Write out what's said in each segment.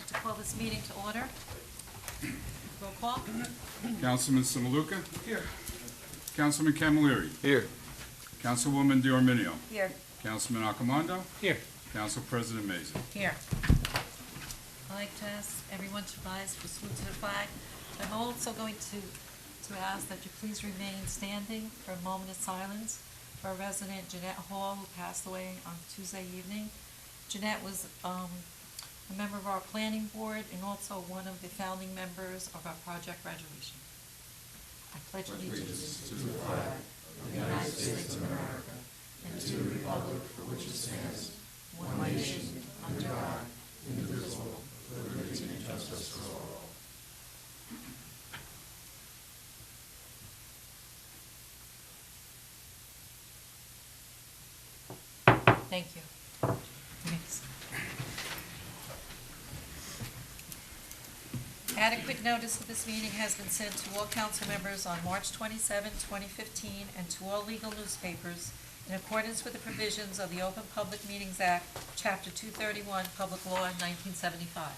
like to call this meeting to order. Roll call. Councilman Samaluka? Here. Councilman Camilleri? Here. Councilwoman Diorminio? Here. Councilman Accomando? Here. Council President Mason. Here. I'd like to ask everyone to rise for salute to the flag. I'm also going to ask that you please remain standing for a moment of silence for our resident Jeanette Hall, who passed away on Tuesday evening. Jeanette was a member of our planning board and also one of the founding members of our project graduation. I pledge allegiance to the flag of the United States of America and to the republic for which it stands, one nation, under God, indivisible, with liberty and justice for all. Thank you. Thanks. Adequate notice of this meeting has been sent to all council members on March 27, 2015, and to all legal newspapers in accordance with the provisions of the Open Public Meetings Act, Chapter 231, Public Law 1975.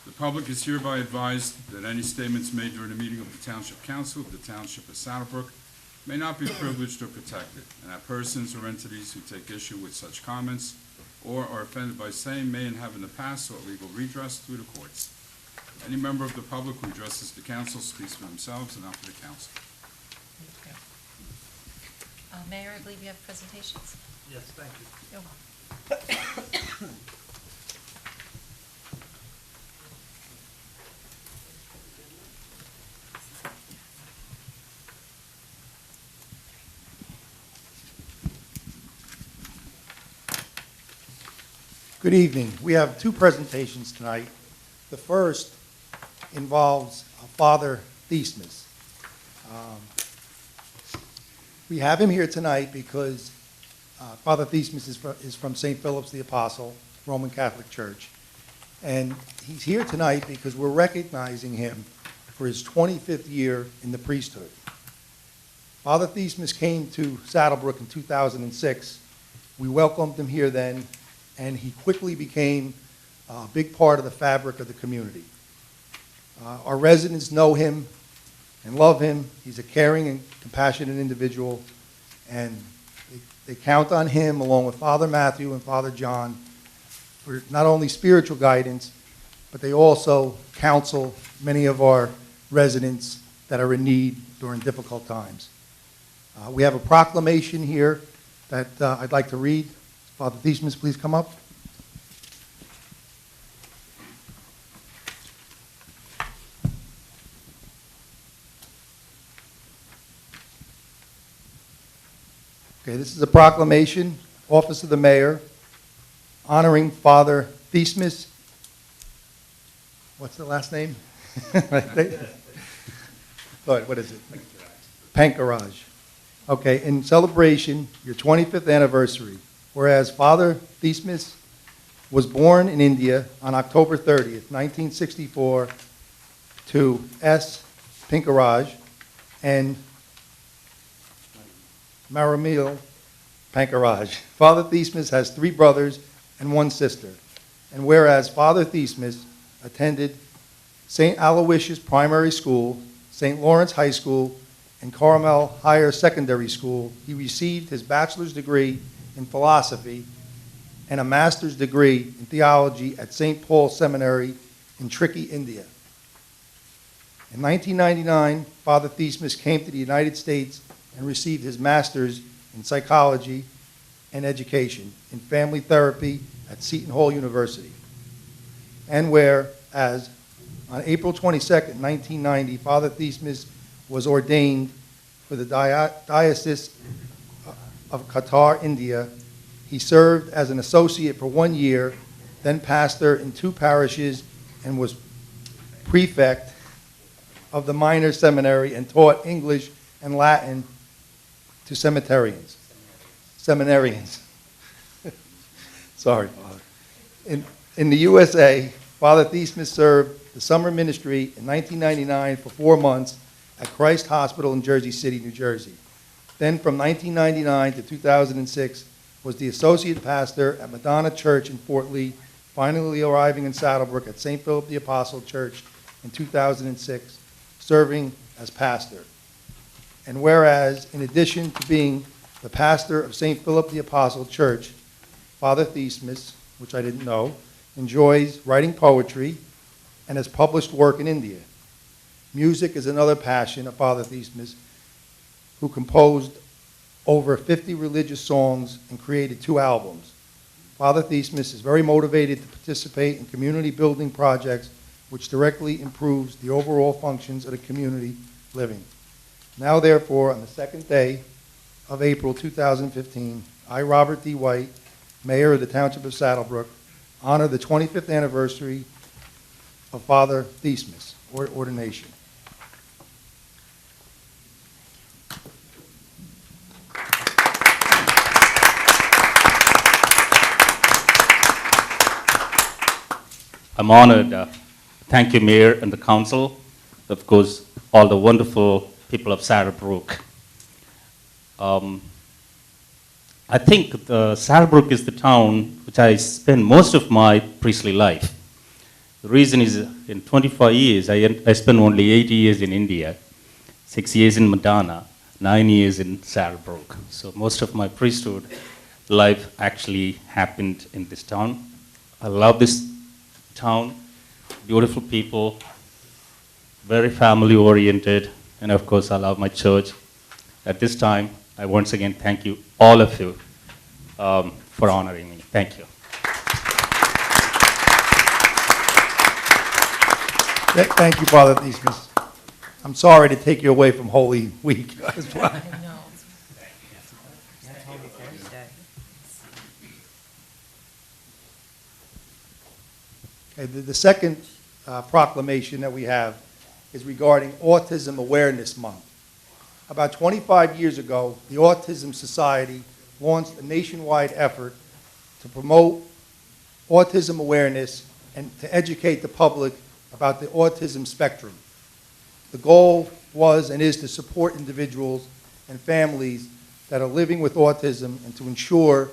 The public is hereby advised that any statements made during the meeting of the Township Council of the Township of Saddlebrook may not be privileged or protected, and that persons or entities who take issue with such comments or are offended by same may and have in the past sought legal redress through the courts. Any member of the public who addresses the council speaks for themselves and not for the council. Thank you. Mayor, I believe you have presentations. Yes, thank you. You're welcome. Good evening. We have two presentations tonight. The first involves Father Theismus. We have him here tonight because Father Theismus is from St. Philip's the Apostle, Roman Catholic Church. And he's here tonight because we're recognizing him for his 25th year in the priesthood. Father Theismus came to Saddlebrook in 2006. We welcomed him here then, and he quickly became a big part of the fabric of the community. Our residents know him and love him. He's a caring and compassionate individual, and they count on him along with Father Matthew and Father John for not only spiritual guidance, but they also counsel many of our residents that are in need during difficult times. We have a proclamation here that I'd like to read. Father Theismus, please come up. Okay, this is a proclamation, Office of the Mayor, honoring Father Theismus. What's the last name? What is it? Pankaraj. Okay, in celebration, your 25th anniversary, whereas Father Theismus was born in India on October 30th, 1964, to S. Pankaraj and Maramil Pankaraj. Father Theismus has 3 brothers and 1 sister. And whereas Father Theismus attended St. Aloysius Primary School, St. Lawrence High School, and Carmel Higher Secondary School, he received his bachelor's degree in philosophy and a master's degree in theology at St. Paul's Seminary in Trichy, India. In 1999, Father Theismus came to the United States and received his master's in psychology and education in family therapy at Seton Hall University. And whereas on April 22nd, 1990, Father Theismus was ordained for the Diocese of Qatar, India. He served as an associate for 1 year, then pastor in 2 parishes, and was prefect of the minor seminary and taught English and Latin to seminarians. Sorry, Father. In the USA, Father Theismus served the summer ministry in 1999 for 4 months at Christ Hospital in Jersey City, New Jersey. Then from 1999 to 2006 was the associate pastor at Madonna Church in Fort Lee, finally arriving in Saddlebrook at St. Philip the Apostle Church in 2006, serving as pastor. And whereas, in addition to being the pastor of St. Philip the Apostle Church, Father Theismus, which I didn't know, enjoys writing poetry and has published work in India. Music is another passion of Father Theismus, who composed over 50 religious songs and created 2 albums. Father Theismus is very motivated to participate in community building projects which directly improves the overall functions of the community living. Now, therefore, on the 2nd day of April 2015, I, Robert D. White, Mayor of the Township of Saddlebrook, honor the 25th anniversary of Father Theismus' ordination. I'm honored. Thank you, Mayor and the Council. Of course, all the wonderful people of Saddlebrook. I think Saddlebrook is the town which I spend most of my priestly life. The reason is, in 25 years, I spent only 8 years in India, 6 years in Madonna, 9 years in Saddlebrook. So most of my priesthood life actually happened in this town. I love this town, beautiful people, very family oriented, and of course I love my church. At this time, I once again thank you, all of you, for honoring me. Thank you. Thank you, Father Theismus. I'm sorry to take you away from Holy Week as well. I know. That's Holy Thursday. Okay, the second proclamation that we have is regarding Autism Awareness Month. About 25 years ago, the Autism Society launched a nationwide effort to promote autism awareness and to educate the public about the autism spectrum. The goal was and is to support individuals and families that are living with autism and to ensure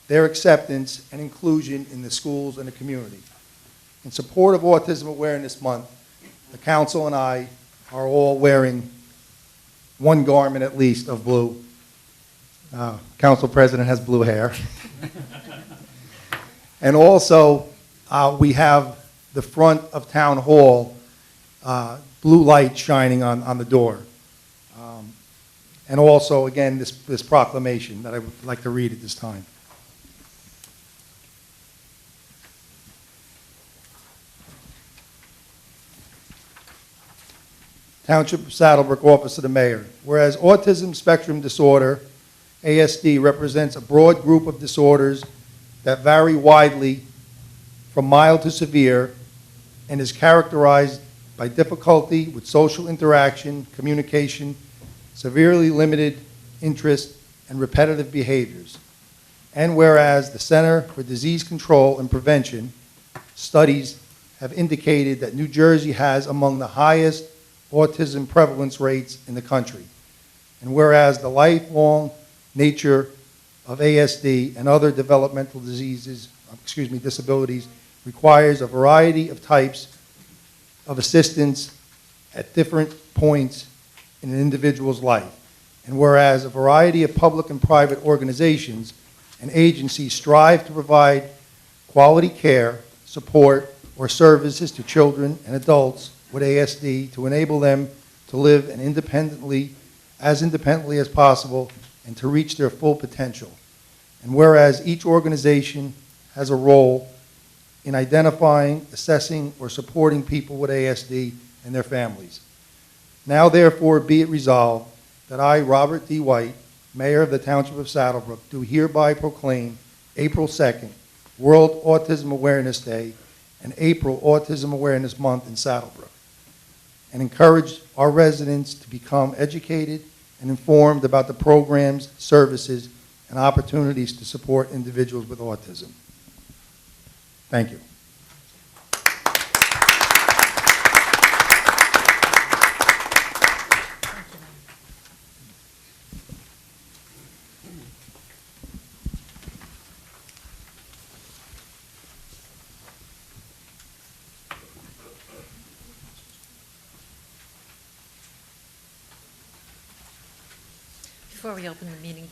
their acceptance and inclusion in the schools and the community. In support of Autism Awareness Month, the council and I are all wearing one garment at least of blue. Council President has blue hair. And also, we have the front of Town Hall, blue light shining on the door. And also, again, this proclamation that I would like to read at this time. Township of Saddlebrook, Office of the Mayor. Whereas autism spectrum disorder, ASD, represents a broad group of disorders that vary widely from mild to severe and is characterized by difficulty with social interaction, communication, severely limited interest, and repetitive behaviors. And whereas the Center for Disease Control and Prevention studies have indicated that New Jersey has among the highest autism prevalence rates in the country. And whereas the lifelong nature of ASD and other developmental disabilities requires a variety of types of assistance at different points in an individual's life. And whereas a variety of public and private organizations and agencies strive to provide quality care, support, or services to children and adults with ASD to enable them to live independently as possible and to reach their full potential. And whereas each organization has a role in identifying, assessing, or supporting people with ASD and their families. Now, therefore, be it resolved that I, Robert D. White, Mayor of the Township of Saddlebrook, do hereby proclaim April 2nd, World Autism Awareness Day, and April Autism Awareness Month in Saddlebrook, and encourage our residents to become educated and informed about the programs, services, and opportunities to support individuals with autism. Thank you. Before we open the meeting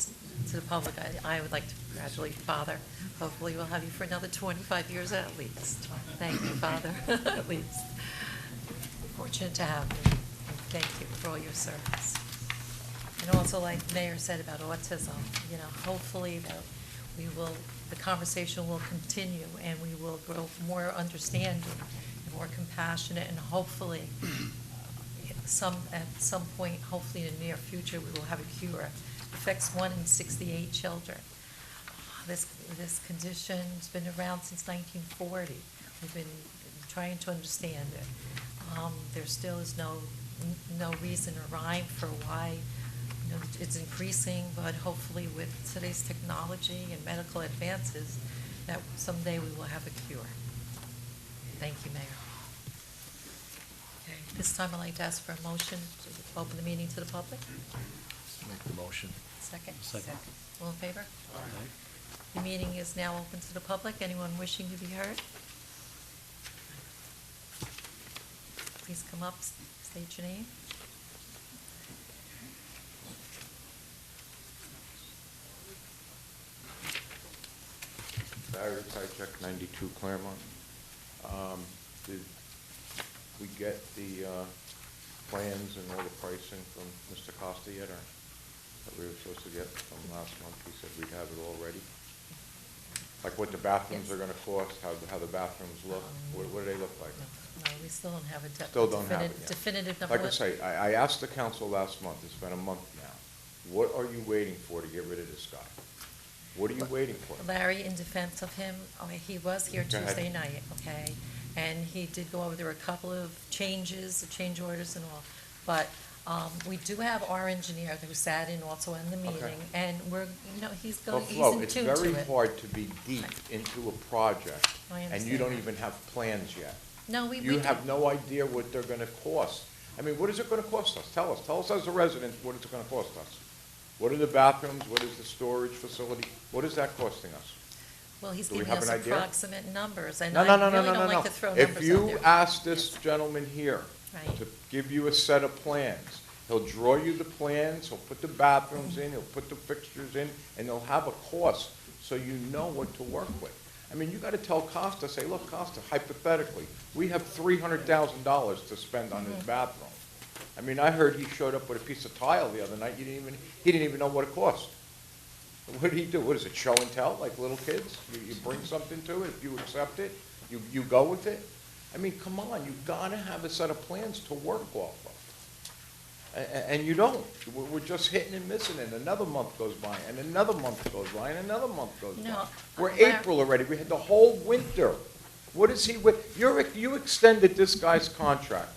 to the public, I would like to congratulate Father. Hopefully we'll have you for another 25 years at least. Thank you, Father, at least. Fortunate to have you. Thank you for all your service. And also, like Mayor said about autism, hopefully that the conversation will continue and we will grow more understanding and more compassionate, and hopefully at some point, hopefully in the near future, we will have a cure. It affects 1 in 68 children. This condition's been around since 1940. We've been trying to understand it. There still is no reason or rhyme for why it's increasing, but hopefully with today's technology and medical advances, that someday we will have a cure. Thank you, Mayor. Okay, this time I'd like to ask for a motion to open the meeting to the public. Make the motion. Second? Second. All in favor? The meeting is now open to the public. Anyone wishing to be heard? Please come up, state your name. Barry Tychek, 92 Claremont. Did we get the plans and all the pricing from Mr. Costa yet, or that we were supposed to get from last month? He said we'd have it all ready. Like what the bathrooms Yes. are gonna cost, how the bathrooms look, what do they look like? No, we still don't have a Still don't have it yet. definitive number. Like I say, I asked the council last month, it's been a month now, what are you waiting for to get rid of this guy? What are you waiting for? Larry, in defense of him, he was here Go ahead. Tuesday night, okay? And he did go over, there were a couple of changes, change orders and all. But we do have our engineer who sat in also in the Okay. meeting, and we're, he's Well, going, he's Flo, in it's tune to it. very hard to be deep into a project, I and you understand don't that. even have plans yet. No, we You did- have no idea what they're gonna cost. I mean, what is it gonna cost us? Tell us as a resident, what is it gonna cost us? What are the bathrooms, what is the storage facility, what is that costing us? Well, he's Do we giving have us an idea? approximate numbers, and No, I no, no, no, really no, don't no, like no. to throw numbers out If there. you ask this Yes. gentleman here Right. to give you a set of plans, he'll draw you the plans, he'll put the bathrooms in, he'll put the fixtures in, and he'll have a cost, so you know what to work with. I mean, you gotta tell Costa, say, look, Costa, hypothetically, we have $300,000 to spend on this bathroom. I mean, I heard he showed up with a piece of tile the other night, he didn't even know what it cost. What did he do? What is it, show and tell, like little kids? You bring something to it, if you accept it, you go with it? I mean, come on, you gotta have a set of plans to work off of. And you don't. We're just hitting and missing, and another month goes by, and another month goes by, and another month goes by. No, We're Larry- April already, we had the whole winter. What is he, you extended this guy's contract,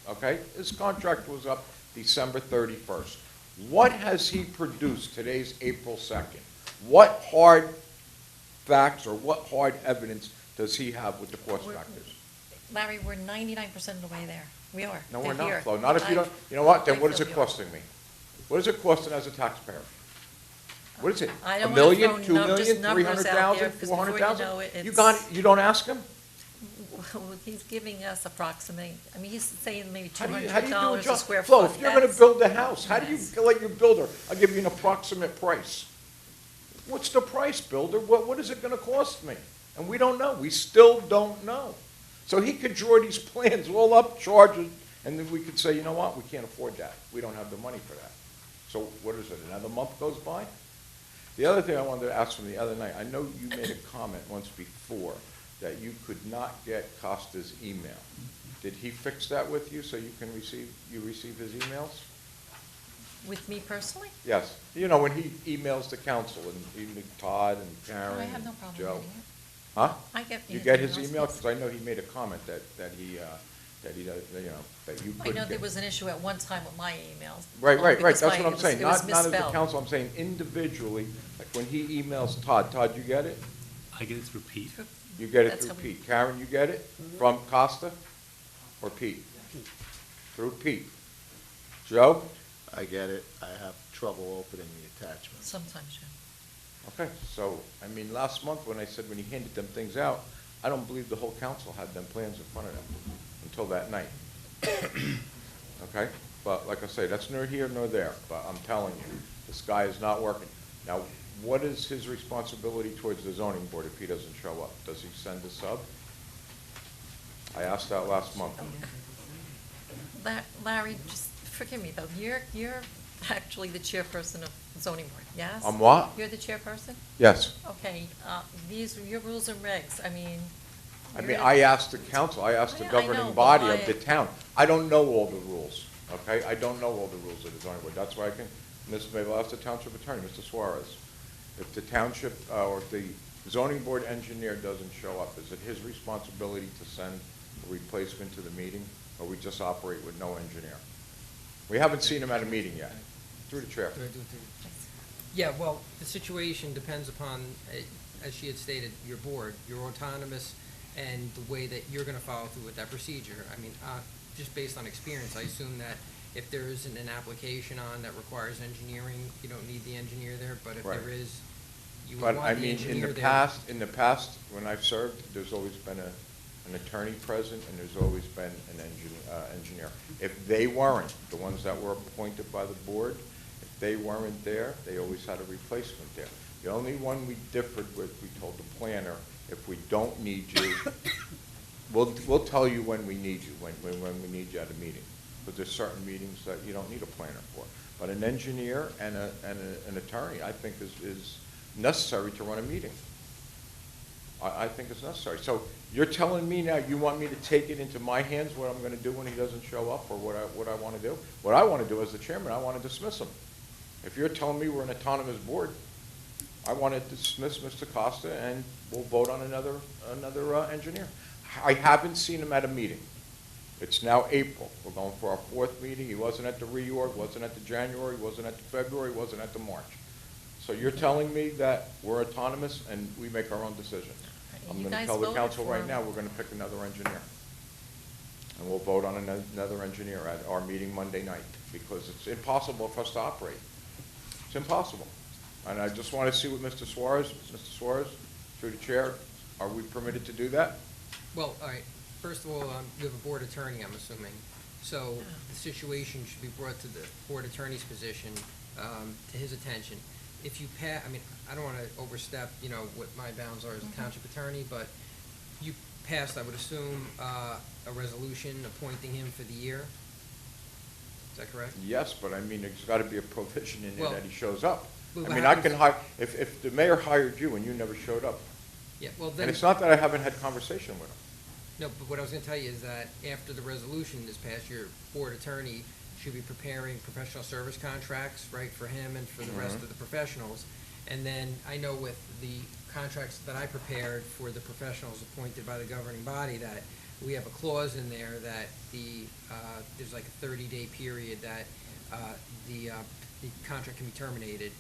okay? His contract was up December 31st. What has he produced? Today's April 2nd. What hard facts or what hard evidence does he have with the cost factors? Larry, we're 99% of the way there. We are. No, They're we're here. not, Flo. Not if you I- don't, you know what, then I what is feel it you are. costing me? What is it costing as a taxpayer? What is it? I A don't wanna million, throw 2 million, just numbers out there, 300,000, because before you 400,000? know it, You it's- got it, you don't ask him? Well, he's giving us approximate, I mean, he's saying maybe How do you do a $200 a job? square foot. Flo, if you're gonna That's- build a house, how do you Yes. let your builder, I'll give you an approximate price. What's the price, builder? What is it gonna cost me? And we don't know, we still don't know. So he could draw these plans all up, charge it, and then we could say, you know what, we can't afford that. We don't have the money for that. So what is it, another month goes by? The other thing I wanted to ask from the other night, I know you made a comment once before that you could not get Costa's email. Did he fix that with you so you can receive his emails? With me personally? Yes. You know, when he emails the council and even Todd and No, Karen I have no and problem Joe. getting it. Huh? I get You get his emails, email? yes. Because I know he made a comment that he, that you I couldn't know there get. was an issue at one time with my emails. Right, only right, right, because that's my- what I'm saying, it was not as the misspelled. council, I'm saying individually, like when he emails Todd, you get it? I get it through Pete. You get it That's through how we- Pete. Karen, you get it? From Costa or Pete? Through Pete. Joe? I get it. I have trouble opening the attachments. Sometimes, yeah. Okay, so, I mean, last month when I said when he handed them things out, I don't believe the whole council had them plans in front of them until that night. Okay? But like I say, that's neither here nor there, but I'm telling you, this guy is not working. Now, what is his responsibility towards the zoning board if he doesn't show up? Does he send a sub? I asked that last month. Larry, just forgive me though, you're actually the chairperson of zoning board, yes? I'm what? You're the chairperson? Yes. Okay, these, your rules and regs, I mean. I you're mean, the- I asked the council, I asked the Yeah, I know, governing but body why- of the town. I don't know all the rules, okay? I don't know all the rules of the zoning board. That's why I can, Mrs. Mabel, ask the township attorney, Mr. Suarez. If the township, or if the zoning board engineer doesn't show up, is it his responsibility to send a replacement to the meeting, or we just operate with no engineer? We haven't seen him at a meeting yet. Through the chair. Yeah, well, the situation depends upon, as she had stated, your board, you're autonomous, and the way that you're gonna follow through with that procedure. I mean, just based on experience, I assume that if there isn't an application on that requires engineering, you don't need the engineer there, but if Right. there is, you would But I want the mean, engineer there. in the past, when I've served, there's always been an attorney present, and there's always been an engineer. If they weren't, the ones that were appointed by the board, if they weren't there, they always had a replacement there. The only one we differed with, we told the planner, if we don't need you, we'll tell you when we need you, when we need you at a meeting. Because there's certain meetings that you don't need a planner for. But an engineer and an attorney, I think is necessary to run a meeting. I think it's necessary. So you're telling me now you want me to take it into my hands what I'm gonna do when he doesn't show up, or what I wanna do? What I wanna do as the chairman, I wanna dismiss him. If you're telling me we're an autonomous board, I wanna dismiss Mr. Costa, and we'll vote on another engineer. I haven't seen him at a meeting. It's now April. We're going for our fourth meeting. He wasn't at the reorg, wasn't at the January, wasn't at the February, wasn't at the March. So you're telling me that we're autonomous and we make our own decisions? I'm You gonna guys tell the voted council for right him. now, we're gonna pick another engineer. And we'll vote on another engineer at our meeting Monday night, because it's impossible for us to operate. It's impossible. And I just wanna see what Mr. Suarez, through the chair, are we permitted to do that? Well, all right, first of all, you have a board attorney, I'm assuming. So the situation should be brought to the board attorney's position, to his attention. If you I mean, I don't want to overstep, you know, what my bounds are as a township attorney, but you passed, I would assume, a resolution appointing him for the year? Is that correct? Yes, but I mean, there's gotta be a provision in there Well, that he shows up. well, I what mean, I can happens- hire, if the mayor hired you and you never showed up, Yeah, well, and then, it's not that I haven't had conversation with him. no, but what I was gonna tell you is that after the resolution is passed, your board attorney should be preparing professional service contracts, right, for him and for the rest of the professionals. And then I know with the contracts that I prepared for the professionals appointed by the governing body, that we have a clause in there that there's like a 30-day period that the contract can be terminated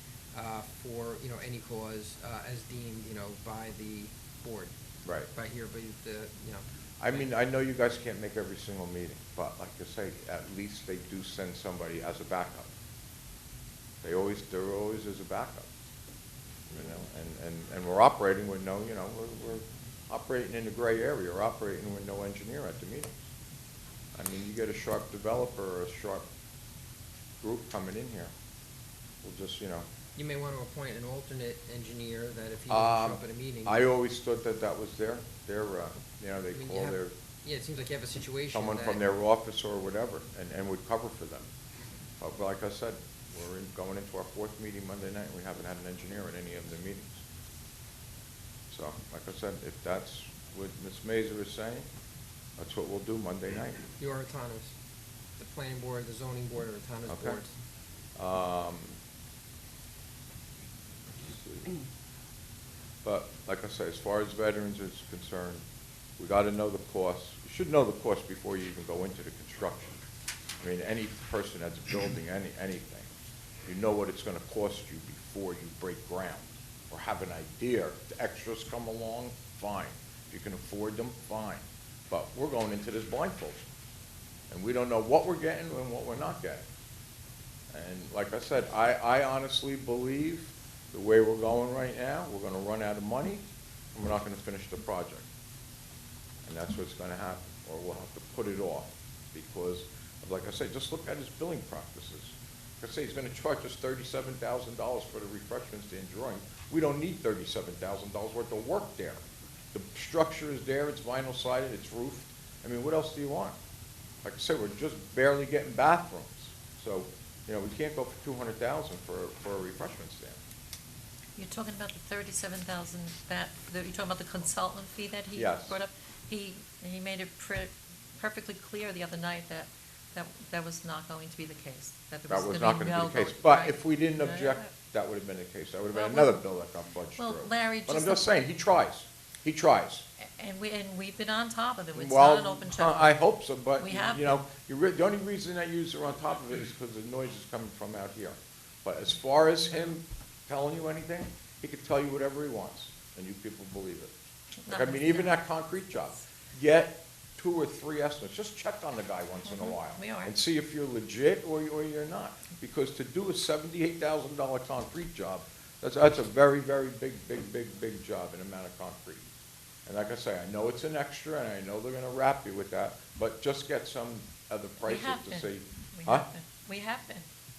for, you know, any cause as deemed, you know, by the board. Right. By the, you know. I mean, I know you guys can't make every single meeting, but like I say, at least they do send somebody as a backup. There always is a backup, you know, and we're operating with no, you know, we're operating in the gray area, we're operating with no engineer at the meetings. I mean, you get a sharp developer or a sharp group coming in here, we'll just, you know. You may want to appoint an alternate engineer that if he doesn't show up at a meeting. I always thought that was their, you know, they I mean, you call have- their, Yeah, it seems like you have a situation someone that- from their office or whatever, and would cover for them. But like I said, we're going into our fourth meeting Monday night, and we haven't had an engineer at any of the meetings. So, like I said, if that's what Ms. Mazur is saying, that's what we'll do Monday night. You are autonomous. The planning board, the zoning board are autonomous Okay. boards. Let's see. But, like I say, as far as veterans is concerned, we gotta know the cost. You should know the cost before you even go into the construction. I mean, any person that's building anything, you know what it's gonna cost you before you break ground, or have an idea. If the extras come along, fine. If you can afford them, fine. But we're going into this blindfolded, and we don't know what we're getting and what we're not getting. And like I said, I honestly believe the way we're going right now, we're gonna run out of money, and we're not gonna finish the project. And that's what's gonna happen, or we'll have to put it off, because Like I say, just look at his billing practices. Like I say, he's gonna charge us $37,000 for the refreshment stand drawing. We don't need $37,000 worth of work there. The structure is there, it's vinyl sided, it's roofed. I mean, what else do you want? Like I said, we're just barely getting bathrooms. So, you know, we can't go for $200,000 for a refreshment stand. You're talking about the 37,000 you're talking about the consultant fee that he Yes. brought up? He made it perfectly clear the other night that that was not going to be the case, that there That was was going not to be gonna no. be the case. going- But right. if we didn't Yeah, object, yeah. that would have been the case. That would have been Well, another bill that got budged Well, through. Larry, But I'm just, just saying, he tries. He tries. and we've been on top of it, it's Well, not an open check. I hope so, but, We have you know, the only reason that you are on top of it is because the noise is coming from out here. But as far as him telling you anything, he could tell you whatever he wants, and you people believe it. Like, I mean, even that concrete job, get 2 or 3 estimates, just check on the guy once in a while. We are. And see if you're legit or you're not. Because to do a $78,000 concrete job, that's a very, very big job in amount of concrete. And like I say, I know it's an extra, and I know they're gonna wrap you with that, but just get some of the We prices have to been. see. We Huh? have been. We have been.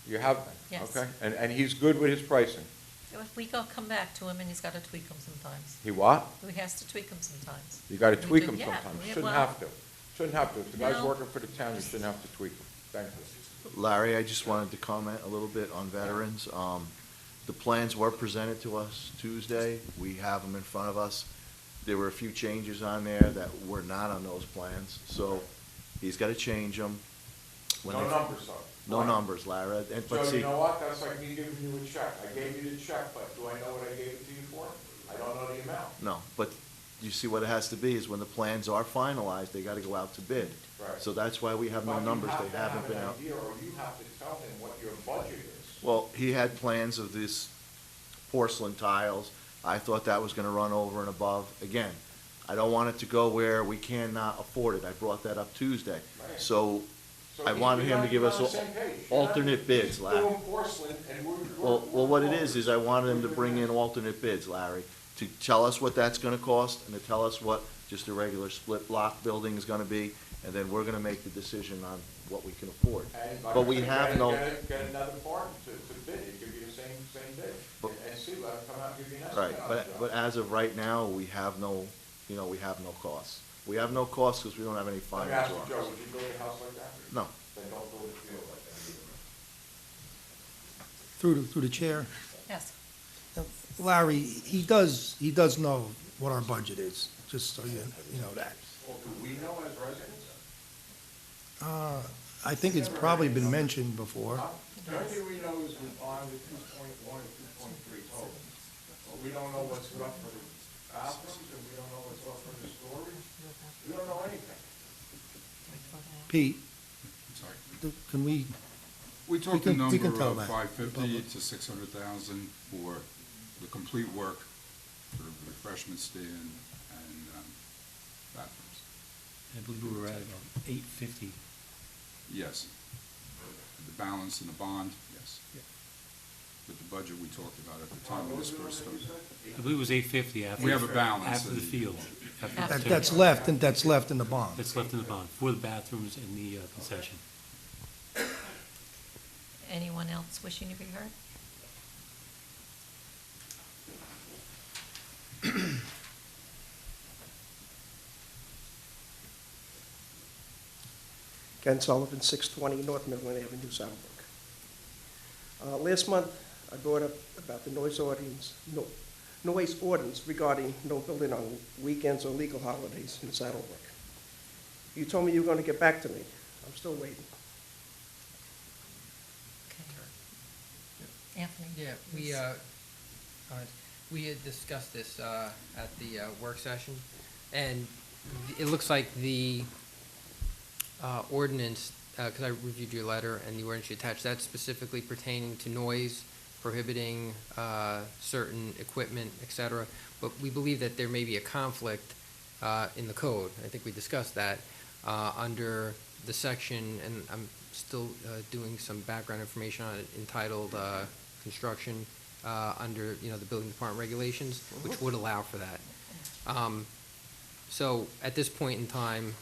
You have been? Yes. Okay, and he's good with his pricing? If we come back to him and he's got to tweak them sometimes. He what? He has to tweak them sometimes. You gotta We tweak do, him yeah, sometimes. we- Shouldn't well, have to. Shouldn't have to. If the guy's No. working for the town, you shouldn't have to tweak him. Thank you. Larry, I just wanted to comment a little bit on veterans. The plans were presented to us Tuesday. We have them in front of us. There were a few changes on there that were not on those plans, so he's got to change them. No numbers, though. No numbers, Larry. But So see, you know what? That's like me giving you a check. I gave you the check, but do I know what I gave it to you for? I don't know the amount. no, but you see what it has to be is when the plans are finalized, they got to go out to bid. Right. So that's why we have no But you numbers. have They to haven't have been an out. idea, or you have to tell him what your budget is. Well, he had plans of this porcelain tiles. I thought that was gonna run over and above. Again, I don't want it to go where we cannot afford it. I brought that up Tuesday. Right. So So I wanted him to give us you're on the same page. You're not alternate bids, Larry. doing porcelain and we're- Well, what it is I wanted him to bring in alternate bids, Larry, to tell us what that's gonna cost and to tell us what just a regular split block building is gonna be, and then we're gonna make the decision on what we can afford. And like But I we said, have no, Get another firm to bid, it could be the same bid, But- and see, let them come out and give you an estimate. right, on the but job. as of right now, we have no, we have no costs. We have no costs because we don't have any Let me finance ask you, on Joe, us. would you build a house like that? No. Then don't build a field like that either. Through the chair. Yes. Larry, he does know what our budget is, just so you know that. Well, do we know as residents? I think it's probably been mentioned before. The only thing we know is we bonded 2.1 and 2.3 total. But we don't know what's left for the bathrooms, and we don't know what's left for the storage. We don't know anything. Pete, Sorry. can we, We talked We a can number tell of that. 550 to 600,000 for the complete work for the refreshment stand and bathrooms. I believe we were at about 850. Yes. The balance in the bond, yes. With the budget we talked about at the time when this first started. I believe it was 850 after. We have a balance After the in- field. after the After- that's left, and that's left in the bond. That's left in the bond for the bathrooms and the concession. Anyone else wishing to be heard? Ken Sullivan, 620 North Midland Avenue, Saddlebrook. Last month, I brought up about the noise ordinance regarding no building on weekends or legal holidays in Saddlebrook. You told me you were going to get back to me. I'm still waiting. Okay. Anthony? Yeah, we had discussed this at the work session, and it looks like the ordinance, because I reviewed your letter and the ordinance you attached, that's specifically pertaining to noise, prohibiting certain equipment, et cetera. But we believe that there may be a conflict in the code. I think we discussed that under the section, and I'm still doing some background information on it, entitled construction under, the building department regulations, which would allow for that. So at this point in time,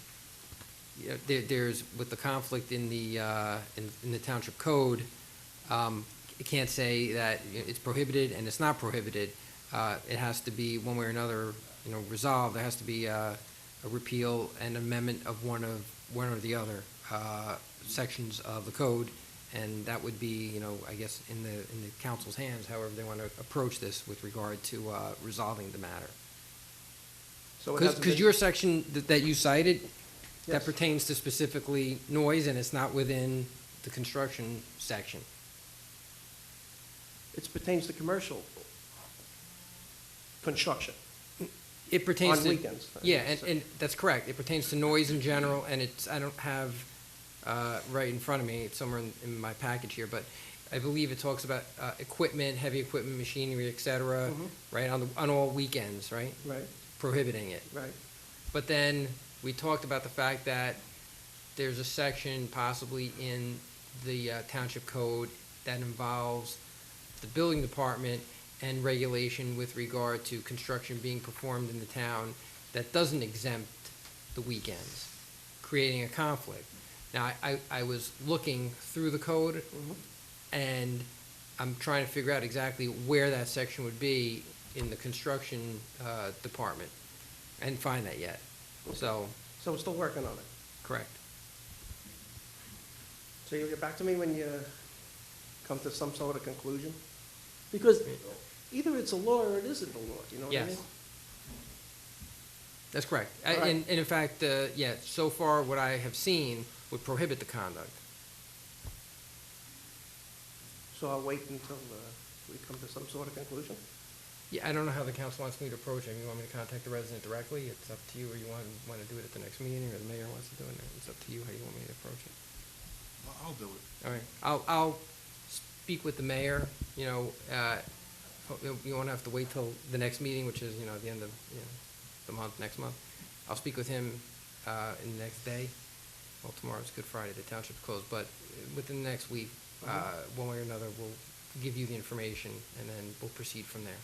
there's, with the conflict in the, in the township code, it can't say that it's prohibited and it's not prohibited. It has to be, one way or another, resolved. There has to be a repeal and amendment of one or the other sections of the code, and that would be, I guess, in the council's hands, however they want to approach this with regard to resolving the matter. So it hasn't Because been- your section that you cited, that Yes. pertains to specifically noise, and it's not within the construction section. It pertains to commercial construction It pertains on to. weekends. Yeah, and that's correct. It pertains to noise in general, and I don't have right in front of me, it's somewhere in my package here, but I believe it talks about equipment, heavy equipment, machinery, et cetera, Mhm. right, on all weekends, right? Right, Prohibiting it. right. But then we talked about the fact that there's a section possibly in the township code that involves the building department and regulation with regard to construction being performed in the town that doesn't exempt the weekends, creating a conflict. Now, I was looking through the code, Mhm. and I'm trying to figure out exactly where that section would be in the construction department, and find that yet. So, So we're still working on it. correct. So you'll get back to me when you come to some sort of conclusion? Because either it's a law or it isn't a law, do you know what I Yes. mean? That's correct. All right. And in fact, yeah, so far what I have seen would prohibit the conduct. So I'll wait until we come to some sort of conclusion? Yeah, I don't know how the council wants me to approach it. You want me to contact the resident directly? It's up to you, or you want to do it at the next meeting, or the mayor wants to do it. It's up to you how you want me to approach it. I'll do it. All right, I'll speak with the mayor, you won't have to wait till the next meeting, which is, the end of, the month, next month. I'll speak with him, in the next day. Well, tomorrow's Good Friday, the township's closed, but within the next week, one way or another, we'll give you the information, and then we'll proceed from there.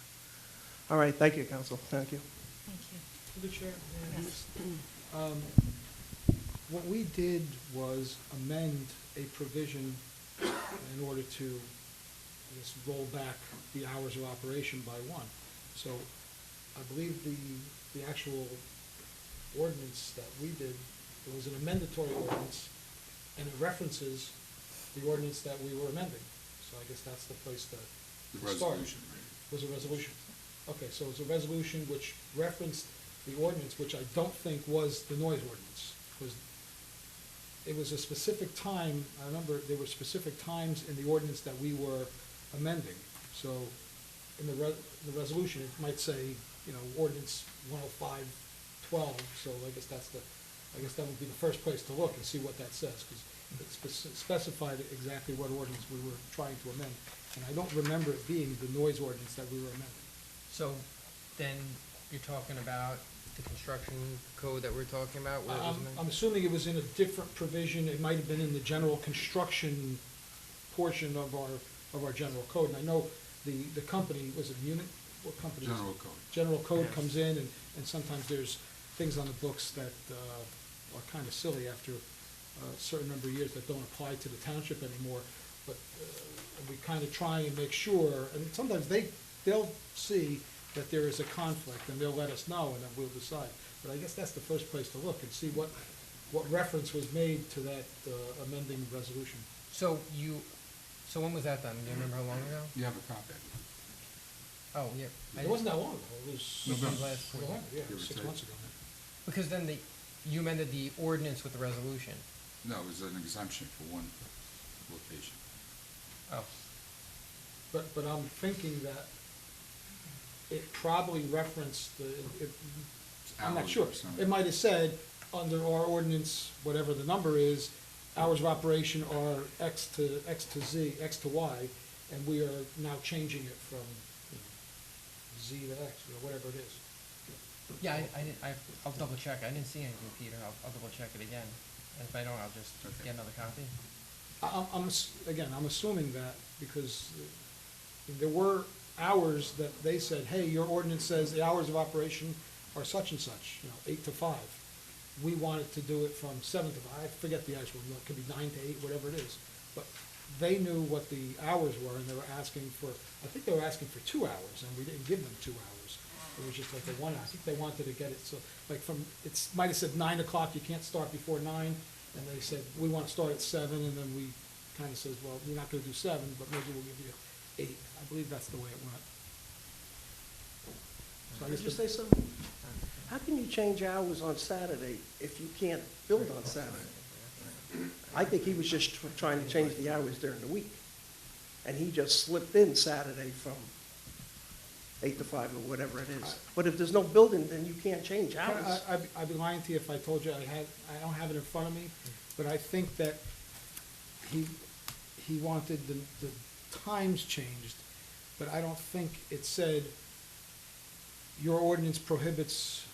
All right, thank you, council, thank you. Thank you. Through the chair, may I Yes. What we did was amend a provision in order to, I guess, roll back the hours of operation by one. So I believe the actual ordinance that we did, it was an amendatory ordinance, and it references the ordinance that we were amending. So I guess that's the place to The start. resolution, right? Was a resolution. Okay, so it was a resolution which referenced the ordinance, which I don't think was the noise ordinance. It was a specific time, I remember there were specific times in the ordinance that we were amending. So in the resolution, it might say, ordinance 105-12, so I guess that would be the first place to look and see what that says, because it specified exactly what ordinance we were trying to amend. And I don't remember it being the noise ordinance that we were amending. So then you're talking about the construction code that we're talking about? where it was amended? I'm assuming it was in a different provision, it might have been in the general construction portion of our general code. And I know the company, was it Unit, what company? was it? General code. General code Yes. comes in, and sometimes there's things on the books that are kind of silly after a certain number of years that don't apply to the township anymore. But we kind of try and make sure, and sometimes they'll see that there is a conflict, and they'll let us know, and then we'll decide. But I guess that's the first place to look and see what reference was made to that amending resolution. So when was that done? Do you remember how long ago? You have a copy. Oh, yeah. It wasn't that long ago, it was November. November, yeah, Give or 6 take. months ago. Because then you amended the ordinance with the resolution. No, it was an exemption for one location. Oh. But I'm thinking that it probably referenced I'm not Hours sure. or something. It might have said, under our ordinance, whatever the number is, hours of operation are X to Z, X to Y, and we are now changing it from Z to X, whatever it is. Yeah, I'll double check. I didn't see anything, Peter. I'll double check it again. And if I don't, I'll just Okay. get another copy. I'm assuming that because there were hours that they said, hey, your ordinance says the hours of operation are such and such, 8 to 5. we wanted to do it from 7 to 5, I forget the actual, it could be 9 to 8, whatever it is. But they knew what the hours were, and they were asking for, I think they were asking for 2 hours, and we didn't give them 2 hours. It was just like a 1 hour. I think they wanted to get it, so, like from, it's, might have said 9 o'clock, you can't start before 9, and they said, we want to start at 7, and then we kind of says, well, we're not going to do 7, but maybe we'll give you 8. I believe that's the way it went. So I Could guess you the- say something? How can you change hours on Saturday if you can't build on Saturday? I think he was just trying to change the hours during the week. And he just slipped in Saturday from 8 to 5 or whatever it is. But if there's no building, then you can't change hours. I'd be lying to you if I told you I don't have it in front of me, but I think that he wanted the times changed, but I don't think it said your ordinance prohibits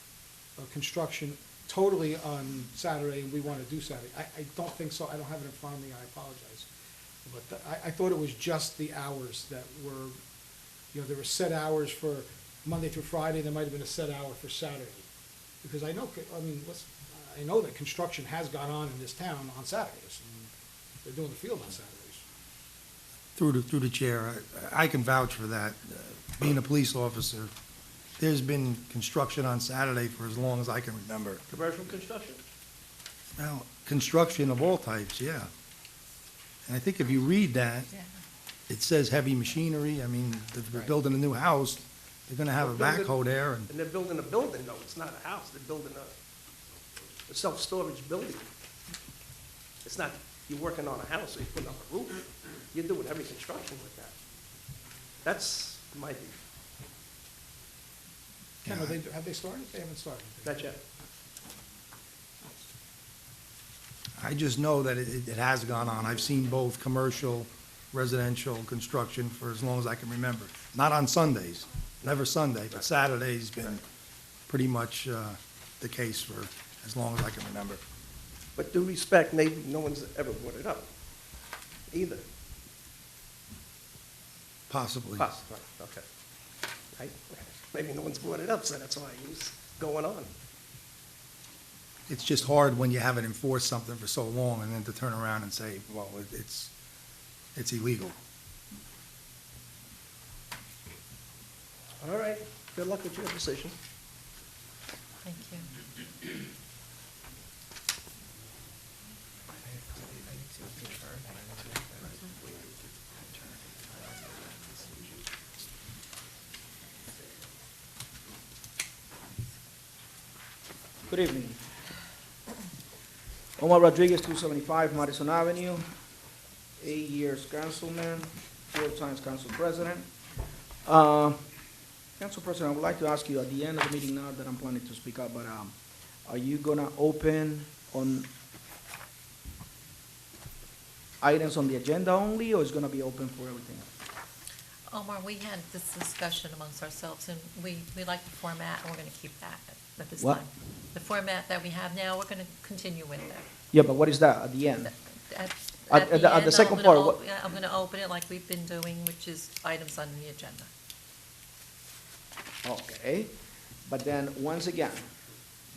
construction totally on Saturday and we want to do Saturday. I don't think so. I don't have it in front of me. I apologize. But I thought it was just the hours that were, you know, there were set hours for Monday through Friday. There might have been a set hour for Saturday. Because I know, I know that construction has gone on in this town on Saturdays. And they're doing the field on Saturdays. Through the chair, I can vouch for that. Being a police officer, there's been construction on Saturday for as long as I can remember. Commercial construction? Well, construction of all types, yeah. And I think if you read that, Yeah. it says heavy machinery. I mean, if they're building a new house, they're gonna have a They're building- backhoe there, and And they're building a building, though. It's not a house. They're building a self-storage building. It's not, you're working on a house or you're putting on a roof. You're doing heavy construction with that. That's my view. Ken, have they started? They haven't started. Not yet. I just know that it has gone on. I've seen both commercial, residential construction for as long as I can remember. Not on Sundays, never Sunday, but Saturday's been pretty much the case for as long as I can remember. But due respect, maybe no one's ever brought it up either. Possibly. Possibly, okay. Maybe no one's brought it up, so that's why it's going on. It's just hard when you haven't enforced something for so long and then to turn around and say, well, it's illegal. All right, good luck with your decision. Thank you. Good evening. Omar Rodriguez, 275 Madison Avenue, 8 years councilman, 4 times council president. Council President, I would like to ask you at the end of the meeting, now that I'm planning to speak up, but are you gonna open on items on the agenda only, or is it gonna be open for everything? Omar, we had this discussion amongst ourselves, and we like the format, and we're going to keep that at this What? time. The format that we have now, we're going to continue with that. Yeah, but what is that at the end? At At the end, second part, what- I'm going to open it like we've been doing, which is items on the agenda. Okay, but then, once again,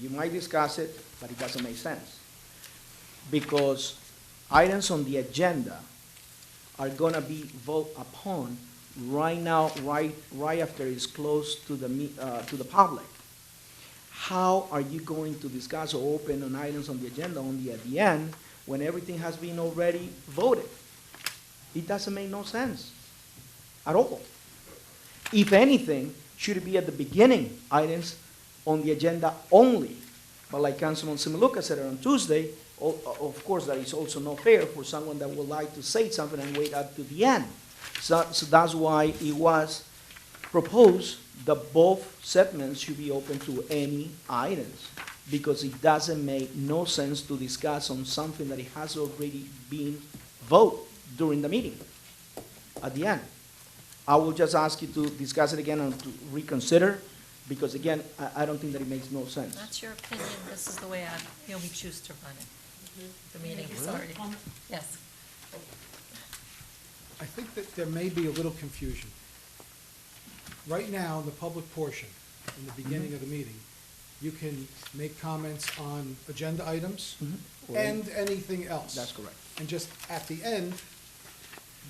you might discuss it, but it doesn't make sense. Because items on the agenda are gonna be voted upon right now, right after it's closed to the public. How are you going to discuss or open on items on the agenda only at the end, when everything has been already voted? It doesn't make no sense at all. If anything, should it be at the beginning, items on the agenda only? But like Councilman Similuka said on Tuesday, of course, that is also not fair for someone that would like to say something and wait up to the end. So that's why it was proposed that both segments should be open to any items, because it doesn't make no sense to discuss on something that it has already been voted during the meeting at the end. I will just ask you to discuss it again and to reconsider, because again, I don't think that it makes no sense. That's your opinion, this is the way we choose to run it. The meeting is already, yes. I think that there may be a little confusion. Right now, in the public portion, in the beginning of the meeting, you can make comments on agenda items Mhm. and anything else. That's correct. And just at the end,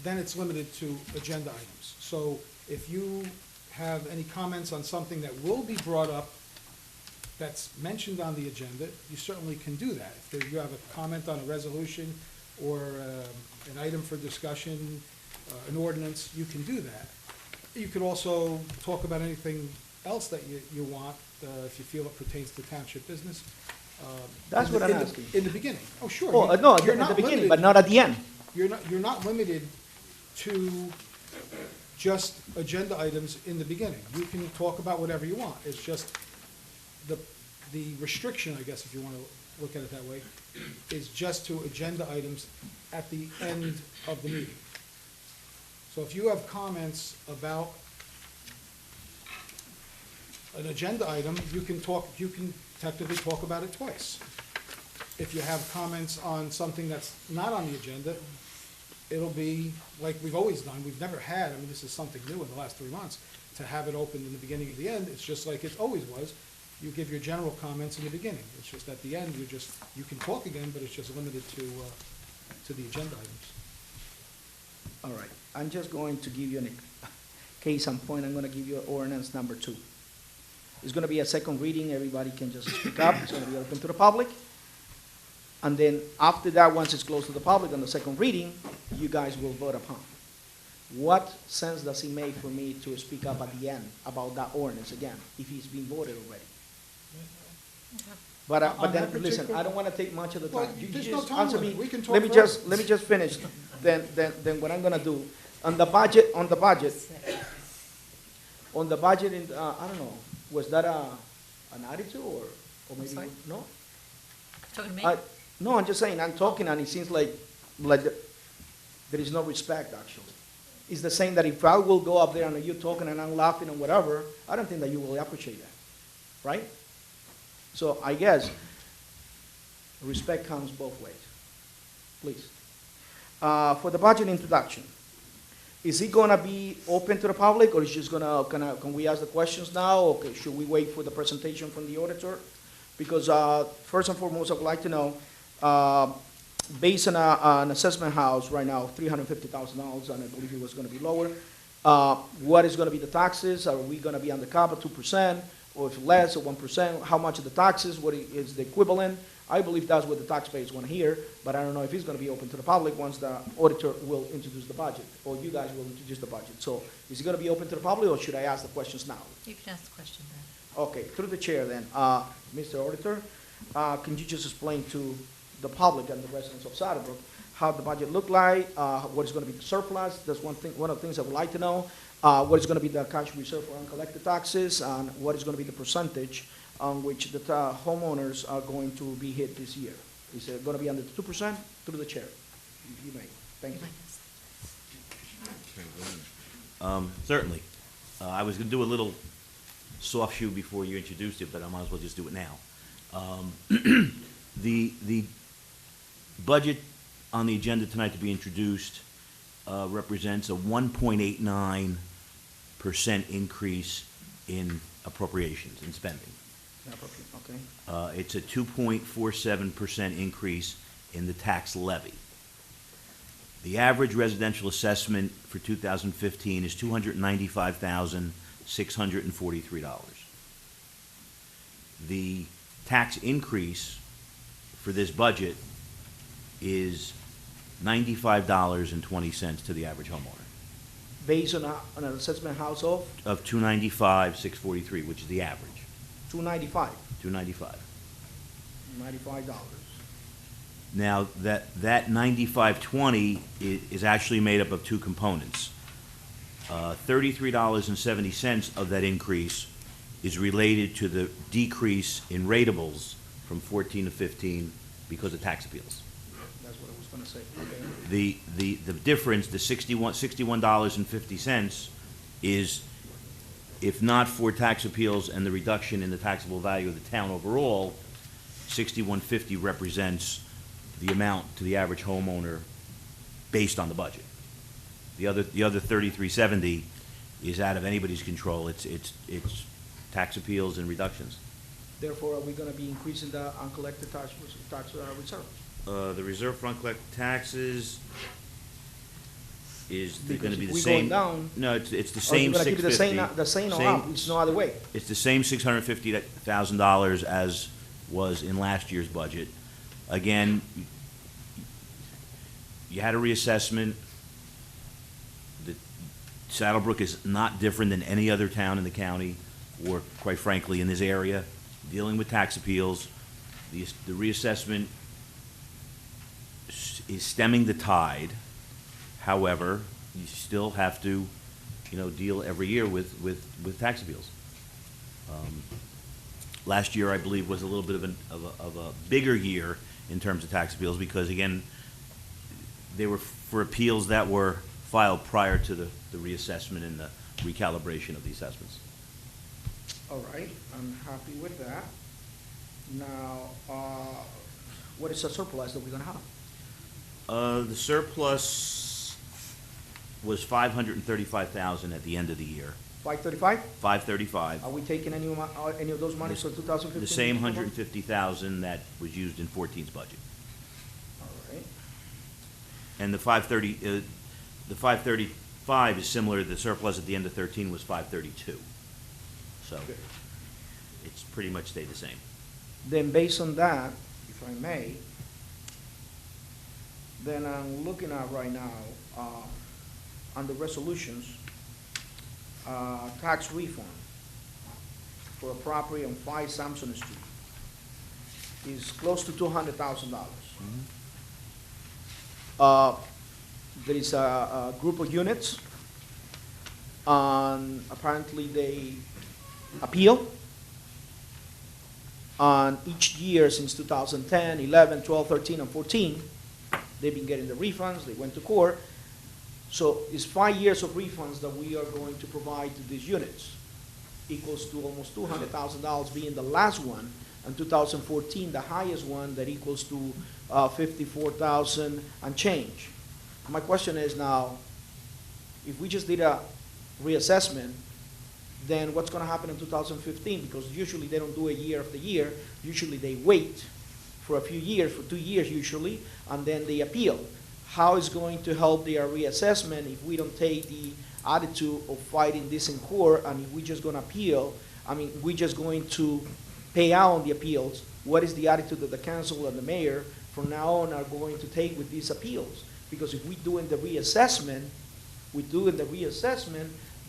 then it's limited to agenda items. So if you have any comments on something that will be brought up that's mentioned on the agenda, you certainly can do that. If you have a comment on a resolution or an item for discussion, an ordinance, you can do that. You could also talk about anything else that you want, if you feel it pertains to township business. That's in what the- I'm in the- asking. In the beginning. Oh, sure. Oh, You- no, you're at not the beginning, limited- but not at the end. you're not limited to just agenda items in the beginning. You can talk about whatever you want. It's just the restriction, I guess, if you want to look at it that way, is just to agenda items at the end of the meeting. So if you have comments about an agenda item, you can technically talk about it twice. If you have comments on something that's not on the agenda, it'll be like we've always done. We've never had, I mean, this is something new in the last 3 months, to have it open in the beginning and the end. It's just like it always was. You give your general comments in the beginning. It's just at the end, you can talk again, but it's just limited to the agenda items. All right, I'm just going to give you a case in point. I'm going to give you ordinance number 2. It's going to be a second reading. Everybody can just speak up. It's going to be open to the public. And then after that, once it's closed to the public on the second reading, you guys will vote upon. What sense does it make for me to speak up at the end about that ordinance again, if it's been voted already? But On then, that listen, particular- I don't want to take much of the Well, time. You there's no just time answer limit. me. We can talk Let me forever. just finish, then what I'm gonna do. On the budget, in, I don't know, was that an attitude or maybe, Sorry? no? Talking to me? No, I'm just saying, I'm talking and it seems like there is no respect, actually. It's the same that if I will go up there and you're talking and I'm laughing and whatever, I don't think that you will appreciate that, right? So I guess respect comes both ways. Please. For the budget introduction, is it gonna be open to the public or is just can we ask the questions now? Okay, should we wait for the presentation from the auditor? Because first and foremost, I would like to know, based on an assessment house right now, $350,000, and I believe it was gonna be lower, what is gonna be the taxes? Are we gonna be on the cap of 2%, or if less, or 1%? How much of the taxes, what is the equivalent? I believe that's what the taxpayers want to hear, but I don't know if it's gonna be open to the public once the auditor will introduce the budget, or you guys will introduce the budget. So is it gonna be open to the public, or should I ask the questions now? You can ask the question then. Okay, through the chair then, Mr. Auditor, can you just explain to the public and the residents of Saddlebrook how the budget look like, what is gonna be the surplus? That's one of the things I would like to know. What is gonna be the cash reserve for uncollected taxes, and what is gonna be the percentage on which the homeowners are going to be hit this year? Is it gonna be under 2%? Through the chair, if you may. Thank you. Certainly. I was going to do a little soft shoe before you introduced it, but I might as well just do it now. The budget on the agenda tonight to be introduced represents a 1.89% increase in appropriations, in spending. Okay. It's a 2.47% increase in the tax levy. The average residential assessment for 2015 is $295,643. The tax increase for this budget is $95.20 to the average homeowner, Based on an assessment house of of $295,643, which is the average, $295, $295. $95. Now, that $95.20 is actually made up of two components. $33.70 of that increase is related to the decrease in ratables from 14 to 15 because of tax appeals. That's what I was gonna say, okay. The difference, the $61.50 is, if not for tax appeals and the reduction in the taxable value of the town overall, $61.50 represents the amount to the average homeowner based on the budget. The other $33.70 is out of anybody's control. It's tax appeals and reductions. Therefore, are we gonna be increasing the uncollected tax reserve? The reserve fund collected taxes is Because gonna be if the we same. going down, No, it's the Or you same gonna keep it $650. the same or Same- up? It's no other way. It's the same $650,000 as was in last year's budget. Again, you had a reassessment. The Saddlebrook is not different than any other town in the county, or quite frankly, in this area, dealing with tax appeals. The reassessment is stemming the tide. However, you still have to, deal every year with tax appeals. Last year, I believe, was a little bit of a bigger year in terms of tax appeals, because again, they were for appeals that were filed prior to the reassessment and the recalibration of the assessments. All right, I'm happy with that. Now, what is the surplus that we're gonna have? The surplus was $535,000 at the end of the year. 535? 535. Are we taking any of those monies for 2015? The same 150,000 that was used in 14's budget. All right. And the 535 is similar, the surplus at the end of 13 was 532. So Good. it's pretty much stayed the same. Then based on that, if I may, then I'm looking at right now, on the resolutions, tax refund for a property on 5 Sampson Street is close to $200,000. There is a group of units, and apparently they appeal. And each year since 2010, 11, 12, 13, and 14, they've been getting the refunds, they went to court. So it's 5 years of refunds that we are going to provide to these units, equals to almost $200,000 being the last one, and 2014, the highest one, that equals to 54,000 and change. My question is now, if we just did a reassessment, then what's gonna happen in 2015? Because usually they don't do a year after year, usually they wait for a few years, for 2 years usually, and then they appeal. How is going to help their reassessment if we don't take the attitude of fighting this in court, and if we're just gonna appeal, we're just going to pay out on the appeals? What is the attitude that the council and the mayor from now on are going to take with these appeals? Because if we're doing the reassessment,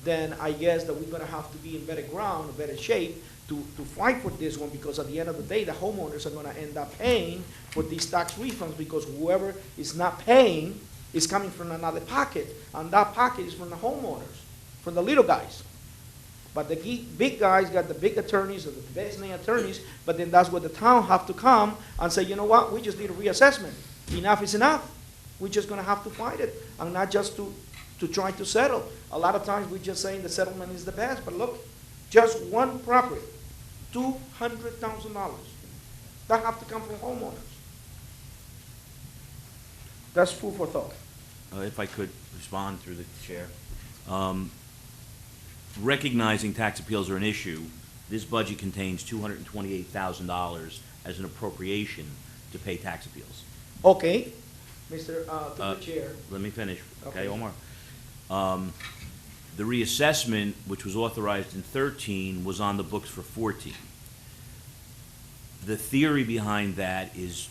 then I guess that we're gonna have to be in better ground, better shape to fight for this one, because at the end of the day, the homeowners are gonna end up paying for these tax refunds, because whoever is not paying is coming from another pocket, and that pocket is from the homeowners, from the little guys. But the big guys got the big attorneys or the best name attorneys, but then that's where the town have to come and say, you know what, we just need a reassessment. Enough is enough. We're just gonna have to fight it, and not just to try to settle. A lot of times we're just saying the settlement is the best, but look, just one property, $200,000. That have to come from homeowners. That's food for thought. If I could respond through the chair. Recognizing tax appeals are an issue, this budget contains $228,000 as an appropriation to pay tax appeals. Okay, Mr. To the chair. Let me finish, Okay. okay, Omar? The reassessment, which was authorized in 13, was on the books for 14. The theory behind that is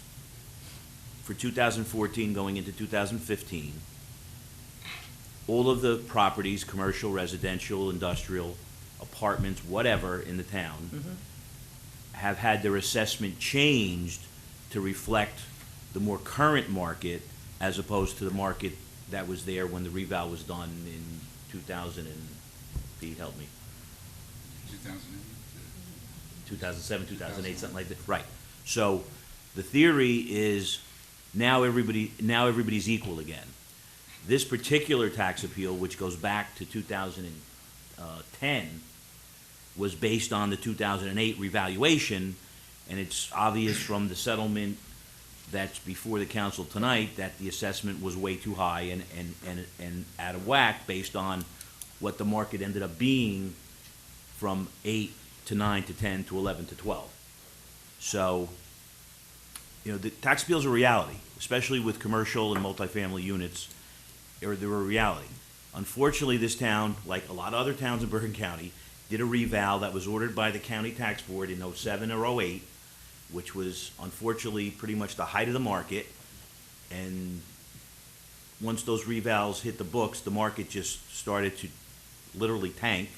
for 2014 going into 2015, all of the properties, commercial, residential, industrial, apartments, whatever, in the town, have had their assessment changed to reflect the more current market as opposed to the market that was there when the reval was done in 2000 and, Pete, help me, 2007, 2008, something like that. Right. So the theory is now everybody's equal again. This particular tax appeal, which goes back to 2010, was based on the 2008 revaluation, and it's obvious from the settlement that's before the council tonight that the assessment was way too high and out of whack based on what the market ended up being from 8 to 9 to 10 to 11 to 12. So, you know, the tax appeals are a reality, especially with commercial and multifamily units. They're a reality. Unfortunately, this town, like a lot of other towns in Bergen County, did a reval that was ordered by the county tax board in '07 or '08, which was unfortunately pretty much the height of the market. And once those revals hit the books, the market just started to literally tank.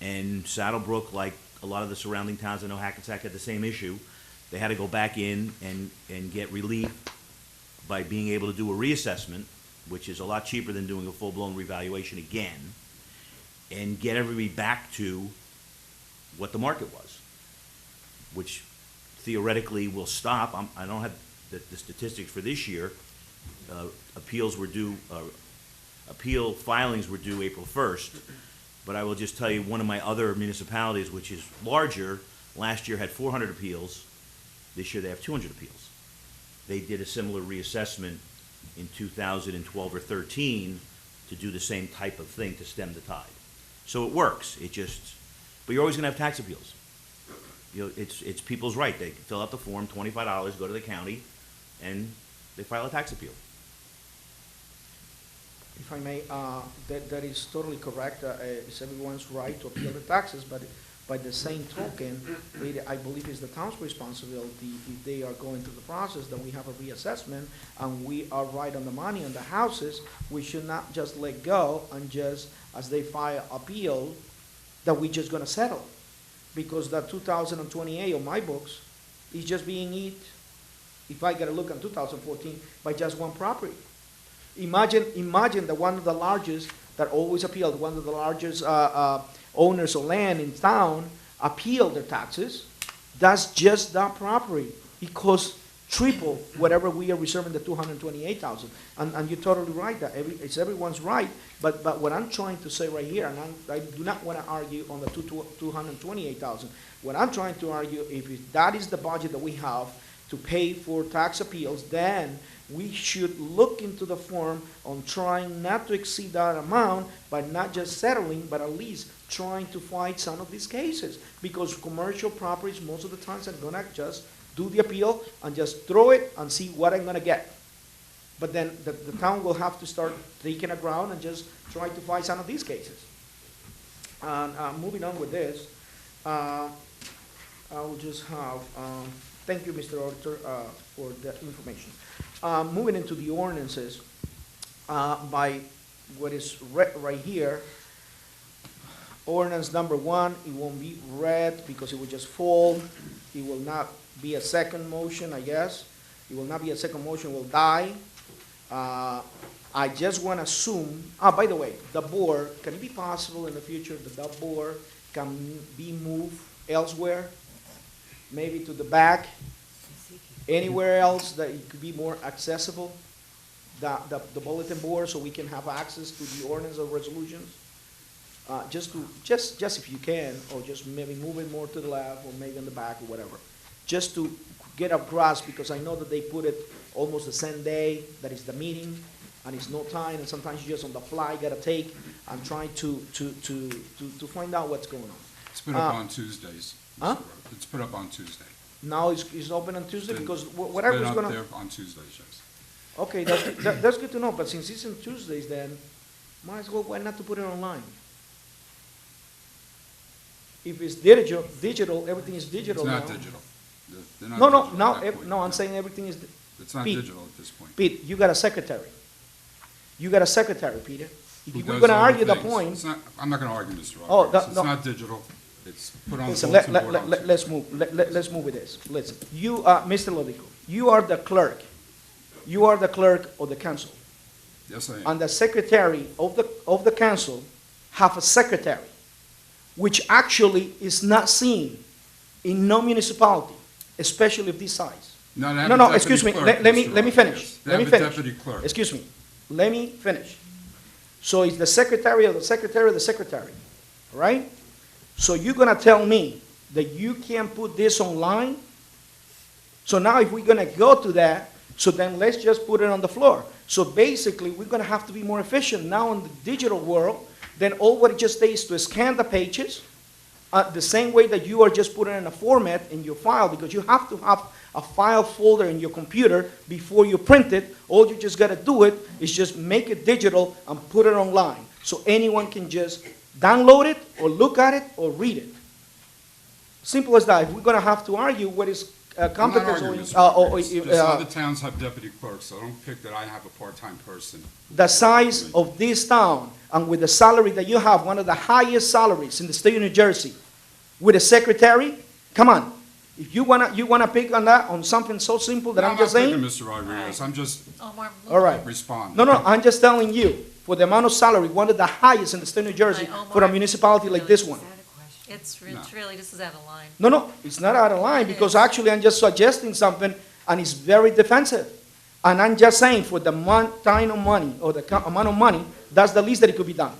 And Saddlebrook, like a lot of the surrounding towns, I know Hackensack had the same issue. They had to go back in and get relief by being able to do a reassessment, which is a lot cheaper than doing a full-blown revaluation again, and get everybody back to what the market was, which theoretically will stop. I don't have the statistics for this year. Appeal filings were due April 1st, but I will just tell you, one of my other municipalities, which is larger, last year had 400 appeals. This year they have 200 appeals. They did a similar reassessment in 2012 or 13 to do the same type of thing to stem the tide. So it works. But you're always going to have tax appeals. You know, it's people's right. They fill out the form, $25, go to the county, and they file a tax appeal. If I may, that is totally correct. It's everyone's right to appeal the taxes, but by the same token, I believe it's the town's responsibility, if they are going through the process, that we have a reassessment and we are right on the money on the houses, we should not just let go and just, as they file appeal, that we're just gonna settle. Because that 2028 on my books is just being eat, if I gotta look at 2014, by just one property. Imagine that one of the largest, that always appealed, one of the largest owners of land in town appeal their taxes. That's just that property. It costs triple whatever we are reserving, the 228,000. And you're totally right, that it's everyone's right. But what I'm trying to say right here, and I do not want to argue on the 228,000. What I'm trying to argue, if that is the budget that we have to pay for tax appeals, then we should look into the form on trying not to exceed that amount, but not just settling, but at least trying to fight some of these cases. Because commercial properties, most of the times, are gonna just do the appeal and just throw it and see what I'm gonna get. But then the town will have to start taking a ground and just try to fight some of these cases. And moving on with this, I will just have, thank you, Mr. Auditor, for the information. Moving into the ordinances, by what is read right here, ordinance number 1, it won't be read because it will just fall. It will not be a second motion, I guess. It will not be a second motion, will die. I just want to assume, by the way, the board, can it be possible in the future that the board can be moved elsewhere? Maybe to the back? Anywhere else that it could be more accessible, the bulletin board, so we can have access to the ordinance or resolutions? Just if you can, or just maybe move it more to the left, or maybe in the back, or whatever. Just to get a grasp, because I know that they put it almost the same day that is the meeting, and it's no time, and sometimes you just on the fly gotta take. I'm trying to find out what's going on. It's put up on Tuesdays. Huh? It's put up on Tuesday. Now it's open on Tuesday, It's because been- whatever is It's been gonna. up there on Tuesdays, yes. Okay, that's good to know, but since it's on Tuesdays, then might as well, why not to put it online? If it's digital, everything is It's digital now. not digital. They're not No, digital at that point. I'm saying everything is, It's not Pete. digital at this point. Pete, you got a secretary. You got a secretary, Peter. If Who we're does gonna all argue the things. point, It's not, I'm not gonna argue, Mr. Oh, Rodriguez. It's no. not digital. It's put on the listen, bulletin board on Tuesday. let's move with this. Listen, you, Mr. Lodico, you are the clerk. You are the clerk of the council. Yes, I am. And the secretary of the council have a secretary, which actually is not seen in no municipality, especially of this size. No, they have No, a no, deputy excuse me, clerk, let me Mr. finish. Rodriguez. They Let me have a finish. deputy clerk. Excuse me, let me finish. So it's the secretary of the secretary of the secretary, right? So you're gonna tell me that you can't put this online? So now if we're gonna go to that, so then let's just put it on the floor. So basically, we're gonna have to be more efficient now in the digital world. Then all what it just takes to scan the pages, the same way that you are just putting in a format in your file, because you have to have a file folder in your computer before you print it. All you just gotta do it is just make it digital and put it online, so anyone can just download it, or look at it, or read it. Simple as that. If we're gonna have to argue what is I'm not competence arguing, or, Mr. or, Rodriguez. Just other towns have deputy clerks, so don't pick that I have a part-time person. the size of this town, and with the salary that you have, one of the highest salaries in the state of New Jersey, with a secretary, come on. If you wanna pick on that, on something so simple that No, I'm just not saying, picking Mr. Rodriguez, I'm just Omar, all right. responding. No, I'm just telling you, for the amount of salary, one of the highest in the state of New Jersey, Right, for a Omar. municipality like this one. It's No. really, this is out of line. No, it's not out of line, because actually I'm just suggesting something, and it's very defensive. And I'm just saying, for the kind of money, or the amount of money, that's the least that it could be done.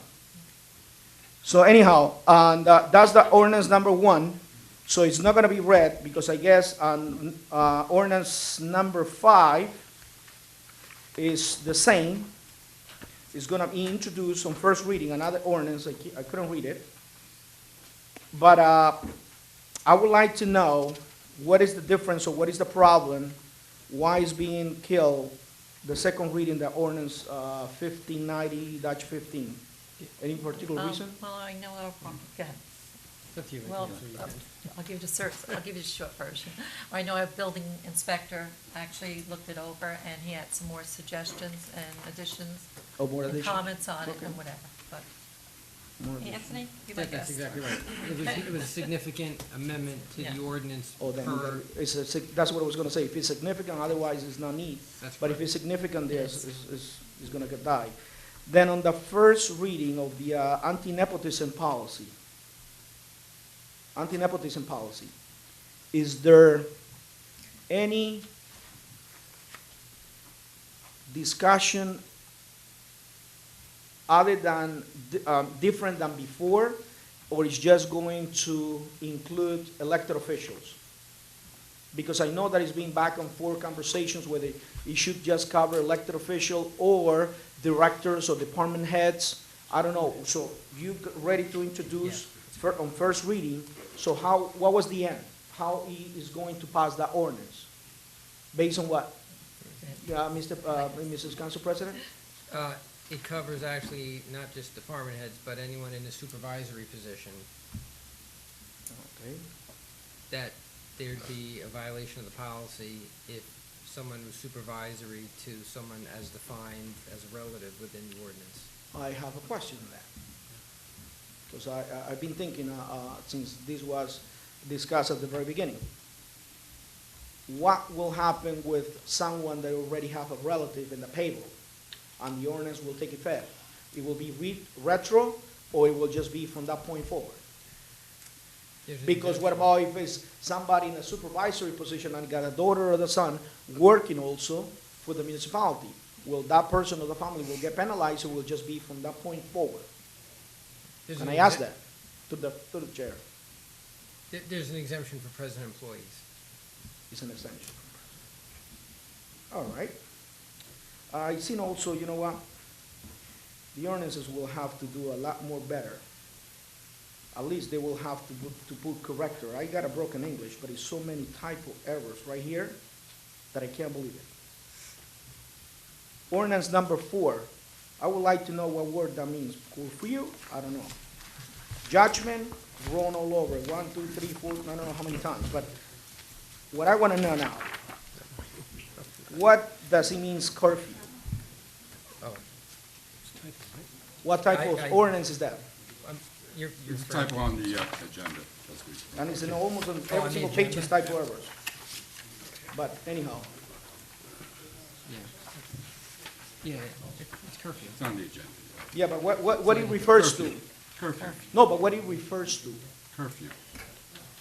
So anyhow, and that's the ordinance number 1. So it's not gonna be read, because I guess on ordinance number 5 is the same. It's gonna be introduced on first reading, another ordinance, I couldn't read it. But I would like to know what is the difference, or what is the problem, why is being killed, the second reading, the ordinance 1590-15. Any particular reason? Well, I know, go ahead. It's up to you. Well, So you can- I'll give you the short version. I know our building inspector actually looked it over, and he had some more suggestions and additions, Oh, more and addition? comments on it Okay. and whatever, but, More addition. Anthony, you might That's guess. exactly right. It was a significant amendment to the Yeah. ordinance Oh, then, per, that's what I was gonna say, if it's significant, otherwise it's no need. that's But if correct. it's significant, Yes. it's gonna get die. Then on the first reading of the anti-nepotism policy, is there any discussion other than, different than before, or is just going to include elected officials? Because I know that it's been back and forth conversations whether it should just cover elected official or directors or department heads. I don't know. So you ready to introduce on first reading? So what was the end? How he is going to pass that ordinance? Based on what? Mrs. Council President? It covers actually not just department heads, but anyone in the supervisory position, Okay. that there'd be a violation of the policy if someone was supervisory to someone as defined as a relative within the ordinance. I have a question on that. Because I've been thinking, since this was discussed at the very beginning. What will happen with someone that already have a relative in the payroll, and the ordinance will take effect? It will be retro, or it will just be from that point forward? There's an Because what exemption. about if it's somebody in a supervisory position and got a daughter or the son working also for the municipality? Will that person or the family will get penalized, or will just be from that point forward? There's And an I ask exempt- that to the chair. There's an exemption for present employees. It's an extension. All right. I seen also, you know what? The ordinances will have to do a lot more better. At least they will have to put corrector. I got a broken English, but it's so many typo errors right here that I can't believe it. Ordinance number 4. I would like to know what word that means. Cool for you? I don't know. Judgment, wrong all over. 1, 2, 3, 4, I don't know how many times, but what I want to know now, what does it mean curfew? Oh, What type I- of ordinance is that? you're It's a correct. typo on the agenda. That's what it's- And it's in almost on on every the single page is agenda? typo errors. But anyhow, Yeah, it's curfew. It's on the agenda. yeah, but what it refers to? Curfew, No, but what it refers to? curfew.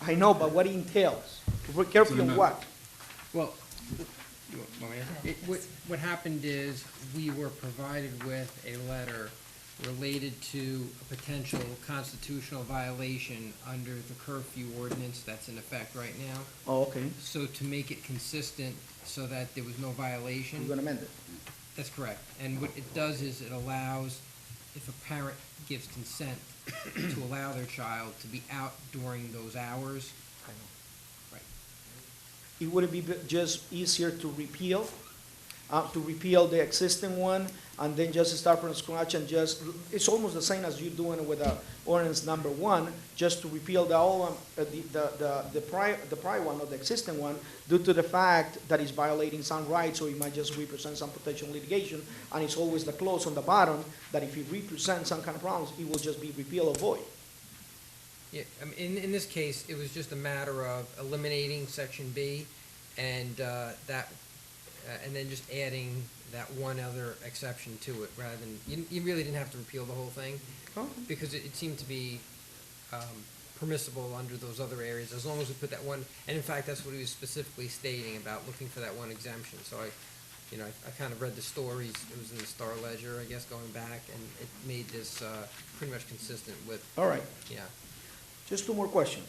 I know, but what it entails? Curfew on what? Well, you want me to- what happened is, we were provided with a letter related to a potential constitutional violation under the curfew ordinance that's in effect right now. Oh, okay. So to make it consistent, so that there was no violation. You're gonna amend it. That's correct. And what it does is it allows if a parent gives consent to allow their child to be out during those hours. Right. It would be just easier to repeal the existing one, and then just start from scratch and just, it's almost the same as you doing with ordinance number 1, just to repeal the old one, the prior one or the existing one, due to the fact that it's violating some rights, or it might just represent some potential litigation, and it's always the clause on the bottom that if it represents some kind of problems, it will just be repeal or void. Yeah, I mean, in this case, it was just a matter of eliminating section B and and then just adding that one other exception to it, rather than, you really didn't have to repeal the whole thing, because it seemed to be permissible under those other areas, as long as we put that one, and in fact, that's what he was specifically stating about looking for that one exemption. So I kind of read the stories, it was in the Star Ledger, I guess, going back, and it made this pretty much consistent with, All right, yeah. just 2 more questions.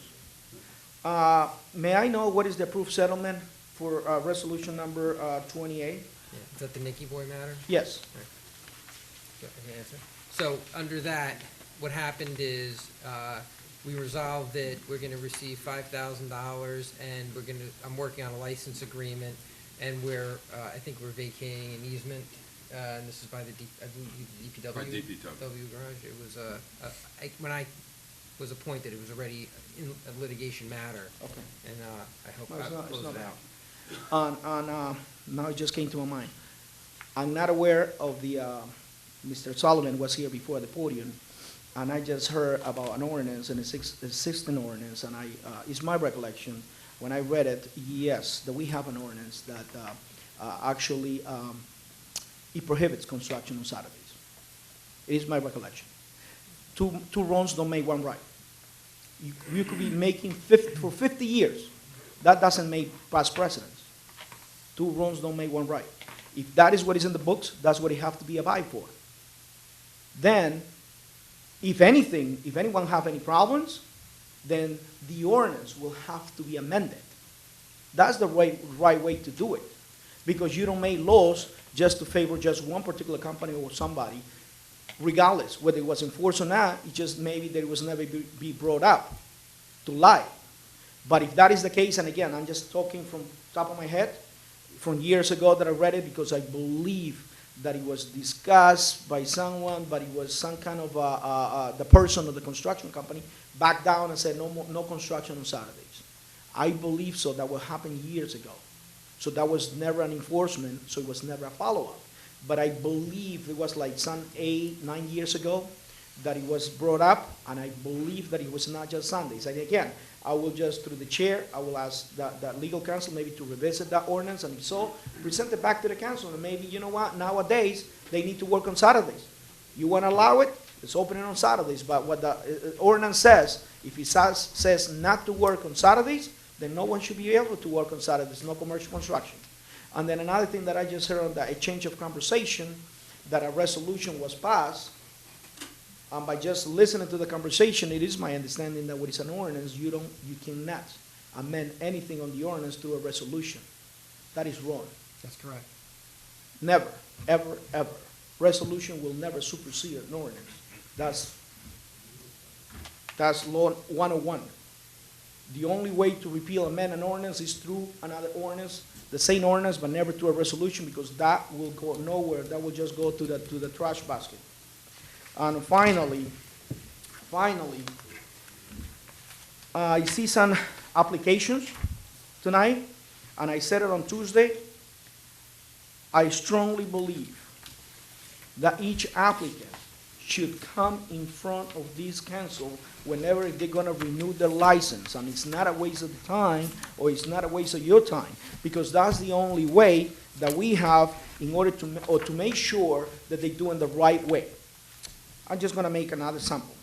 May I know what is the approved settlement for resolution number 28? Yeah, is that the Nicky Boy matter? Yes. Go ahead, answer. So, under that, what happened is, we resolved that we're gonna receive $5,000, and I'm working on a license agreement, and I think we're vacating an easement, and this is by the DPW. By DPW. Garage. It was, when I was appointed, it was already in a litigation matter, Okay. and, I hope No, I it's not- it's closed not it out. Now it just came to my mind. I'm not aware of Mr. Solomon was here before the podium, and I just heard about an ordinance, and it's existing ordinance, and it's my recollection, when I read it, yes, that we have an ordinance that actually, it prohibits construction on Saturdays. It is my recollection. Two wrongs don't make one right. You could be making for 50 years. That doesn't make past precedents. 2 wrongs don't make one right. If that is what is in the books, that's what it have to be abide for. Then, if anyone have any problems, then the ordinance will have to be amended. That's the right way to do it. Because you don't make laws just to favor just one particular company or somebody, regardless whether it was enforced or not. It just maybe that it was never be brought up to light. But if that is the case, and again, I'm just talking from top of my head, from years ago that I read it, because I believe that it was discussed by someone, but it was some kind of the person of the construction company backed down and said no construction on Saturdays. I believe so. That will happen years ago. So that was never an enforcement, so it was never a follow-up. But I believe it was like some 8, 9 years ago that it was brought up, and I believe that it was not just Sundays. And again, I will just, through the chair, I will ask the legal counsel maybe to revisit that ordinance, and if so, present it back to the council, and maybe, you know what, nowadays, they need to work on Saturdays. You want to allow it, it's opening on Saturdays, but what the ordinance says, if it says not to work on Saturdays, then no one should be able to work on Saturdays, no commercial construction. And then another thing that I just heard on a change of conversation, that a resolution was passed, and by just listening to the conversation, it is my understanding that when it's an ordinance, you cannot amend anything on the ordinance through a resolution. That is wrong. That's correct. Never, ever, ever. Resolution will never supersede an ordinance. That's law 101. The only way to repeal, amend an ordinance is through another ordinance, the same ordinance, but never through a resolution, because that will go nowhere. That will just go to the trash basket. And finally, I see some applications tonight, and I said it on Tuesday. I strongly believe that each applicant should come in front of this council whenever they're gonna renew their license, and it's not a waste of time, or it's not a waste of your time, because that's the only way that we have in order to make sure that they're doing the right way. I'm just gonna make another sample.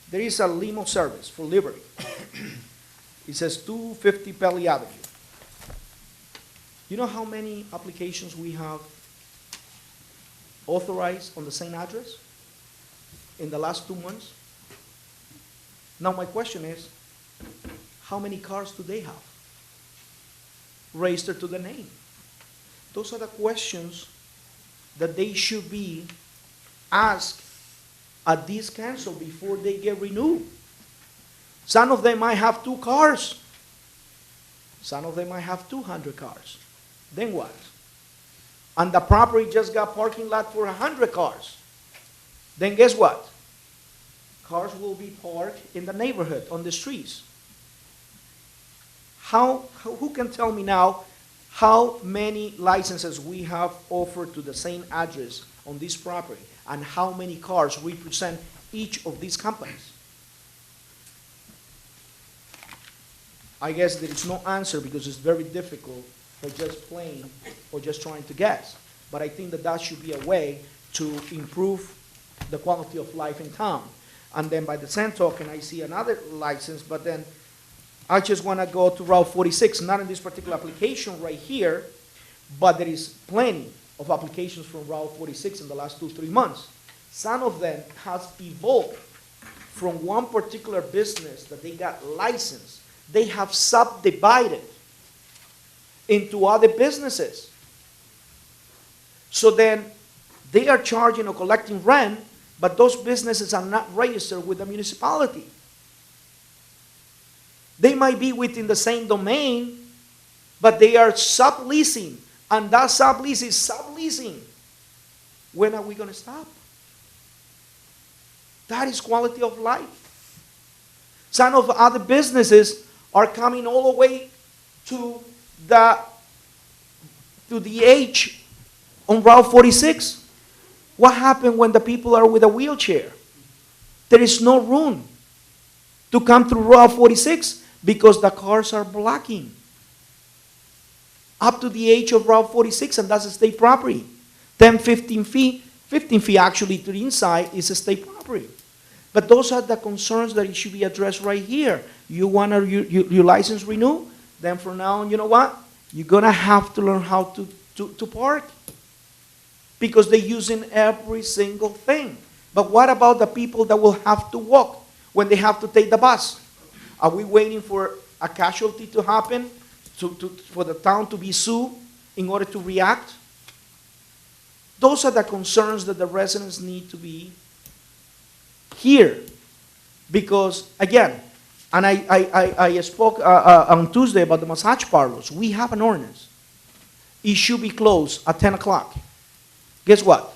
There is a limo service for Liberty. It says 250 Pelly Avenue. You know how many applications we have authorized on the same address in the last 2 months? Now my question is, how many cars do they have registered to the name? Those are the questions that they should be asked at this council before they get renewed. Some of them might have 2 cars. Some of them might have 200 cars. Then what? And the property just got parking lot for 100 cars. Then guess what? Cars will be parked in the neighborhood, on the streets. Who can tell me now how many licenses we have offered to the same address on this property, and how many cars represent each of these companies? I guess there is no answer because it's very difficult for just playing or just trying to guess. But I think that that should be a way to improve the quality of life in town. And then by the same token, I see another license, but then I just want to go to Route 46, not in this particular application right here, but there is plenty of applications from Route 46 in the last 2-3 months. Some of them has evolved from one particular business that they got licensed. They have subdivided into other businesses. So then they are charging or collecting rent, but those businesses are not registered with the municipality. They might be within the same domain, but they are subleasing, and that sublease is subleasing. When are we going to stop? That is quality of life. Some of other businesses are coming all the way to the edge on Route 46. What happened when the people are with a wheelchair? There is no room to come through Route 46 because the cars are blocking up to the edge of Route 46, and that's a state property. 10, 15 feet, 15 feet actually to the inside is a state property. But those are the concerns that it should be addressed right here. You want your license renewed? Then from now on, you know what? You're going to have to learn how to park, because they're using every single thing. But what about the people that will have to walk when they have to take the bus? Are we waiting for a casualty to happen, for the town to be sued in order to react? Those are the concerns that the residents need to be here. Because, again, and I spoke on Tuesday about the massage parlors. We have an ordinance. It should be closed at 10 o'clock. Guess what?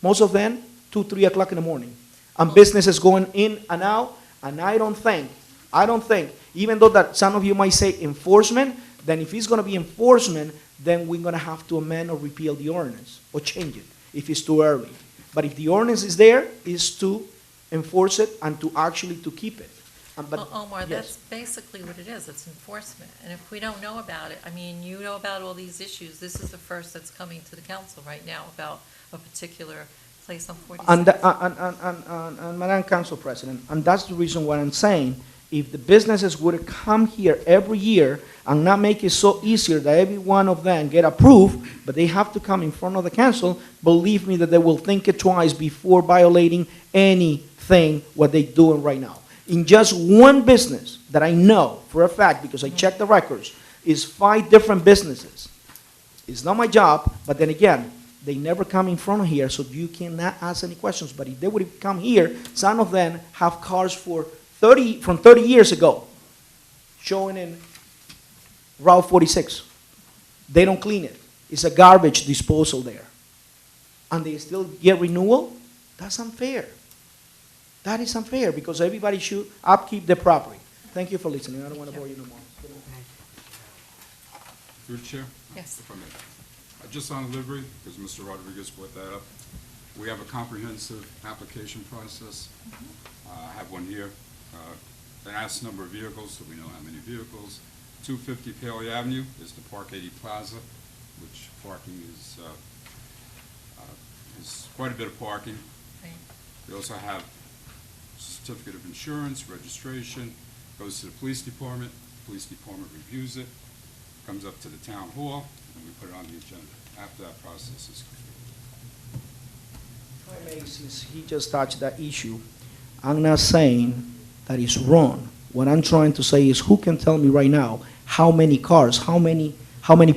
Most of them, 2, 3 o'clock in the morning. And businesses going in and out, and I don't think, even though that some of you might say enforcement, then if it's going to be enforcement, then we're going to have to amend or repeal the ordinance or change it if it's too early. But if the ordinance is there, it's to enforce it and to actually to keep it. Well, Omar, yes. that's basically what it is, it's enforcement. And if we don't know about it, I mean, you know about all these issues, this is the first that's coming to the council right now about a particular place on 46. And Madam Council President, and that's the reason why I'm saying, if the businesses would come here every year and not make it so easier that every one of them get approved, but they have to come in front of the council, believe me that they will think it twice before violating anything what they're doing right now. In just one business that I know for a fact, because I checked the records, is 5 different businesses. It's not my job, but then again, they never come in front of here, so you cannot ask any questions. But if they would come here, some of them have cars from 30 years ago, showing in Route 46. They don't clean it. It's a garbage disposal there. And they still get renewal? That's unfair. That is unfair, because everybody should upkeep their property. Thank you for listening. I don't want to bore you no more. Through the chair? Yes. If I may. Just on livery, because Mr. Rodriguez brought that up, we have a comprehensive application process. I have one here. An asked number of vehicles, so we know how many vehicles. 250 Paley Avenue is the Park 80 Plaza, which parking is quite a bit of parking. Right. We also have certificate of insurance, registration, goes to the police department reviews it, comes up to the town hall, and we put it on the agenda after that process is complete. Since he just touched that issue, I'm not saying that it's wrong. What I'm trying to say is, who can tell me right now how many cars, how many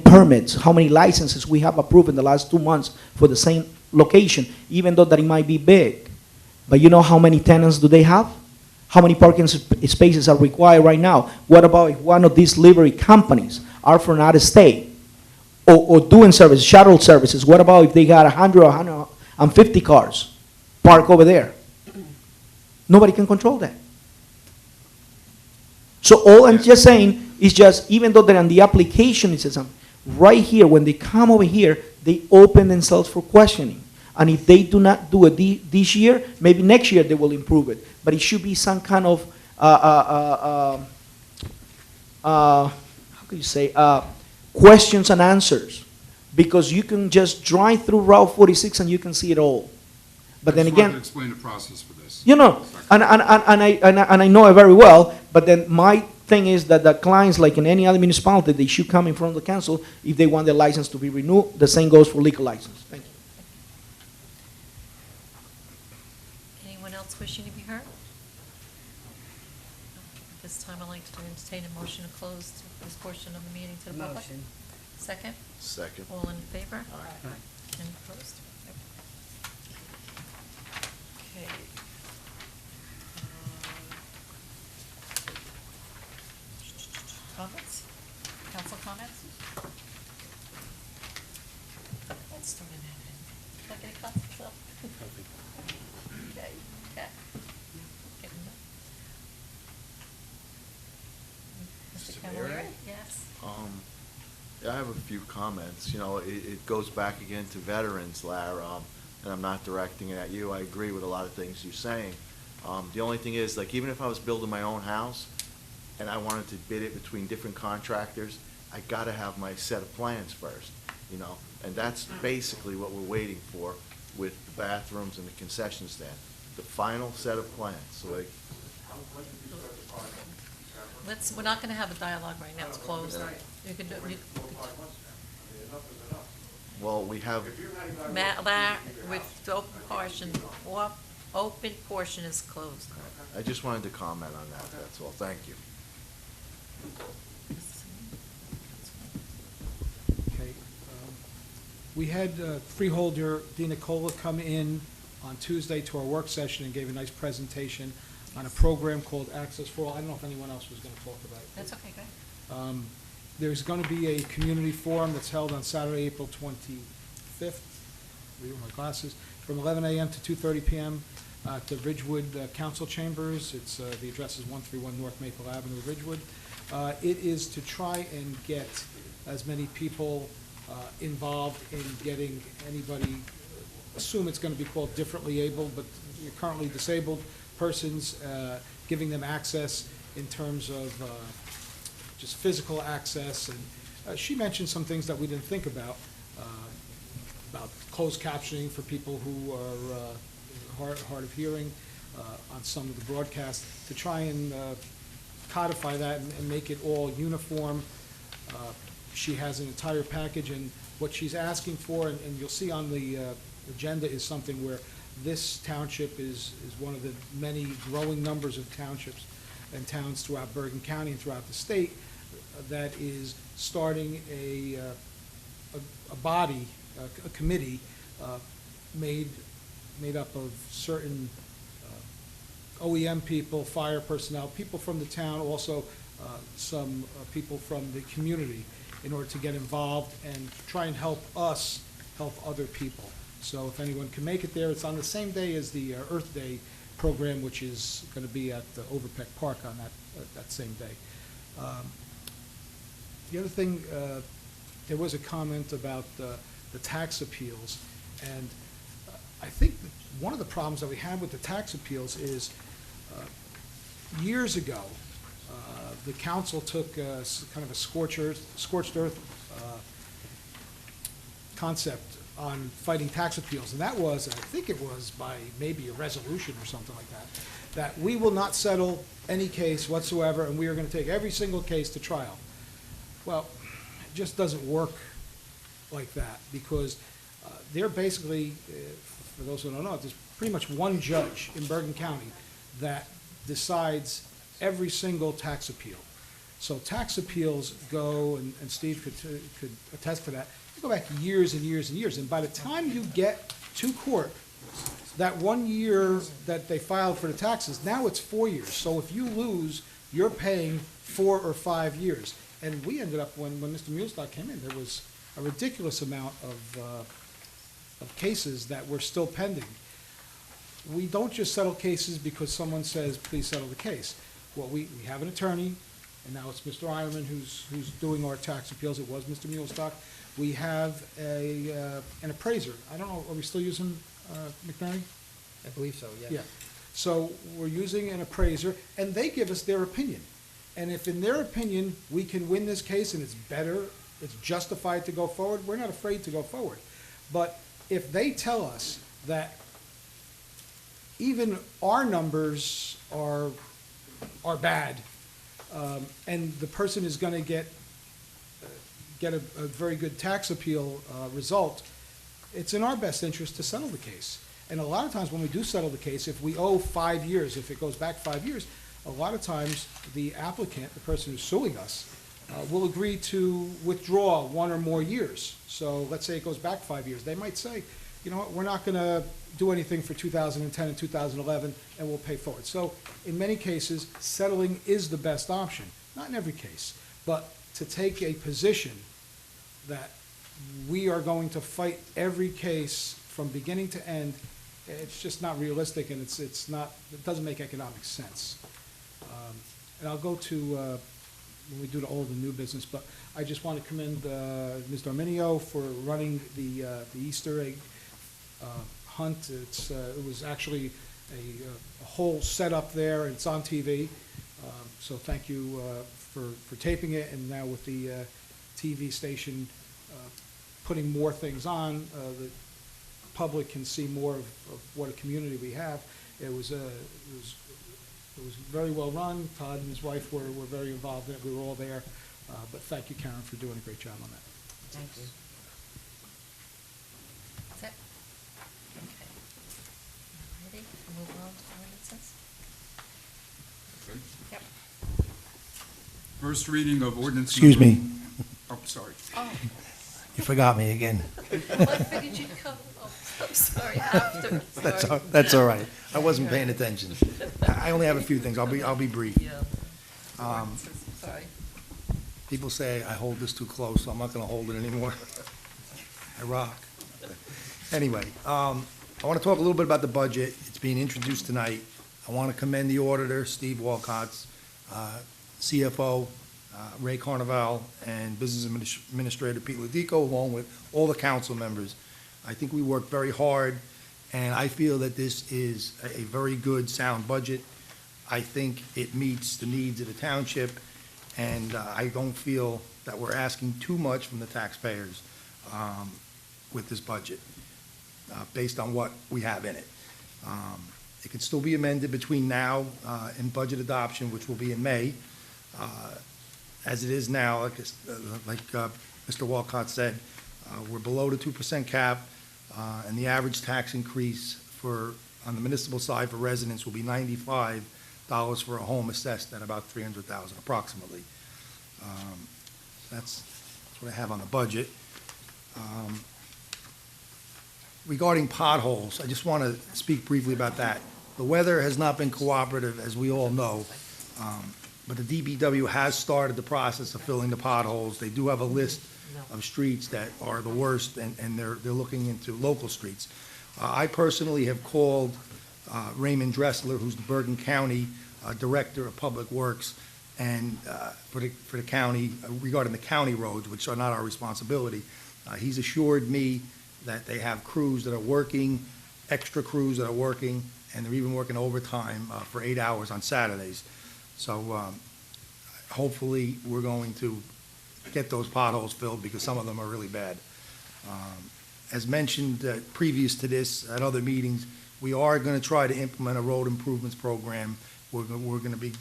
permits, how many licenses we have approved in the last 2 months for the same location, even though that it might be big. But you know how many tenants do they have? How many parking spaces are required right now? What about if one of these livery companies are from out of state or doing service, shuttle services? What about if they got 100 or 150 cars parked over there? Nobody can control that. So all I'm just saying is just, even though they're on the application, it says something, right here, when they come over here, they open themselves for questioning. And if they do not do it this year, maybe next year they will improve it. But it should be some kind of, how can you say, questions and answers. Because you can just drive through Route 46 and you can see it all. But then I just wanted again, to explain the process for this. you know, and I know it very well, but then my thing is that the clients, like in any other municipality, they should come in front of the council if they want their license to be renewed. The same goes for liquor license. Thank you. Anyone else wishing to be heard? At this time, I'd like to entertain a motion to close this portion of the meeting to the public. Motion. Second? Second. All in favor? Aye. Any opposed? Okay. Comments? Council comments? Let's start in that. Can I get a comment, Phil? Okay, okay. Getting it. Mr. Cavalieri? Yes. Yeah, I have a few comments. You know, it goes back again to veterans, Lar, and I'm not directing it at you. I agree with a lot of things you're saying. The only thing is, like, even if I was building my own house and I wanted to bid it between different contractors, I gotta have my set of plans first, you know? And that's basically what we're waiting for with the bathrooms and the concession stand, the final set of plans. So like, We're not gonna have a dialogue right now, it's closed. You can do, well, we have, with the open portion is closed. I just wanted to comment on that, that's all. Thank you. Okay. We had freeholder Dina Cola come in on Tuesday to our work session and gave a nice presentation on a program called Access for All. I don't know if anyone else was going to talk about it. That's okay, go ahead. There's going to be a community forum that's held on Saturday, April 25th, reading my glasses, from 11 a.m. to 2:30 p.m. At the Ridgewood Council Chambers. It's, the address is 131 North Maple Avenue, Ridgewood. It is to try and get as many people involved in getting anybody, assume it's going to be called differently abled, but you're currently disabled persons, giving them access in terms of just physical access. And she mentioned some things that we didn't think about closed captioning for people who are hard of hearing on some of the broadcasts, to try and codify that and make it all uniform. She has an entire package, and what she's asking for, and you'll see on the agenda, is something where this township is one of the many growing numbers of townships and towns throughout Bergen County and throughout the state that is starting a body, a committee made up of certain OEM people, fire personnel, people from the town, also some people from the community, in order to get involved and try and help us help other people. So if anyone can make it there, it's on the same day as the Earth Day program, which is going to be at Overpeck Park on that same day. The other thing, there was a comment about the tax appeals, and I think that one of the problems that we have with the tax appeals is years ago, the council took kind of a scorched earth concept on fighting tax appeals, and that was, I think it was by maybe a resolution or something like that we will not settle any case whatsoever, and we are going to take every single case to trial. Well, it just doesn't work like that, because they're basically, for those who don't know, there's pretty much one judge in Bergen County that decides every single tax appeal. So tax appeals go, and Steve could attest to that, you go back years and years and years, and by the time you get to court that 1 year that they filed for the taxes, now it's 4 years. So if you lose, you're paying 4 or 5 years. And we ended up, when Mr. Mulestock came in, there was a ridiculous amount of cases that were still pending. We don't just settle cases because someone says, please settle the case. Well, we have an attorney, and now it's Mr. Ironman who's doing our tax appeals. It was Mr. Mulestock. We have an appraiser. I don't know, are we still using McNerney? I believe so, yes. Yeah. So we're using an appraiser, and they give us their opinion. And if in their opinion, we can win this case and it's better, it's justified to go forward, we're not afraid to go forward. But if they tell us that even our numbers are bad, and the person is gonna get a very good tax appeal result, it's in our best interest to settle the case. And a lot of times when we do settle the case, if we owe 5 years, if it goes back 5 years, a lot of times the applicant, the person who's suing us, will agree to withdraw 1 or more years. So let's say it goes back 5 years. They might say, you know what, we're not going to do anything for 2010 and 2011, and we'll pay forward. So in many cases, settling is the best option. Not in every case, but to take a position that we are going to fight every case from beginning to end, it's just not realistic, and it's not, it doesn't make economic sense. And I'll go to, when we do the old and new business, but I just want to commend Ms. Dominio for running the Easter egg hunt. It was actually a whole setup there, and it's on TV. So thank you for taping it, and now with the TV station putting more things on, the public can see more of what a community we have. It was very well run. Todd and his wife were very involved in it. We were all there. But thank you, Karen, for doing a great job on that. Thank you. That's it? Okay. Ready to move on to ordinances? Okay. Yep. First reading of ordinance. Excuse number- me, Oh, sorry. Oh, you forgot me again. well, I figured you'd come, oh, I'm sorry, after, sorry. That's all right. I wasn't paying attention. I only have a few things. I'll be brief. Yeah. Ordinances, sorry. People say I hold this too close, so I'm not gonna hold it anymore. I rock. Anyway, I want to talk a little bit about the budget. It's being introduced tonight. I want to commend the auditor, Steve Walcott's, CFO, Ray Carnival, and Business Administrator Pete Ludico, along with all the council members. I think we worked very hard, and I feel that this is a very good, sound budget. I think it meets the needs of the township, and I don't feel that we're asking too much from the taxpayers with this budget, based on what we have in it. It can still be amended between now and budget adoption, which will be in May. As it is now, like Mr. Walcott said, we're below the 2% cap, and the average tax increase on the municipal side for residents will be $95 for a home assessed at about $300,000 approximately. That's what I have on the budget. Regarding potholes, I just want to speak briefly about that. The weather has not been cooperative, as we all know, but the DPW has started the process of filling the potholes. They do have a list of streets that are the worst, and they're looking into local streets. I personally have called Raymond Dressler, who's the Bergen County Director of Public Works, and for the county, regarding the county roads, which are not our responsibility. He's assured me that they have crews that are working, extra crews that are working, and they're even working overtime for 8 hours on Saturdays. So hopefully we're going to get those potholes filled, because some of them are really bad. As mentioned previous to this at other meetings, we are going to try to implement a road improvements program. We're going to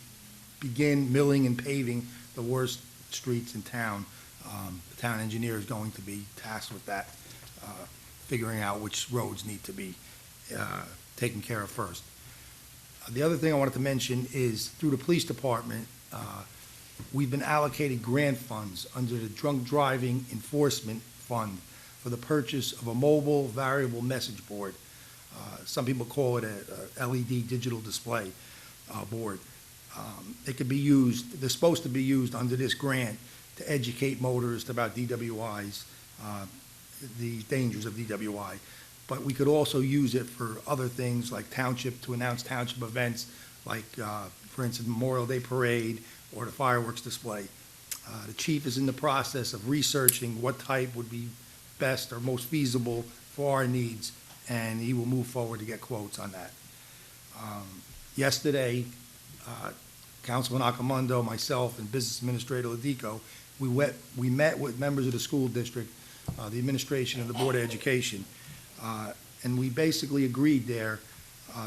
begin milling and paving the worst streets in town. The town engineer is going to be tasked with that, figuring out which roads need to be taken care of first. The other thing I wanted to mention is through the police department, we've been allocated grant funds under the Drunk Driving Enforcement Fund for the purchase of a mobile variable message board. Some people call it a LED digital display board. It could be used, they're supposed to be used under this grant to educate motorists about DWIs, the dangers of DWI. But we could also use it for other things like to announce township events, like, for instance, Memorial Day Parade or the fireworks display. The chief is in the process of researching what type would be best or most feasible for our needs, and he will move forward to get quotes on that. Yesterday, Councilman Accomundo, myself, and Business Administrator Ladico, we met with members of the school district, the administration of the Board of Education, and we basically agreed there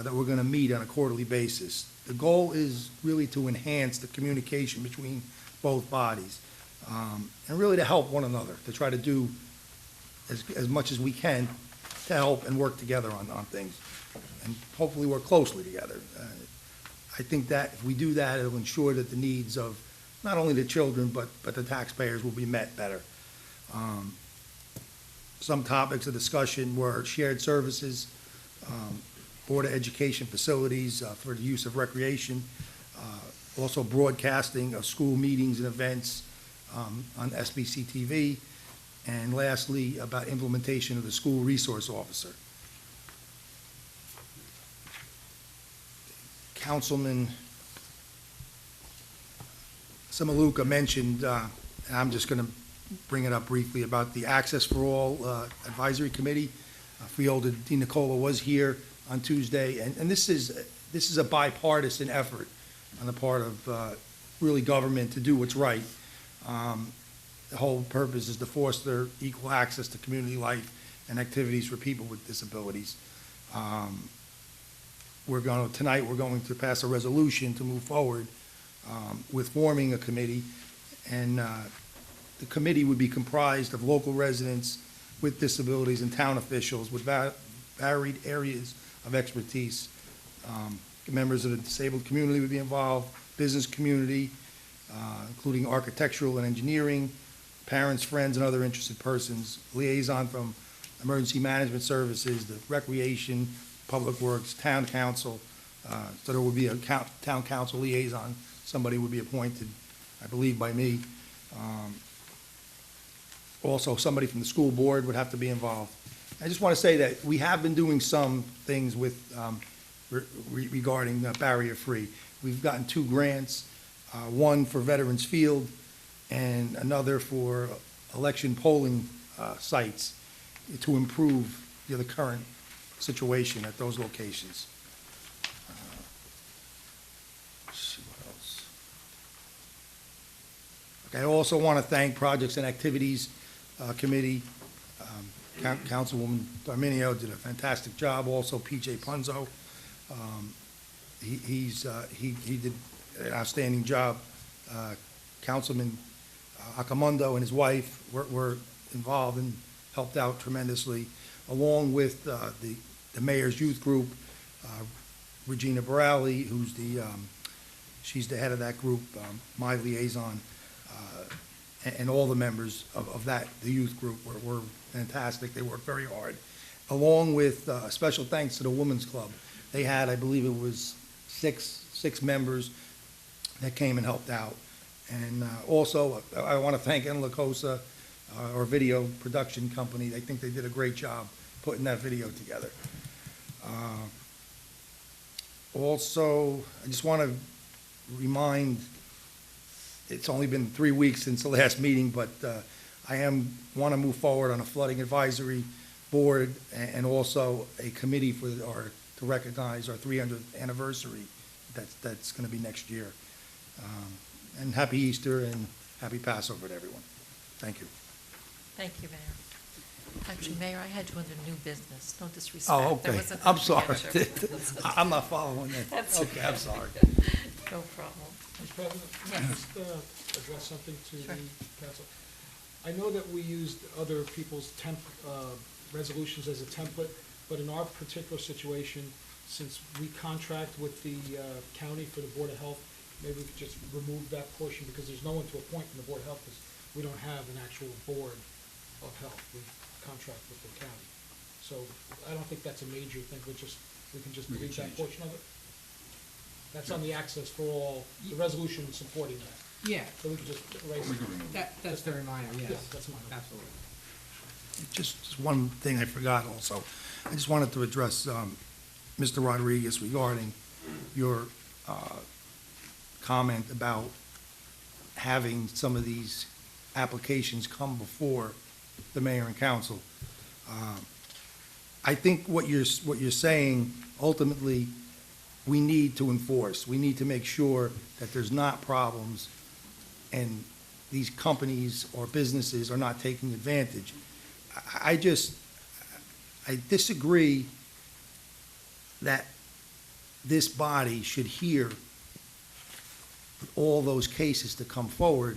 that we're going to meet on a quarterly basis. The goal is really to enhance the communication between both bodies, and really to help one another, to try to do as much as we can to help and work together on things, and hopefully work closely together. I think that if we do that, it'll ensure that the needs of not only the children, but the taxpayers will be met better. Some topics of discussion were shared services, Board of Education facilities for the use of recreation, also broadcasting of school meetings and events on SBC TV, and lastly, about implementation of the school resource officer. Councilman Samaluka mentioned, and I'm just going to bring it up briefly, about the Access for All Advisory Committee. Fielda Di Nicola was here on Tuesday, and this is a bipartisan effort on the part of really government to do what's right. The whole purpose is to foster equal access to community life and activities for people with disabilities. Tonight we're going to pass a resolution to move forward with forming a committee, and the committee would be comprised of local residents with disabilities and town officials with varied areas of expertise. Members of the disabled community would be involved, business community, including architectural and engineering, parents, friends, and other interested persons, liaison from emergency management services, the recreation, public works, town council. So there would be a town council liaison. Somebody would be appointed, I believe, by me. Also, somebody from the school board would have to be involved. I just want to say that we have been doing some things with regarding barrier-free. We've gotten 2 grants, one for Veterans Field and another for election polling sites to improve the current situation at those locations. Let's see what else. Okay, I also want to thank Projects and Activities Committee. Councilwoman Darminio did a fantastic job. Also, P.J. Punzo, he did an outstanding job. Councilman Accomundo and his wife were involved and helped out tremendously, along with the mayor's youth group, Regina Borelli, who's she's the head of that group, my liaison, and all the members of the youth group were fantastic. They worked very hard, along with special thanks to the Women's Club. They had, I believe it was six members that came and helped out. And also, I want to thank En La Cosa, our video production company. I think they did a great job putting that video together. Also, I just want to remind, it's only been 3 weeks since the last meeting, but I want to move forward on a flooding advisory board and also a committee to recognize our 300th anniversary. That's going to be next year. And happy Easter and happy Passover to everyone. Thank you. Thank you, Mayor. Actually, Mayor, I had you under new business. No disrespect. Oh, There okay. wasn't I'm any sorry. answer. I'm not following that. That's Okay, I'm sorry. No problem. Mr. President, Yes. just address something to Sure. the council. I know that we used other people's resolutions as a template, but in our particular situation, since we contract with the county for the Board of Health, maybe we could just remove that portion, because there's no one to appoint from the Board of Health, because we don't have an actual Board of Health. We contract with the county. So I don't think that's a major thing, we can just We can delete that change it. portion of it. That's on the access for all, the resolution supporting that, Yeah, so we can just erase We it. can remove it. that's very minor, yes. Yeah, that's mine. Absolutely. Just one thing I forgot also. I just wanted to address Mr. Rodriguez regarding your comment about having some of these applications come before the mayor and council. I think what you're saying, ultimately, we need to enforce. We need to make sure that there's not problems and these companies or businesses are not taking advantage. I disagree that this body should hear all those cases to come forward.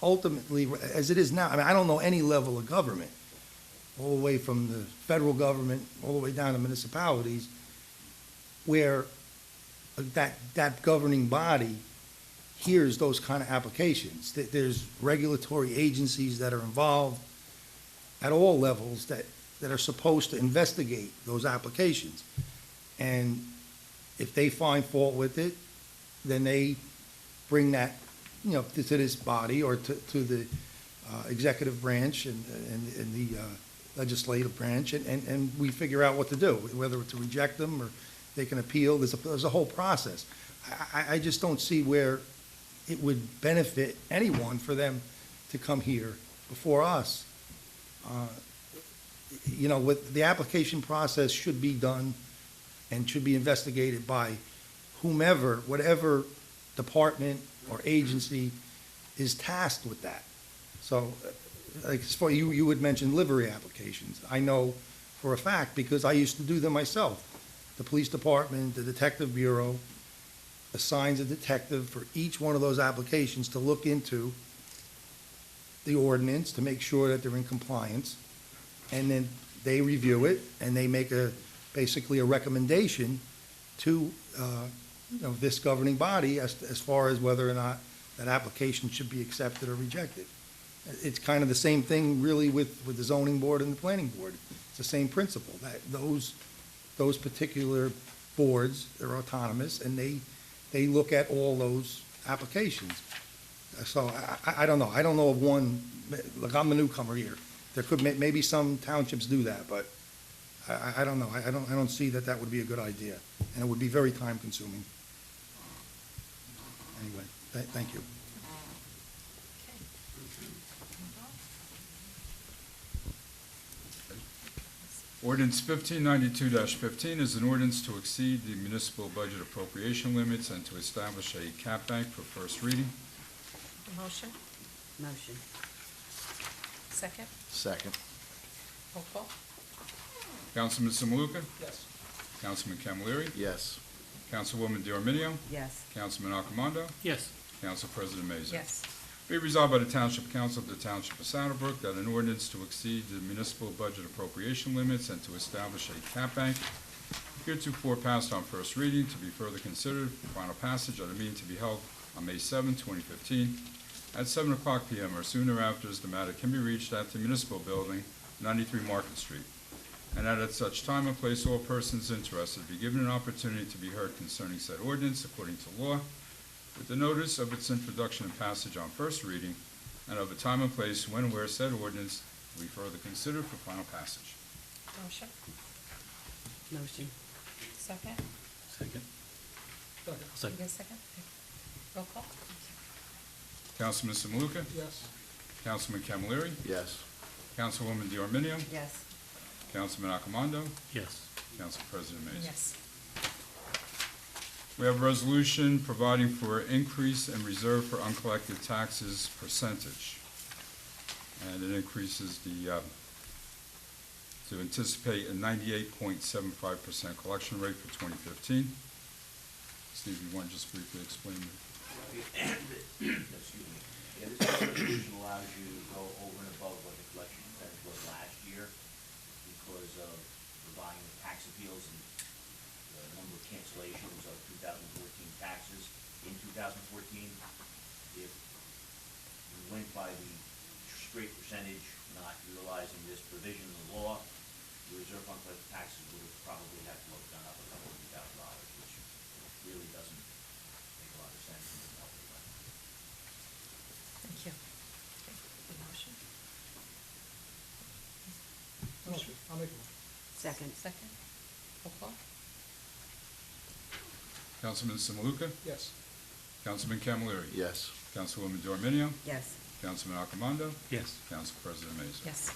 Ultimately, as it is now, I mean, I don't know any level of government, all the way from the federal government, all the way down to municipalities, where that governing body hears those kind of applications. There's regulatory agencies that are involved at all levels that are supposed to investigate those applications. And if they find fault with it, then they bring that, to this body or to the executive branch and the legislative branch, and we figure out what to do, whether to reject them or they can appeal. There's a whole process. I just don't see where it would benefit anyone for them to come here before us. With the application process should be done and should be investigated by whomever, whatever department or agency is tasked with that. So, like, as far you would mention livery applications. I know for a fact, because I used to do them myself. The police department, the detective bureau assigns a detective for each one of those applications to look into the ordinance to make sure that they're in compliance. And then they review it and they make basically a recommendation to, this governing body as far as whether or not that application should be accepted or rejected. It's kind of the same thing really with the zoning board and the planning board. It's the same principle, that those particular boards are autonomous and they look at all those applications. So I don't know. I don't know of one, look, I'm a newcomer here. There could, maybe some townships do that, but I don't know. I don't see that would be a good idea, and it would be very time consuming. Anyway, thank you. Ordinance 1592-15 is an ordinance to exceed the municipal budget appropriation limits and to establish a cap bank for first reading. Motion? Motion. Second? Second. Roll call? Councilman Samaluka? Yes. Councilman Camilleri? Yes. Councilwoman DiArminio? Yes. Councilman Accomando? Yes. Council President Mazur? Yes. Be resolved by the Township Council of the Township of Saddlebrook that an ordinance to exceed the municipal budget appropriation limits and to establish a cap bank heretofore passed on first reading to be further considered for final passage at a meeting to be held on May 7, 2015, at 7 o'clock p.m. or sooner after as the matter can be reached at the Municipal Building, 93 Market Street, and that at such time and place all persons interested be given an opportunity to be heard concerning said ordinance according to law, with the notice of its introduction and passage on first reading, and of a time and place when and where said ordinance will be further considered for final passage. Motion? Motion. Second? Second. Second. You Second. get a second? Roll call? Councilman Samaluka? Yes. Councilman Camilleri? Yes. Councilwoman DiArminio? Yes. Councilman Accomando? Yes. Council President Mazur? Yes. We have a resolution providing for increase in reserve for uncollected taxes percentage. And it increases to anticipate a 98.75% collection rate for 2015. Steve, you want to just briefly explain it? Excuse me. Yeah, this resolution allows you to go over and above what the collection percentage was last year because of the volume of tax appeals and the number of cancellations of 2014 taxes in 2014. If we went by the straight percentage, not utilizing this provision of the law, the reserve fund for taxes would have probably had to have gone up a couple $100,000, which really doesn't make a lot of sense and doesn't help anybody. Thank you. Okay, the motion? Motion, I'll make a motion. Second. Second? Roll call? Councilman Simaluka? Yes. Councilman Camilleri? Yes. Councilwoman Dorminio? Yes. Councilman Accomando? Yes. Council President Mason. Yes.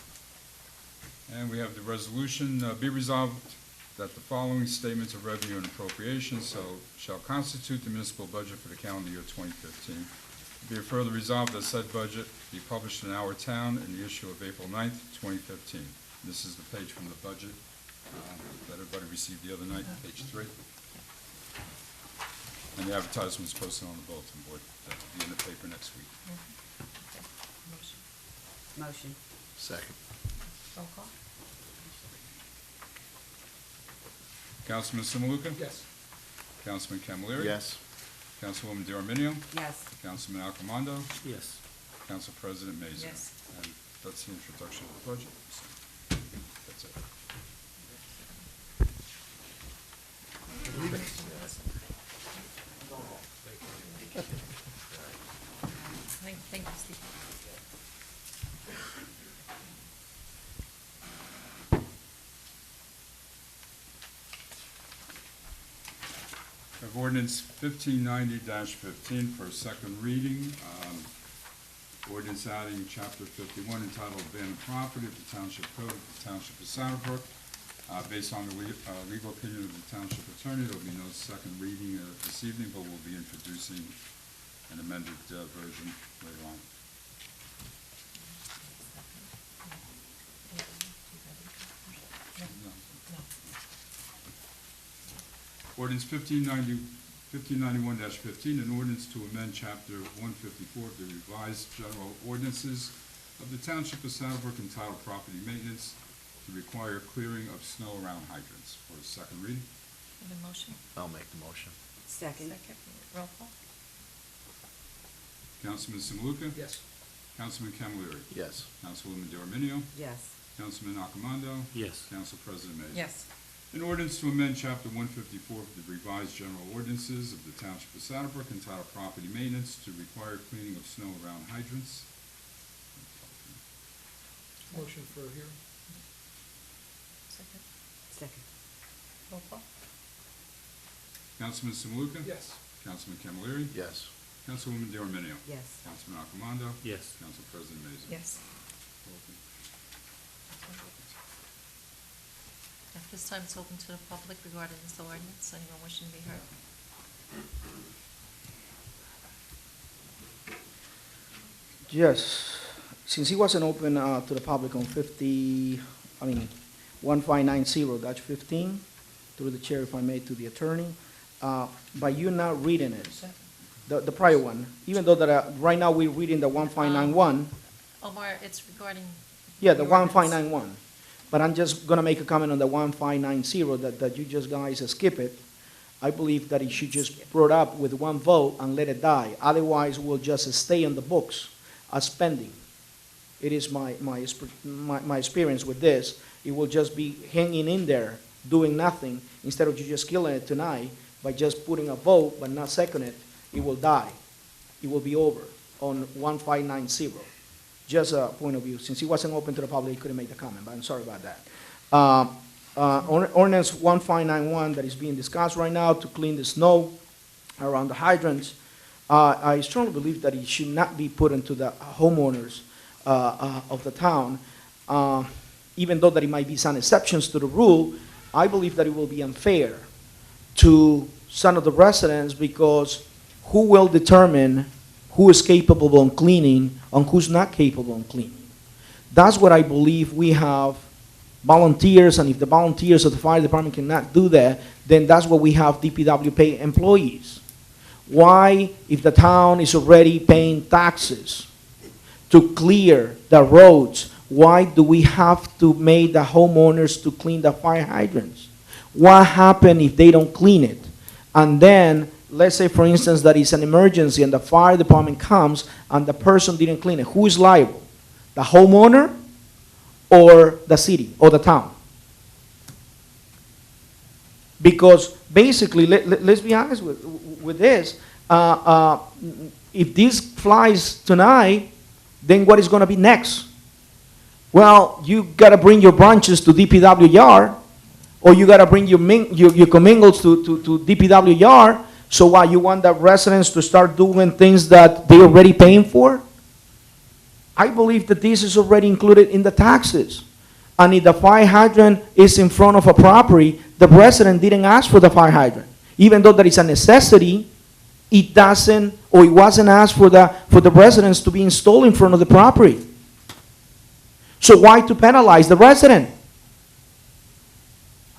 And we have the resolution, be resolved that the following statements of revenue and appropriations shall constitute the municipal budget for the calendar year 2015. Be it further resolved that said budget be published in Our Town in the issue of April 9th, 2015. This is the page from the budget that everybody received the other night, page 3. And the advertisement is posted on the bulletin board. That will be in the paper next week. Okay, motion. Motion. Second. Roll call? Councilman Simaluka? Yes. Councilman Camilleri? Yes. Councilwoman D'Arminio? Yes. Councilman Accomando? Yes. Council President Mason. Yes. And that's the introduction of the budget. So, that's it. Thank you, Steve. We have ordinance 1590-15 for a second reading. Ordinance adding chapter 51 entitled Abandoned Property of the Township Code of the Township of Saddlebrook. Based on the legal opinion of the township attorney, there will be no second reading this evening, but we'll be introducing an amended version later on. No. Ordinance 1591-15, an ordinance to amend Chapter 154 of the revised general ordinances of the Township of Saddlebrook entitled Property Maintenance to require clearing of snow around hydrants for a second reading. Have a motion? I'll make the motion. Second. Second. Roll call? Councilman Simaluka? Yes. Councilman Camilleri? Yes. Councilwoman D'Arminio? Yes. Councilman Accomando? Yes. Council President Mason. Yes. An ordinance to amend Chapter 154 of the revised general ordinances of the Township of Saddlebrook entitled Property Maintenance to require cleaning of snow around hydrants. Motion for hearing? Second. Second. Roll call? Councilman Simaluka? Yes. Councilman Camilleri? Yes. Councilwoman D'Arminio? Yes. Councilman Accomando? Yes. Council President Mason. Yes. At this time, it's open to the public regarding this ordinance. Anyone wishing to be heard? Yes, since it wasn't open to the public on 1590-15, through the chair, if I may, to the attorney, by you not reading it, the prior one, even though that right now we're reading the 1591, Omar, it's regarding. yeah, the ordinance. 1591, but I'm just gonna make a comment on the 1590, that you just guys skip it. I believe that it should just brought up with one vote and let it die. Otherwise, we'll just stay on the books as pending. It is my experience with this. It will just be hanging in there, doing nothing, instead of you just killing it tonight by just putting a vote but not second it. It will die. It will be over on 1590. Just a point of view. Since it wasn't open to the public, he couldn't make the comment, but I'm sorry about that. Ordinance 1591 that is being discussed right now to clean the snow around the hydrants, I strongly believe that it should not be put into the homeowners of the town. Even though that it might be some exceptions to the rule, I believe that it will be unfair to some of the residents, because who will determine who is capable of cleaning and who's not capable of cleaning? That's what I believe. We have volunteers, and if the volunteers of the fire department cannot do that, then that's what we have DPW pay employees. Why, if the town is already paying taxes to clear the roads, why do we have to make the homeowners to clean the fire hydrants? What happens if they don't clean it? And then, let's say for instance that it's an emergency and the fire department comes and the person didn't clean it. Who is liable? The homeowner or the city or the town? Because basically, let's be honest with this. If this flies tonight, then what is going to be next? Well, you got to bring your branches to DPW yard, or you got to bring your commingles to DPW yard. So what, you want the residents to start doing things that they're already paying for? I believe that this is already included in the taxes. And if the fire hydrant is in front of a property, the resident didn't ask for the fire hydrant. Even though there is a necessity, it doesn't, or it wasn't asked for the residents to be installed in front of the property. So why to penalize the resident?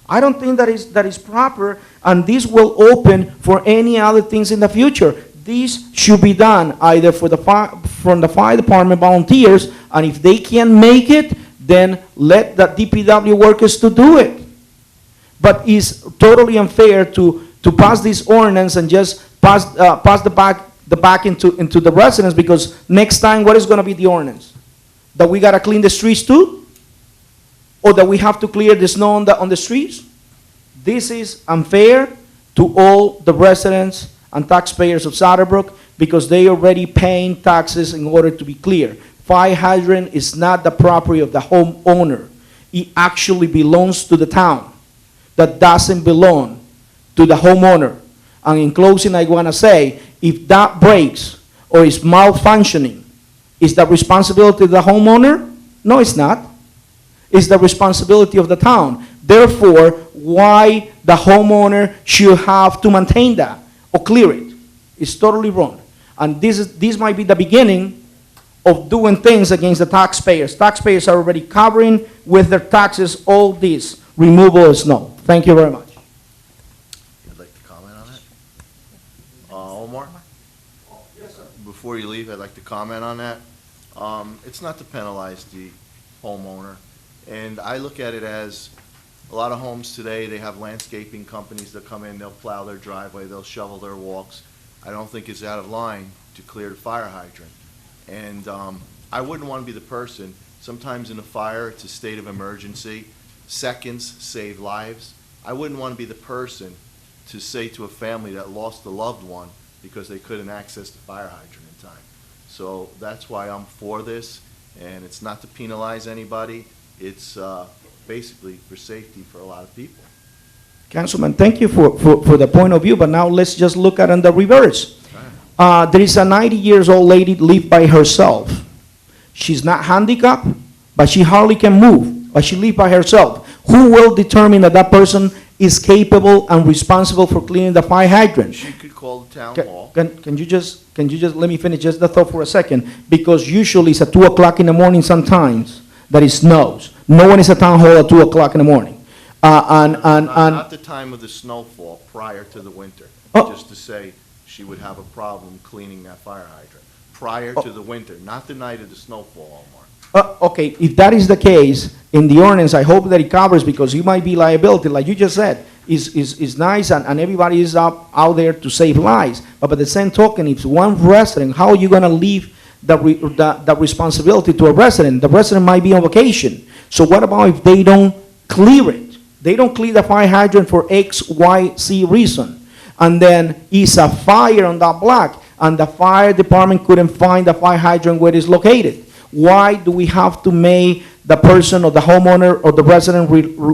I don't think that is proper, and this will open for any other things in the future. This should be done either from the fire department volunteers, and if they can't make it, then let the DPW workers to do it. But it's totally unfair to pass this ordinance and just pass the back into the residents, because next time, what is going to be the ordinance? That we got to clean the streets too? Or that we have to clear the snow on the streets? This is unfair to all the residents and taxpayers of Saddlebrook, because they already paying taxes in order to be clear. Fire hydrant is not the property of the homeowner. It actually belongs to the town. That doesn't belong to the homeowner. And in closing, I want to say, if that breaks or is malfunctioning, is the responsibility of the homeowner? No, it's not. It's the responsibility of the town. Therefore, why the homeowner should have to maintain that or clear it? It's totally wrong. And this might be the beginning of doing things against the taxpayers. Taxpayers are already covering with their taxes all this removal of snow. Thank you very much. I'd like to comment on that. Omar? Yes, sir. Before you leave, I'd like to comment on that. It's not to penalize the homeowner. And I look at it as a lot of homes today, they have landscaping companies that come in, they'll plow their driveway, they'll shovel their walks. I don't think it's out of line to clear the fire hydrant. And I wouldn't want to be the person, sometimes in a fire, it's a state of emergency, seconds save lives. I wouldn't want to be the person to say to a family that lost a loved one because they couldn't access the fire hydrant in time. So that's why I'm for this, and it's not to penalize anybody. It's basically for safety for a lot of people. Councilman, thank you for the point of view, but now let's just look at it in the reverse. There is a 90-year-old lady live by herself. She's not handicapped, but she hardly can move, but she lives by herself. Who will determine that that person is capable and responsible for cleaning the fire hydrant? She could call the town hall. Can you just let me finish just the thought for a second? Because usually it's at 2 o'clock in the morning sometimes that it snows. No one is at town hall at 2 o'clock in the morning. Not the time of the snowfall, prior to the winter, just to say she would have a problem cleaning that fire hydrant. Prior to the winter, not the night of the snowfall, Omar. Okay, if that is the case, in the ordinance, I hope that it covers, because you might be liability, like you just said, is nice, and everybody is out there to save lives. But by the same token, if one resident, how are you going to leave the responsibility to a resident? The resident might be on vacation. So what about if they don't clear it? They don't clear the fire hydrant for X, Y, Z reason. And then it's a fire on that block, and the fire department couldn't find the fire hydrant where it's located. Why do we have to make the person or the homeowner or the resident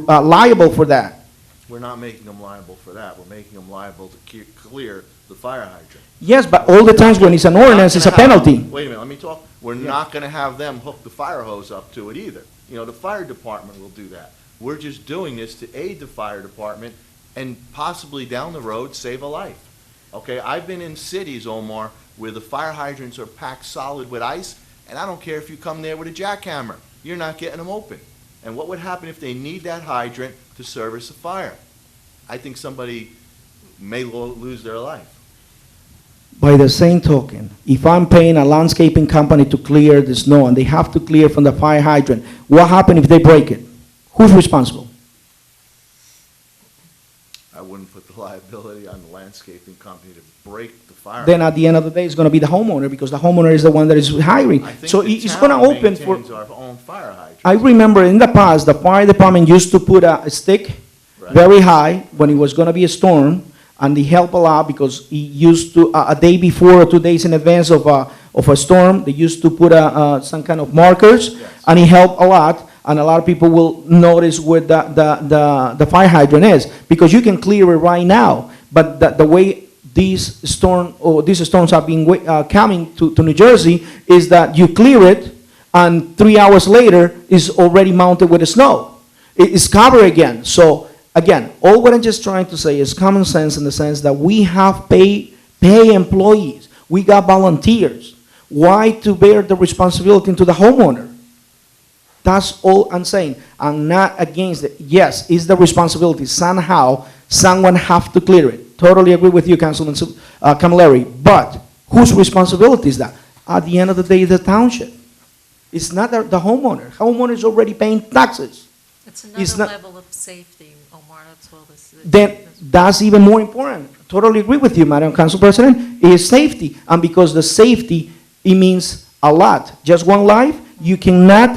liable for that? We're not making them liable for that. We're making them liable to clear the fire hydrant. Yes, but all the times when it's an ordinance, it's a penalty. Wait a minute, let me talk. We're not going to have them hook the fire hose up to it either. You know, the fire department will do that. We're just doing this to aid the fire department and possibly down the road save a life. Okay, I've been in cities, Omar, where the fire hydrants are packed solid with ice, and I don't care if you come there with a jackhammer. You're not getting them open. And what would happen if they need that hydrant to service a fire? I think somebody may lose their life. By the same token, if I'm paying a landscaping company to clear the snow and they have to clear from the fire hydrant, what happens if they break it? Who's responsible? I wouldn't put the liability on the landscaping company to break the fire. Then at the end of the day, it's going to be the homeowner, because the homeowner is the one that is hiring. I think So the it's going to town open for... maintains our own fire hydrant. I remember in the past, the fire department used to put a stick very high when it was gonna be a storm, and he helped a lot because he used to, a day before or 2 days in advance of a storm, they used to put some kind of markers, and he helped a lot, and a lot of people will notice where the fire hydrant is, because you can clear it right now, but the way these storms have been coming to New Jersey is that you clear it, and 3 hours later, it's already mounted with the snow. It's covered again. So again, all what I'm just trying to say is common sense in the sense that we have pay employees. We got volunteers. Why to bear the responsibility to the homeowner? That's all I'm saying. I'm not against it. Yes, it's the responsibility. Somehow, someone have to clear it. Totally agree with you, Councilman Camilleri. But whose responsibility is that? At the end of the day, the township. It's not the homeowner. Homeowner is already paying taxes. It's It's another not- level of safety, Omar, that's all this is. Then that's even more important. Totally agree with you, Madam Council President, is safety. And because the safety, it means a lot. Just one life, you cannot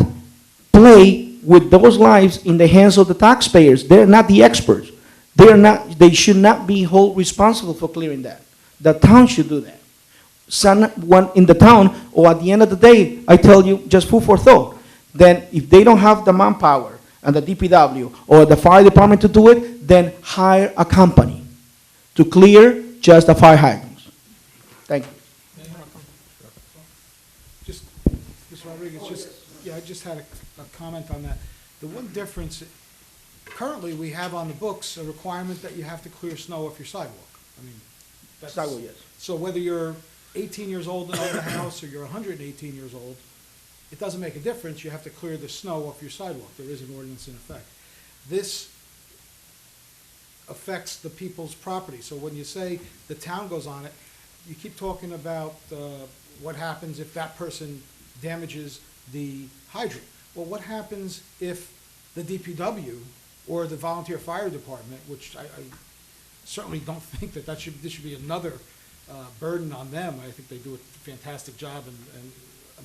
play with those lives in the hands of the taxpayers. They're not the experts. They should not be held responsible for clearing that. The town should do that. Someone in the town, or at the end of the day, I tell you, just food for thought. Then if they don't have the manpower and the DPW or the fire department to do it, then hire a company to clear just the fire hydrants. Thank you. Just, Mr. Rodriguez, I just had a comment on that. The one difference, currently, we have on the books a requirement that you have to clear snow off your sidewalk. I mean, that's. Sidewalk, yes. So whether you're 18 years old and own a house, or you're 118 years old, it doesn't make a difference, you have to clear the snow off your sidewalk. There is an ordinance in effect. This affects the people's property. So when you say the town goes on it, you keep talking about what happens if that person damages the hydrant. Well, what happens if the DPW or the volunteer fire department, which I certainly don't think that this should be another burden on them. I think they do a fantastic job and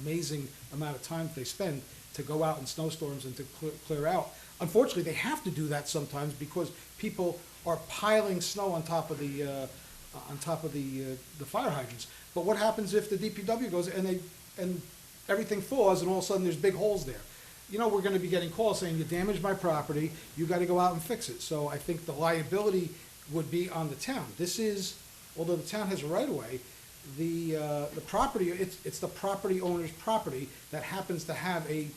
amazing amount of time they spend to go out in snowstorms and to clear out. Unfortunately, they have to do that sometimes because people are piling snow on top of the fire hydrants. But what happens if the DPW goes and everything thaws and all of a sudden there's big holes there? You know, we're going to be getting calls saying, you damaged my property, you got to go out and fix it. So I think the liability would be on the town. This is, although the town has a right-of-way, the property, it's the property owner's property that happens to have a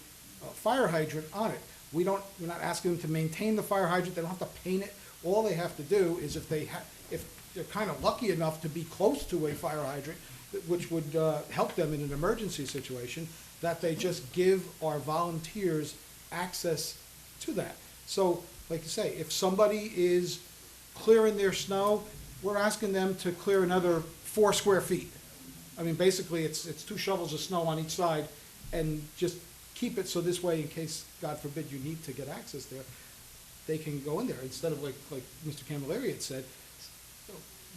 fire hydrant on it. We're not asking them to maintain the fire hydrant, they don't have to paint it. All they have to do is if they're kind of lucky enough to be close to a fire hydrant, which would help them in an emergency situation, that they just give our volunteers access to that. So, like you say, if somebody is clearing their snow, we're asking them to clear another 4 square feet. I mean, basically, it's 2 shovels of snow on each side, and just keep it so this way, in case, God forbid, you need to get access there, they can go in there, instead of like Mr. Camilleri had said.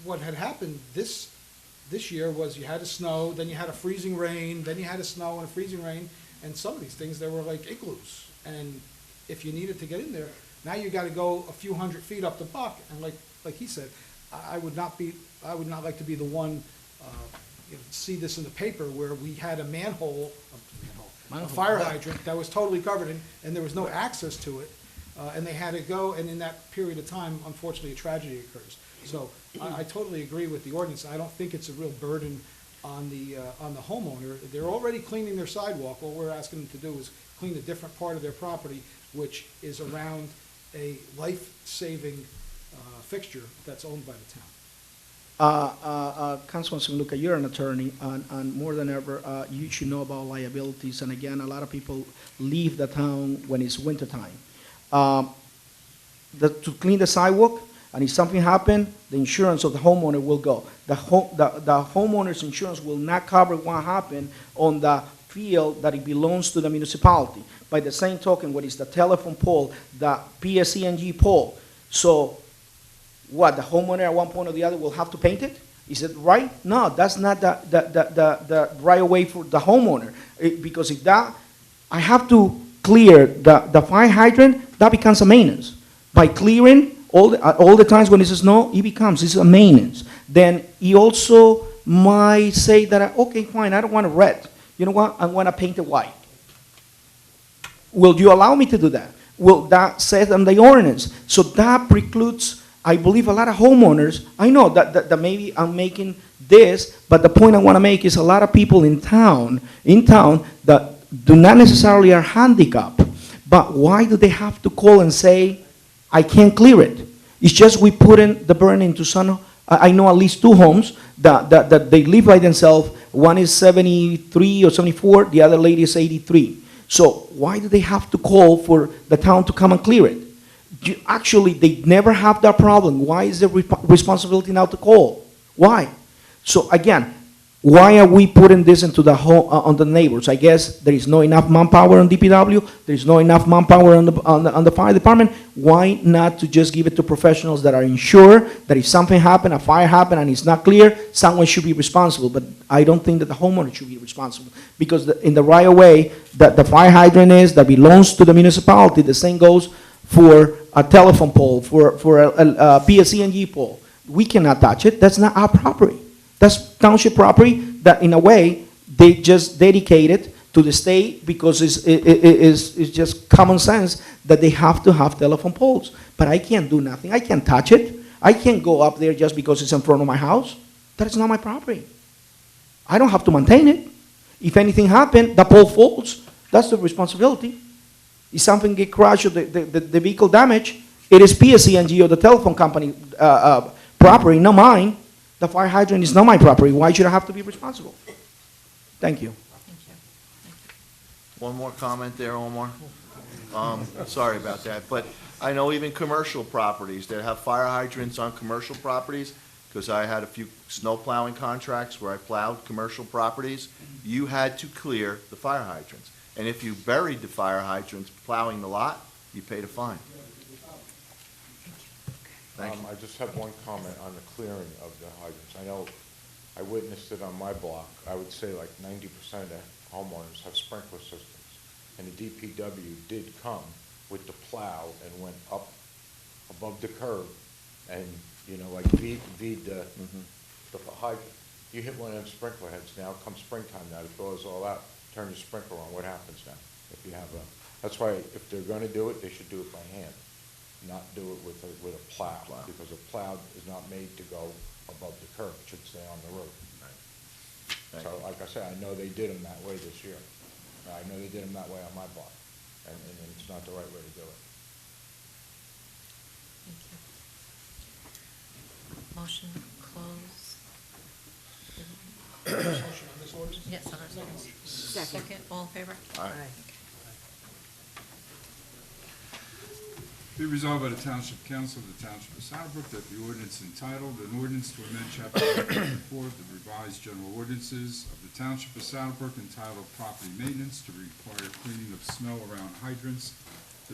What had happened this year was you had a snow, then you had a freezing rain, then you had a snow and a freezing rain, and some of these things, they were like igloos. And if you needed to get in there, now you gotta go a few hundred feet up the buck, and like he said, I would not like to be the one, see this in the paper where we had a a fire hydrant that was totally covered and there was no access to it, and they had to go, and in that period of time, unfortunately, a tragedy occurs. So I totally agree with the ordinance. I don't think it's a real burden on the homeowner. They're already cleaning their sidewalk. All we're asking them to do is clean a different part of their property, which is around a life-saving fixture that's owned by the town. Councilman Sanluca, you're an attorney, and more than ever, you should know about liabilities. And again, a lot of people leave the town when it's wintertime. To clean the sidewalk, and if something happened, the insurance of the homeowner will go. The homeowner's insurance will not cover what happened on the field that it belongs to the municipality. By the same token, what is the telephone pole, the PSENG pole. So what, the homeowner at one point or the other will have to paint it? Is it right? No, that's not the right way for the homeowner. Because if that, I have to clear the fire hydrant, that becomes a maintenance. By clearing all the times when it says no, it becomes, it's a maintenance. Then he also might say that, okay, fine, I don't want it red. You know what, I want to paint it white. Will you allow me to do that? Will that say on the ordinance? So that precludes, I believe, a lot of homeowners. I know that maybe I'm making this, but the point I want to make is a lot of people in town that do not necessarily are handicapped, but why do they have to call and say, I can't clear it? It's just we put in the burn into some, I know at least 2 homes that they live by themselves. One is 73 or 74, the other lady is 83. So why do they have to call for the town to come and clear it? Actually, they never have that problem. Why is the responsibility now to call? Why? So again, why are we putting this into the on the neighbors? I guess there is no enough manpower on DPW. There is no enough manpower on the fire department. Why not to just give it to professionals that are insured, that if something happened, a fire happened and it's not clear, someone should be responsible. But I don't think that the homeowner should be responsible, because in the right of way that the fire hydrant is, that belongs to the municipality, the same goes for a telephone pole, for a PSE&G pole. We cannot touch it. That's not our property. That's township property that, in a way, they just dedicated to the state because it's just common sense that they have to have telephone poles. But I can't do nothing. I can't touch it. I can't go up there just because it's in front of my house. That is not my property. I don't have to maintain it. If anything happened, the pole falls. That's the responsibility. If something get crushed or the vehicle damage, it is PSE&G or the telephone company property, not mine. The fire hydrant is not my property. Why should I have to be responsible? Thank you. Thank you. One more comment there, Omar. Sorry about that, but I know even commercial properties that have fire hydrants on commercial properties, because I had a few snow plowing contracts where I plowed commercial properties, you had to clear the fire hydrants. And if you buried the fire hydrants plowing the lot, you paid a fine. Thank you. I just have one comment on the clearing of the hydrants. I know I witnessed it on my block. I would say like 90% of the homeowners have sprinkler systems. And the DPW did come with the plow and went up above the curb and, you know, like the hydrant. You hit one of them sprinkler heads now, come springtime now, it thaws all out, turn your sprinkler on, what happens now? If you have a, that's why if they're gonna do it, they should do it by hand, not do it with a plow, because a plow is not made to go above the curb, it should stay on the road. So, like I said, I know they did them that way this year. I know they did them that way on my block, and it's not the right way to do it. Thank you. Motion close. Motion on this ordinance? Yes, on our second. Second, all in favor? Aye. Be resolved by the Township Council of the Township of Southbrook that the ordinance entitled, an ordinance to amend Chapter 154 of the revised general ordinances of the Township of Southbrook entitled Property Maintenance to require cleaning of snow around hydrants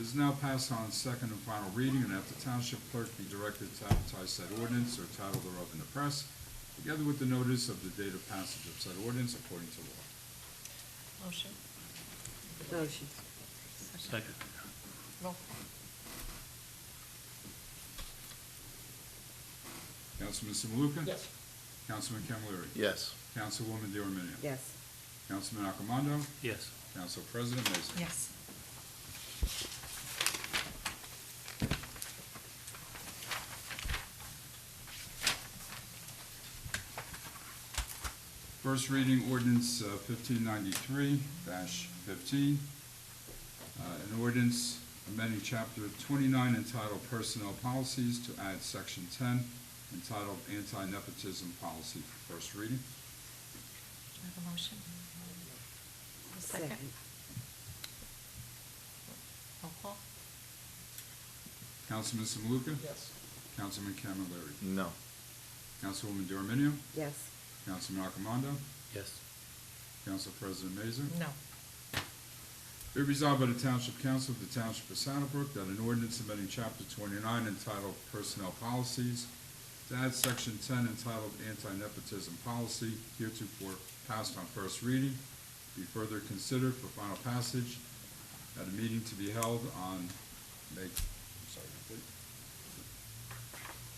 is now passed on second and final reading, and that the Township Clerk be directed to advertise said ordinance or title thereof in the press, together with the notice of the date of passage of said ordinance according to law. Motion. Motion. Second. Roll call. Councilman Simaluka? Yes. Councilman Camilleri? Yes. Councilwoman DeArminio? Yes. Councilman Accomando? Yes. Council President Mason? Yes. First reading ordinance 1593-15. An ordinance amending Chapter 29 entitled Personnel Policies to add Section 10 entitled Anti-Nepotism Policy for first reading. I have a motion. A second. Roll call. Councilman Simaluka? Yes. Councilman Camilleri? No. Councilwoman DeArminio? Yes. Councilman Accomando? Yes. Council President Mason? No. Be resolved by the Township Council of the Township of Southbrook that an ordinance amending Chapter 29 entitled Personnel Policies to add Section 10 entitled Anti-Nepotism Policy heretofore passed on first reading be further considered for final passage at a meeting to be held on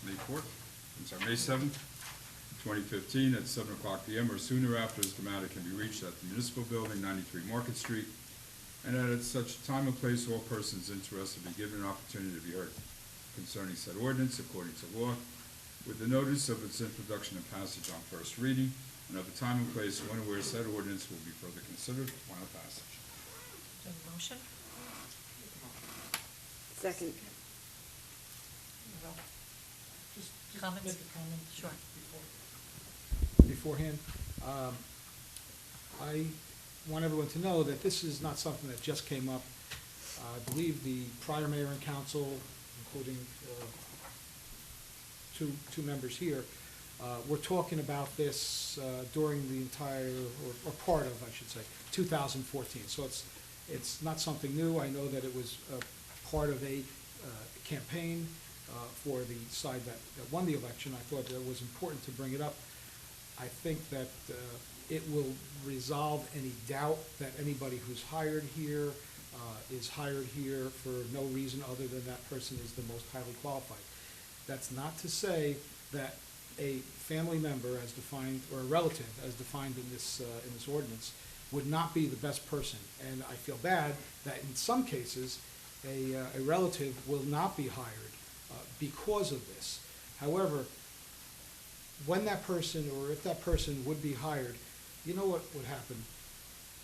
May 7th, 2015, at 7 o'clock PM or sooner after, as the matter can be reached at the Municipal Building, 93 Market Street, and that at such time and place all persons interested be given an opportunity to be heard concerning said ordinance according to law, with the notice of its introduction and passage on first reading, and of the time and place when and where said ordinance will be further considered for final passage. Do a motion? Second. Just Comments? make a comment. Sure. Beforehand. I want everyone to know that this is not something that just came up. I believe the prior mayor and council, including two members here, were talking about this during the entire, or part of, I should say, 2014. So it's not something new. I know that it was part of a campaign for the side that won the election. I thought that it was important to bring it up. I think that it will resolve any doubt that anybody who's hired here is hired here for no reason other than that person is the most highly qualified. That's not to say that a family member as defined, or a relative as defined in this ordinance, would not be the best person. And I feel bad that in some cases, a relative will not be hired because of this. However, when that person, or if that person would be hired, you know what would happen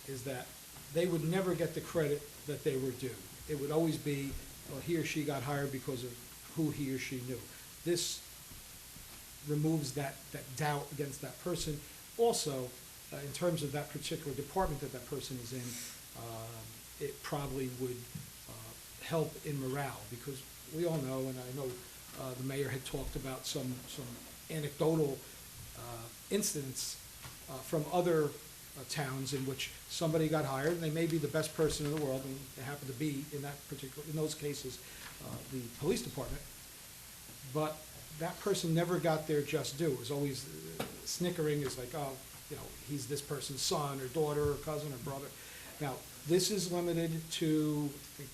is that they would never get the credit that they were due. It would always be, well, he or she got hired because of who he or she knew. This removes that doubt against that person. Also, in terms of that particular department that that person is in, it probably would help in morale, because we all know, and I know the mayor had talked about some anecdotal incidents from other towns in which somebody got hired, and they may be the best person in the world, and they happen to be, in those cases, the police department, but that person never got their just due. It was always snickering, is like, oh, you know, he's this person's son or daughter or cousin or brother. Now, this is limited to, I think,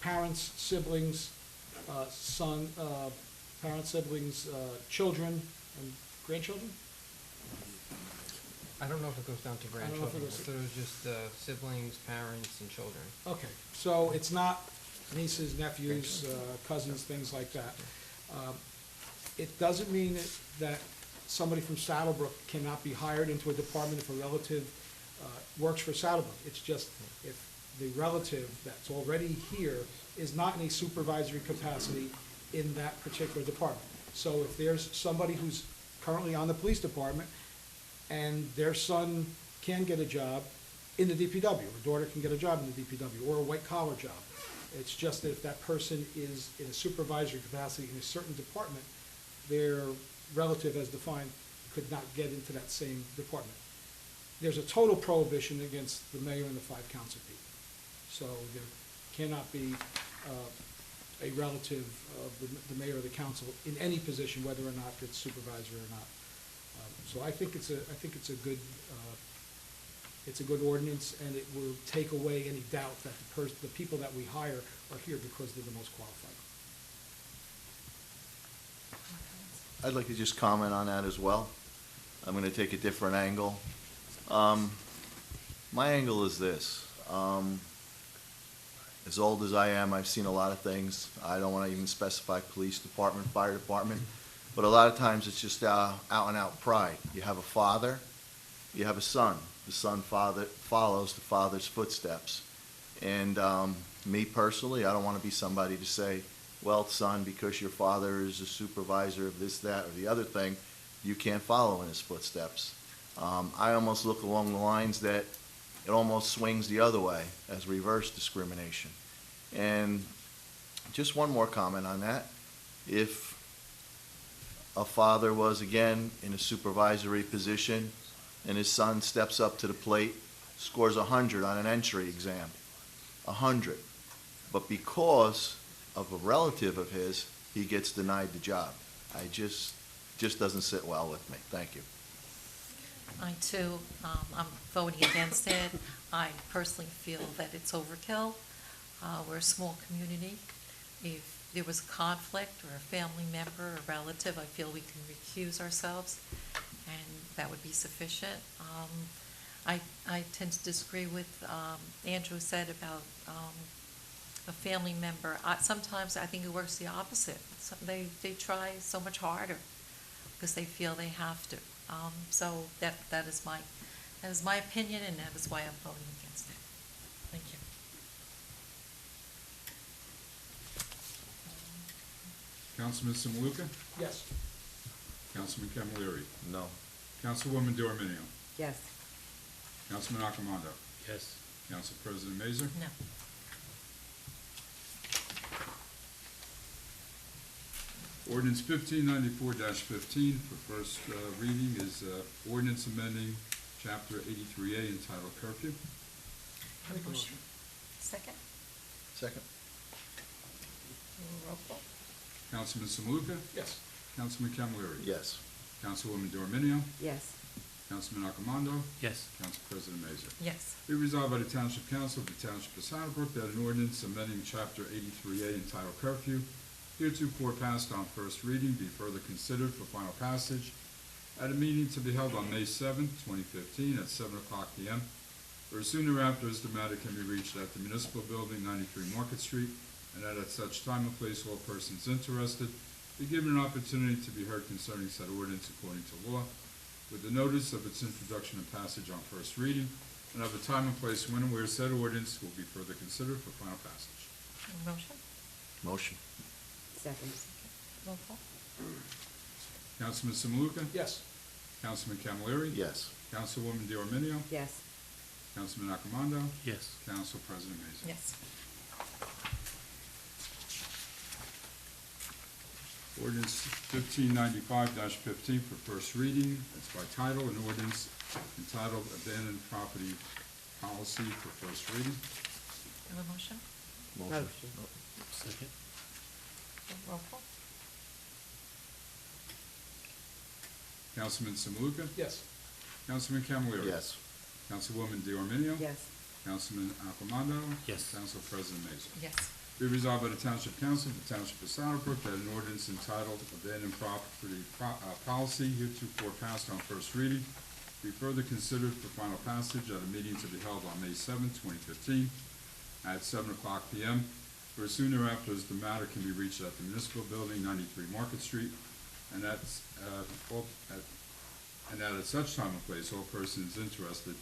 parents, siblings, parents, siblings, children, and grandchildren? I don't know if it goes down to I don't know if it grandchildren. goes to- So it's just siblings, parents, and children. Okay, so it's not nieces, nephews, cousins, things like that. It doesn't mean that somebody from Saddlebrook cannot be hired into a department if a relative works for Saddlebrook. It's just if the relative that's already here is not in a supervisory capacity in that particular department. So if there's somebody who's currently on the police department and their son can get a job in the DPW, or daughter can get a job in the DPW, or a white-collar job. It's just that if that person is in a supervisory capacity in a certain department, their relative, as defined, could not get into that same department. There's a total prohibition against the mayor and the 5 council people. So there cannot be a relative of the mayor or the council in any position, whether or not it's supervisor or not. So I think it's a good ordinance, and it will take away any doubt that the people that we hire are here because they're the most qualified. I'd like to just comment on that as well. I'm going to take a different angle. My angle is this. As old as I am, I've seen a lot of things. I don't want to even specify police department, fire department, but a lot of times it's just out and out pride. You have a father, you have a son. The son follows the father's footsteps. And me personally, I don't want to be somebody to say, well, son, because your father is a supervisor of this, that, or the other thing, you can't follow in his footsteps. I almost look along the lines that it almost swings the other way as reverse discrimination. And just one more comment on that. If a father was, again, in a supervisory position and his son steps up to the plate, scores 100 on an entry exam, 100, but because of a relative of his, he gets denied the job. I just doesn't sit well with me. Thank you. I too, I'm voting against it. I personally feel that it's overkill. We're a small community. If there was a conflict or a family member or relative, I feel we can recuse ourselves, and that would be sufficient. I tend to disagree with Andrew said about a family member. Sometimes I think it works the opposite. They try so much harder because they feel they have to. So that is my opinion, and that is why I'm voting against it. Thank you. Councilman Samaluka? Yes. Councilman Camilleri? No. Councilwoman Dorminio? Yes. Councilman Accomando? Yes. Council President Mazur? No. Ordinance 1594-15 for first reading is ordinance amending Chapter 83A entitled Curfew. Make a motion. Second? Second? Roll call? Councilman Samaluka? Yes. Councilman Camilleri? Yes. Councilwoman Dorminio? Yes. Councilman Accomando? Yes. Council President Mazur? Yes. Be resolved by the Township Council of the Township of Saddlebrook that an ordinance amending Chapter 83A entitled Curfew, heretofore passed on first reading, be further considered for final passage at a meeting to be held on May 7, 2015, at 7 o'clock p.m., or sooner after as the matter can be reached at the Municipal Building, 93 Market Street, and that at such time and place all persons interested be given an opportunity to be heard concerning said ordinance according to law, with the notice of its introduction and passage on first reading, and of the time and place when and where said ordinance will be further considered for final passage. Motion? Motion. Second. Roll call? Councilman Samaluka? Yes. Councilman Camilleri? Yes. Councilwoman Diorminio? Yes. Councilman Accomando? Yes. Council President Mazur? Yes. Ordinance 1595-15 for first reading. It's by title, an ordinance entitled Abandoned Property Policy for first reading. Have a motion? Motion. Second? Roll call? Councilman Samaluka? Yes. Councilman Camilleri? Yes. Councilwoman Diorminio? Yes. Councilman Accomando? Yes. Council President Mazur? Yes. Be resolved by the Township Council of the Township of Saddlebrook that an ordinance entitled Abandoned Property Policy heretofore passed on first reading be further considered for final passage at a meeting to be held on May 7, 2015, at 7 o'clock p.m., or sooner after as the matter can be reached at the Municipal Building, 93 Market Street, and at such time and place all persons interested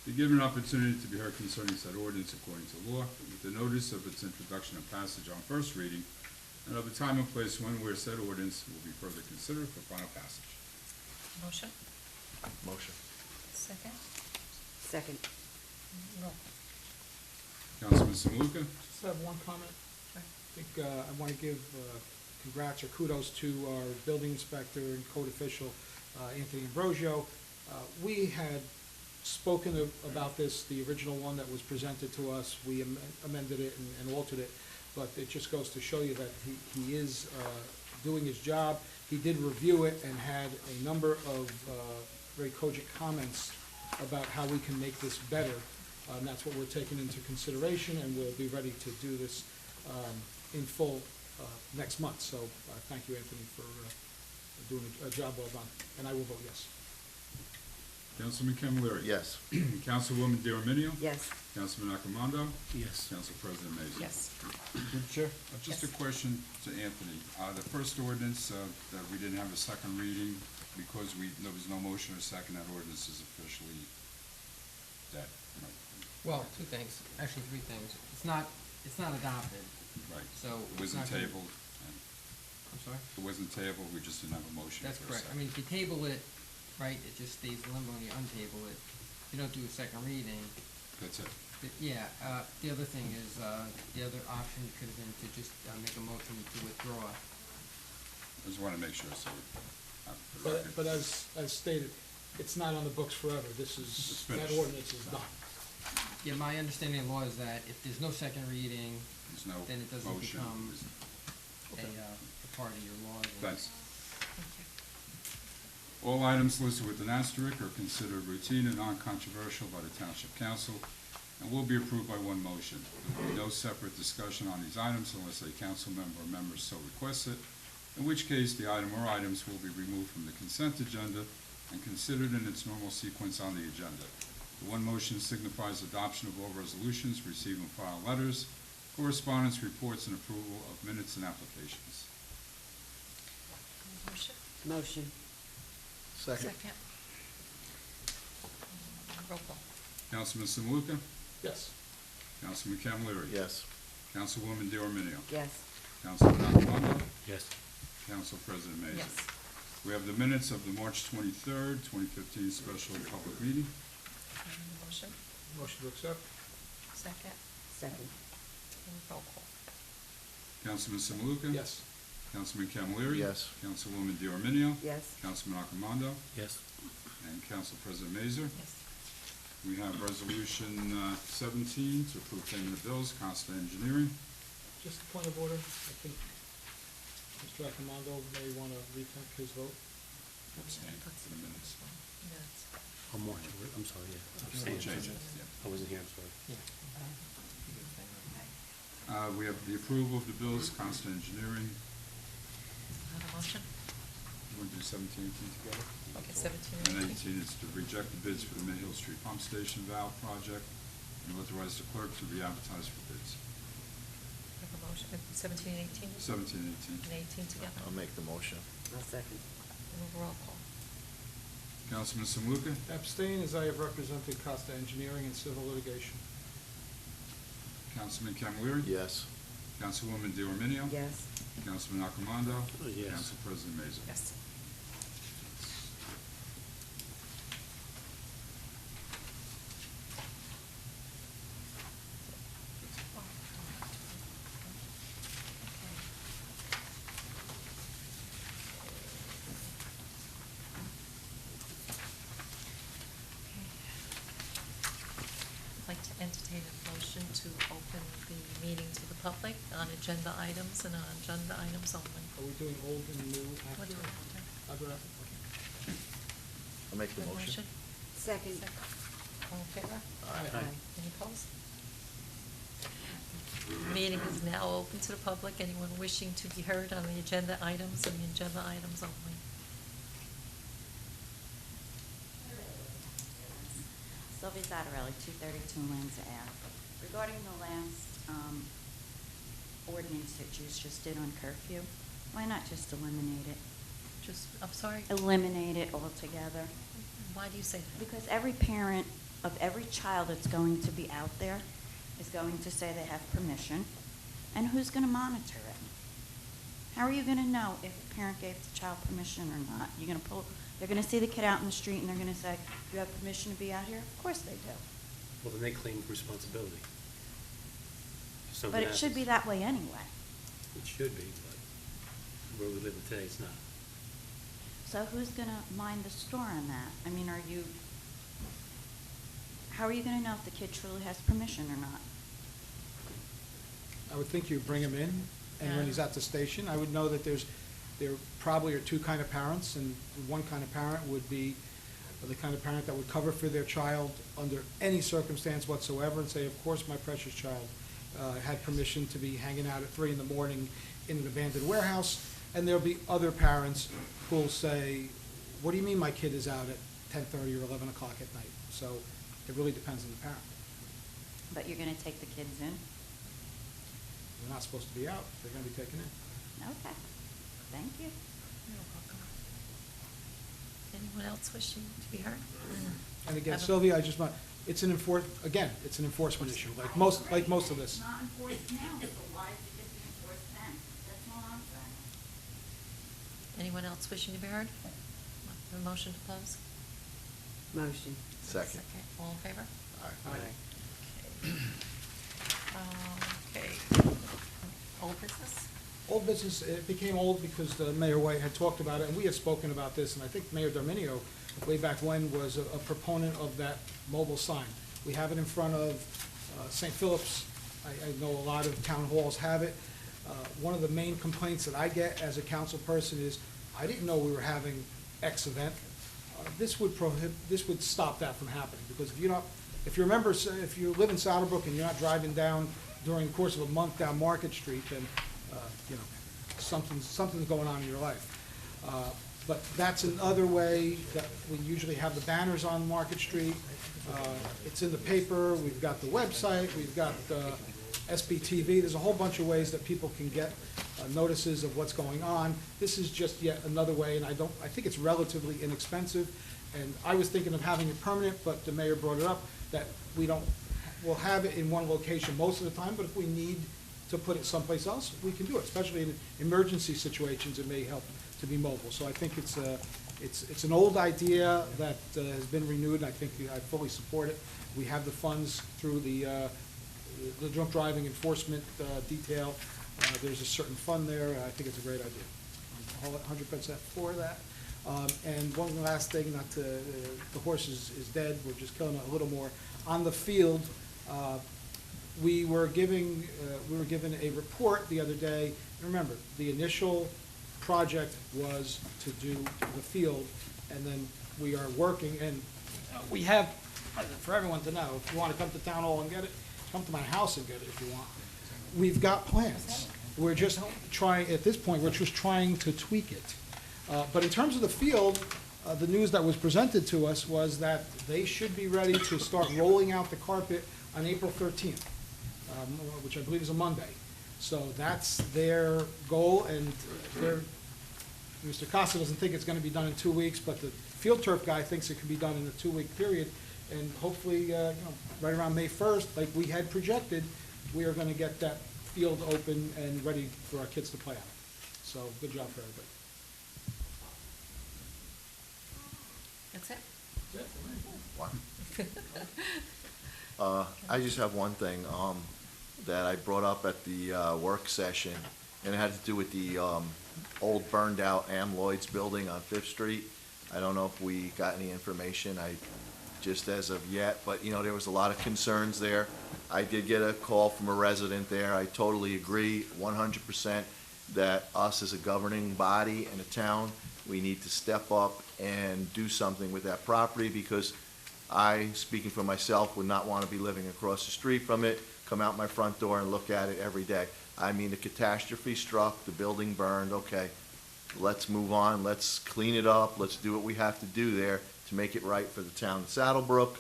be given an opportunity to be heard concerning said ordinance according to law, with the notice of its introduction and passage on first reading, and of the time and place when where said ordinance will be further considered for final passage. Motion? Motion. Second? Second. Roll Councilman Samaluka? Just have one comment. Sure. I think I want to give congrats or kudos to our building inspector and code official, Anthony Ambrosio. We had spoken about this, the original one that was presented to us. We amended it and altered it, but it just goes to show you that he is doing his job. He did review it and had a number of very cogent comments about how we can make this better. And that's what we're taking into consideration, and we'll be ready to do this in full next month. So thank you, Anthony, for doing a job well done, and I will vote yes. Councilman Camilleri? Yes. Councilwoman Diorminio? Yes. Councilman Accomando? Yes. Council President Mazur? Yes. Chair? Just a question to Anthony. The first ordinance, that we didn't have a second reading because there was no motion or second, that ordinance is officially dead. Well, two things, actually three things. It's not adopted, Right. so. It wasn't it's not gonna- tabled, and I'm sorry? it wasn't tabled, we just didn't have a motion That's for a correct. I second. mean, if you table it, right, it just stays in limbo and you untable it. You don't do a second reading. That's it. Yeah, the other thing is, the other option could have been to just make a motion to withdraw. I just want to make sure, so. for the record. But as stated, it's not on the books forever. This It's is, finished. that ordinance is done. Yeah, my understanding of law is that if there's no second reading, There's no then it doesn't motion. become There's- a part of your law. Thanks. Thank you. All items listed with an asterisk are considered routine and non-controversial by the Township Council. and will be approved by one motion. There will be no separate discussion on these items unless a council member or members so requests it, in which case the item or items will be removed from the consent agenda and considered in its normal sequence on the agenda. The one motion signifies adoption of all resolutions, receive and file letters, correspondence, reports, and approval of minutes and applications. Motion? Motion. Second. Roll call. Councilman Simaluka? Yes. Councilman Camilleri? Yes. Councilwoman DeArminio? Yes. Councilman Acomando? Yes. Council President Mazer? Yes. We have the minutes of the March 23rd, 2015 special public meeting. Motion? Motion to accept? Second? Second. Roll call. Councilman Simaluka? Yes. Councilman Camilleri? Yes. Councilwoman DeArminio? Yes. Councilman Acomando? Yes. And Council President Mazer? Yes. We have Resolution 17 to approve payment of bills, Costa Engineering. Just a point of order, I think Mr. Accomando may want to rethink his vote. Abstain for the minutes. Minutes. I'm watching, I'm sorry, yeah. I'm We'll staying. change it, yeah. I wasn't here, I'm sorry. We have the approval of the bills, Costa Engineering. Have a motion? You want to do 17, 18 together? Okay, 17 And and 18. 18 is to reject the bids for the Mayhill Street Pump Station valve project and authorize the clerk to re-advertise for bids. Have a motion, 17 and 18? 17 and 18. And 18 together? I'll make the motion. I'll second. Roll call. Councilman Simaluka? Abstain, as I have represented Costa Engineering in civil litigation. Councilman Camilleri? Yes. Councilwoman DeArminio? Yes. Councilman Acomando? Yes. Council President Mazer? Yes. I'd like to entertain a motion to open the meeting to the public on agenda items and on agenda items only. Are we doing old and new What after? do you want? After, okay. I'll make the Good motion. Second. All in favor? Aye. Any opposed? Meeting is now open to the public. Anyone wishing to be heard on the agenda items and the agenda items only. Sylvia Zattarelli, 232 Lanza Ave. Regarding the last ordinance that you just did on curfew, why not just eliminate it? Just, I'm sorry, Eliminate it altogether? why do you say that? Because every parent of every child that's going to be out there is going to say they have permission, and who's going to monitor it? How are you going to know if a parent gave the child permission or not? You're going to pull, they're going to see the kid out in the street and they're going to say, "You have permission to be out here?" Of course they do. Well, then they claim responsibility. If something But it should be happens. that way anyway. It should be, but where we live in today, it's not. So who's going to mind the store on that? I mean, how are you going to know if the kid truly has permission or not? I would think you bring him in, and when he's at the station, I would know that there probably are two kind of parents, and one kind of parent would be the kind of parent that would cover for their child under any circumstance whatsoever and say, of course, my precious child had permission to be hanging out at 3 in the morning in an abandoned warehouse. And there'll be other parents who'll say, what do you mean my kid is out at 10:30 or 11 o'clock at night? So it really depends on the parent. But you're going to take the kids in? They're not supposed to be out, they're gonna be taken in. Okay. Thank you. You're welcome. Anyone else wishing to be heard? And again, Have a- Sylvia, I just want, it's an enforcement issue, like most of this. It's not enforced now, so why is it just enforced then? That's all I'm saying. Anyone else wishing to be heard? A motion to close? Motion. Second. All in favor? Aye. Okay. Old business? Old business, it became old because Mayor White had talked about it, and we had spoken about this, and I think Mayor Dominio, way back when, was a proponent of that mobile sign. We have it in front of St. Philip's. I know a lot of town halls have it. One of the main complaints that I get as a council person is, I didn't know we were having X event. This would stop that from happening, because if if you remember, if you live in Saddlebrook and you're not driving down during the course of a month down Market Street, then, you know, something's going on in your life. But that's another way that we usually have the banners on Market Street. It's in the paper, we've got the website, we've got SBTV. There's a whole bunch of ways that people can get notices of what's going on. This is just yet another way, and I think it's relatively inexpensive. And I was thinking of having it permanent, but the mayor brought it up, that we'll have it in one location most of the time, but if we need to put it someplace else, we can do it, especially in emergency situations. It may help to be mobile. So I think it's an old idea that has been renewed, and I think I fully support it. We have the funds through the drunk driving enforcement detail. There's a certain fund there. I think it's a great idea. I'm 100% for that. And one last thing, the horse is dead. We're just killing it a little more. On the field, we were given a report the other day. Remember, the initial project was to do the field, and then we are working, and we have, for everyone to know, if you want to come to Town Hall and get it, come to my house and get it if you want. We've got plans. We're just trying, at this point, we're just trying to tweak it. But in terms of the field, the news that was presented to us was that they should be ready to start rolling out the carpet on April 13th, which I believe is a Monday. So that's their goal, and Mr. Costa doesn't think it's going to be done in 2 weeks, but the field turf guy thinks it can be done in a 2-week period. And hopefully, right around May 1st, like we had projected, we are going to get that field open and ready for our kids to play on it. So good job for everybody. That's it? Wow. I just have one thing that I brought up at the work session, and it had to do with the old burned-out Am Lloyd's building on Fifth Street. I don't know if we got any information, just as of yet, but, you know, there was a lot of concerns there. I did get a call from a resident there. I totally agree 100% that us as a governing body in a town, we need to step up and do something with that property, because I, speaking for myself, would not want to be living across the street from it, come out my front door and look at it every day. I mean, the catastrophe struck, the building burned, okay, let's move on, let's clean it up, let's do what we have to do there to make it right for the town of Saddlebrook.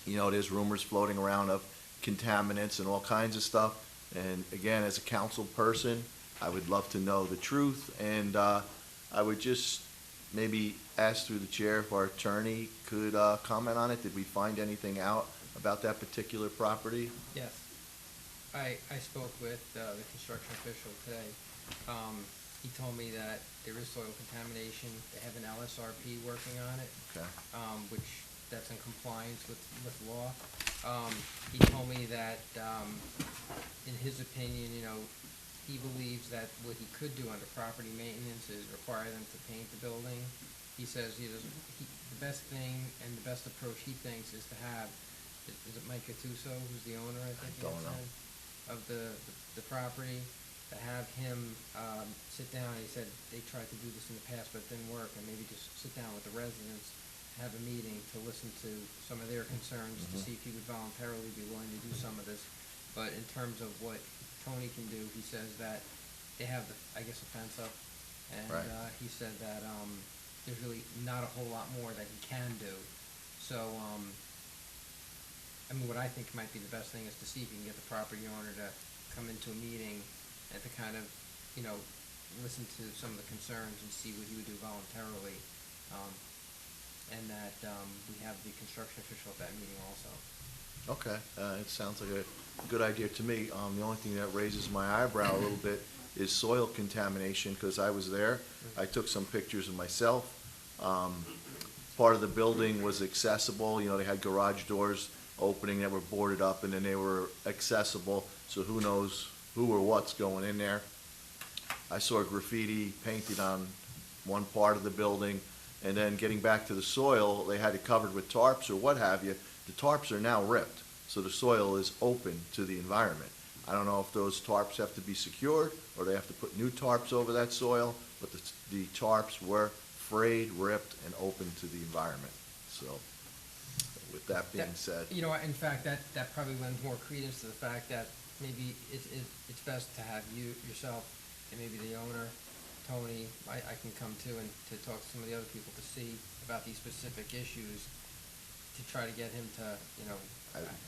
You know, there's rumors floating around of contaminants and all kinds of stuff. And again, as a council person, I would love to know the truth. And I would just maybe ask through the chair if our attorney could comment on it. Did we find anything out about that particular property? Yes. I spoke with the construction official today. He told me that there is soil contamination. They have an LSRP working on it, Okay. which that's in compliance with law. He told me that, in his opinion, you know, he believes that what he could do under property maintenance is require them to paint the building. He says the best thing and the best approach he thinks is to have, is it Mike Gattuso, who's the owner, I think? I don't know. Of the property, to have him sit down. He said they tried to do this in the past, but it didn't work, and maybe just sit down with the residents, have a meeting to listen to some of their concerns, to see if he would voluntarily be willing to do some of this. But in terms of what Tony can do, he says that they have the, I guess, a fence up, and Right. He said that there's really not a whole lot more that he can do. So, I mean, what I think might be the best thing is to see if you can get the property owner to come into a meeting and to kind of, you know, listen to some of the concerns and see what he would do voluntarily. And that we have the construction official at that meeting also. Okay, it sounds like a good idea to me. The only thing that raises my eyebrow a little bit is soil contamination, because I was there. I took some pictures of myself. Part of the building was accessible, you know, they had garage doors opening that were boarded up, and then they were accessible, so who knows who or what's going in there. I saw graffiti painted on one part of the building, and then getting back to the soil, they had it covered with tarps or what have you. The tarps are now ripped, so the soil is open to the environment. I don't know if those tarps have to be secured, or they have to put new tarps over that soil, but the tarps were frayed, ripped, and open to the environment. So With that being said, You know, in fact, that probably lends more credence to the fact that maybe it's best to have you, yourself, and maybe the owner, Tony, I can come to and to talk to some of the other people to see about these specific issues, to try to get him to, you know.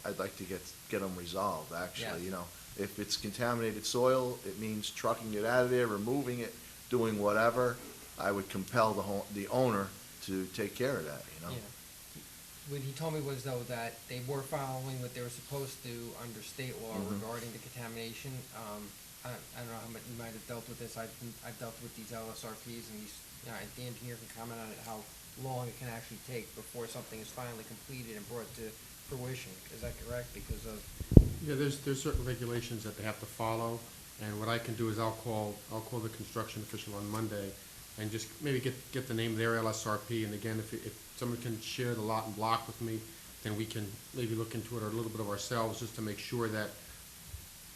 I'd like to get them resolved, actually, Yes. you know. If it's contaminated soil, it means trucking it out of there, removing it, doing whatever. I would compel the owner to take care of that, you know. Yeah. What he told me was, though, that they were following what they were supposed to under state law Mhm. regarding the contamination. I don't know how much you might have dealt with this. I've dealt with these LSRPs, and these, you know, the engineer can comment on it, how long it can actually take before something is finally completed and brought to fruition. Is that correct? Because of, Yeah, there's certain regulations that they have to follow, and what I can do is I'll call the construction official on Monday and just maybe get the name of their LSRP, and again, if someone can share the lot and block with me, then we can maybe look into it a little bit of ourselves, just to make sure that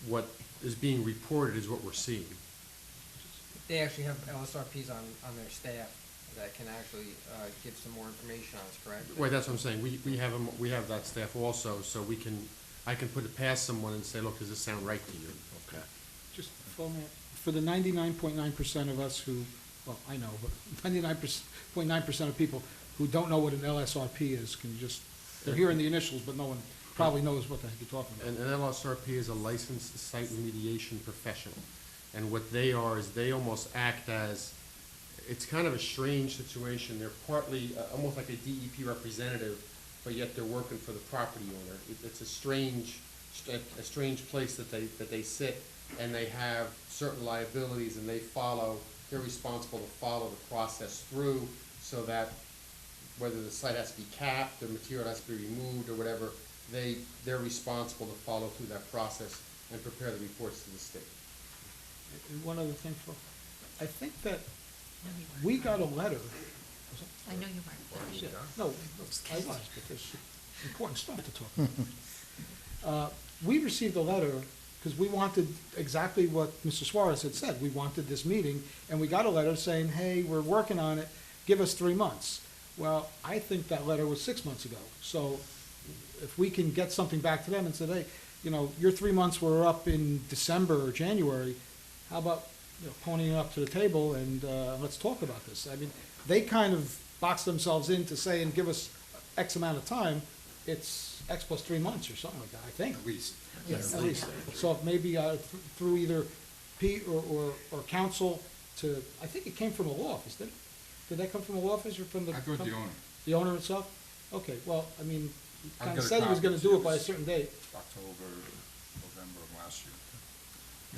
what is being reported is what we're seeing. they actually have LSRPs on their staff that can actually give some more information on us, correct? Right, that's what I'm saying, we have that staff also, so I can put it past someone and say, look, does this sound right to you? Okay. Just for the 99.9% of us who, well, I know, but 99.9% of people who don't know what an LSRP is, can you just, they're hearing the initials, but no one probably knows what the heck you're talking about. An LSRP is a licensed site remediation professional. And what they are is they almost act as, it's kind of a strange situation. They're partly, almost like a DEP representative, but yet they're working for the property owner. It's a strange place that they sit, and they have certain liabilities, and they're responsible to follow the process through, so that whether the site has to be capped, or material has to be removed, or whatever, they're responsible to follow through that process and prepare the reports to the state. And one other thing, Phil, I think that we got a letter. I know you weren't. Yeah, no, I was, but there's important stuff to talk about. We received a letter, because we wanted exactly what Mr. Suarez had said. We wanted this meeting, and we got a letter saying, hey, we're working on it, give us 3 months. Well, I think that letter was 6 months ago. So if we can get something back to them and say, hey, you know, your 3 months were up in December or January, how about, you know, ponying up to the table and let's talk about this. I mean, they kind of box themselves in to say and give us X amount of time. It's X plus 3 months or something like that, I think. At least. Yes, at least. So if maybe through either Pete or council to, I think it came from a law office, didn't it? Did that come from a law office or from the? I thought the owner. The owner itself? Okay, well, I mean, he I'll kind get of a said he was copy. gonna do it by a It was certain date. October, November of last year.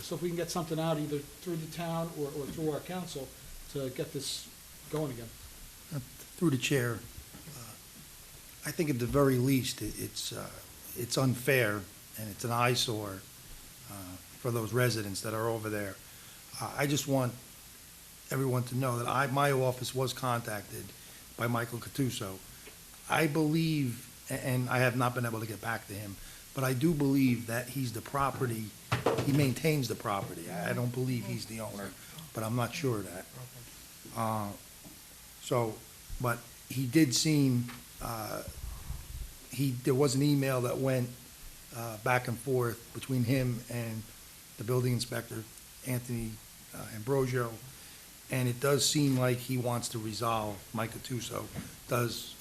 So if we can get something out either through the town or through our council to get this going again. Through the chair, I think at the very least, it's unfair and it's an eyesore for those residents that are over there. I just want everyone to know that my office was contacted by Michael Cattuso. I believe, and I have not been able to get back to him, but I do believe that he's the property, he maintains the property. I don't believe he's the owner, but I'm not sure of that. But he did seem, there was an email that went back and forth between him and the building inspector, Anthony Ambrosio, and it does seem like he wants to resolve, Mike Cattuso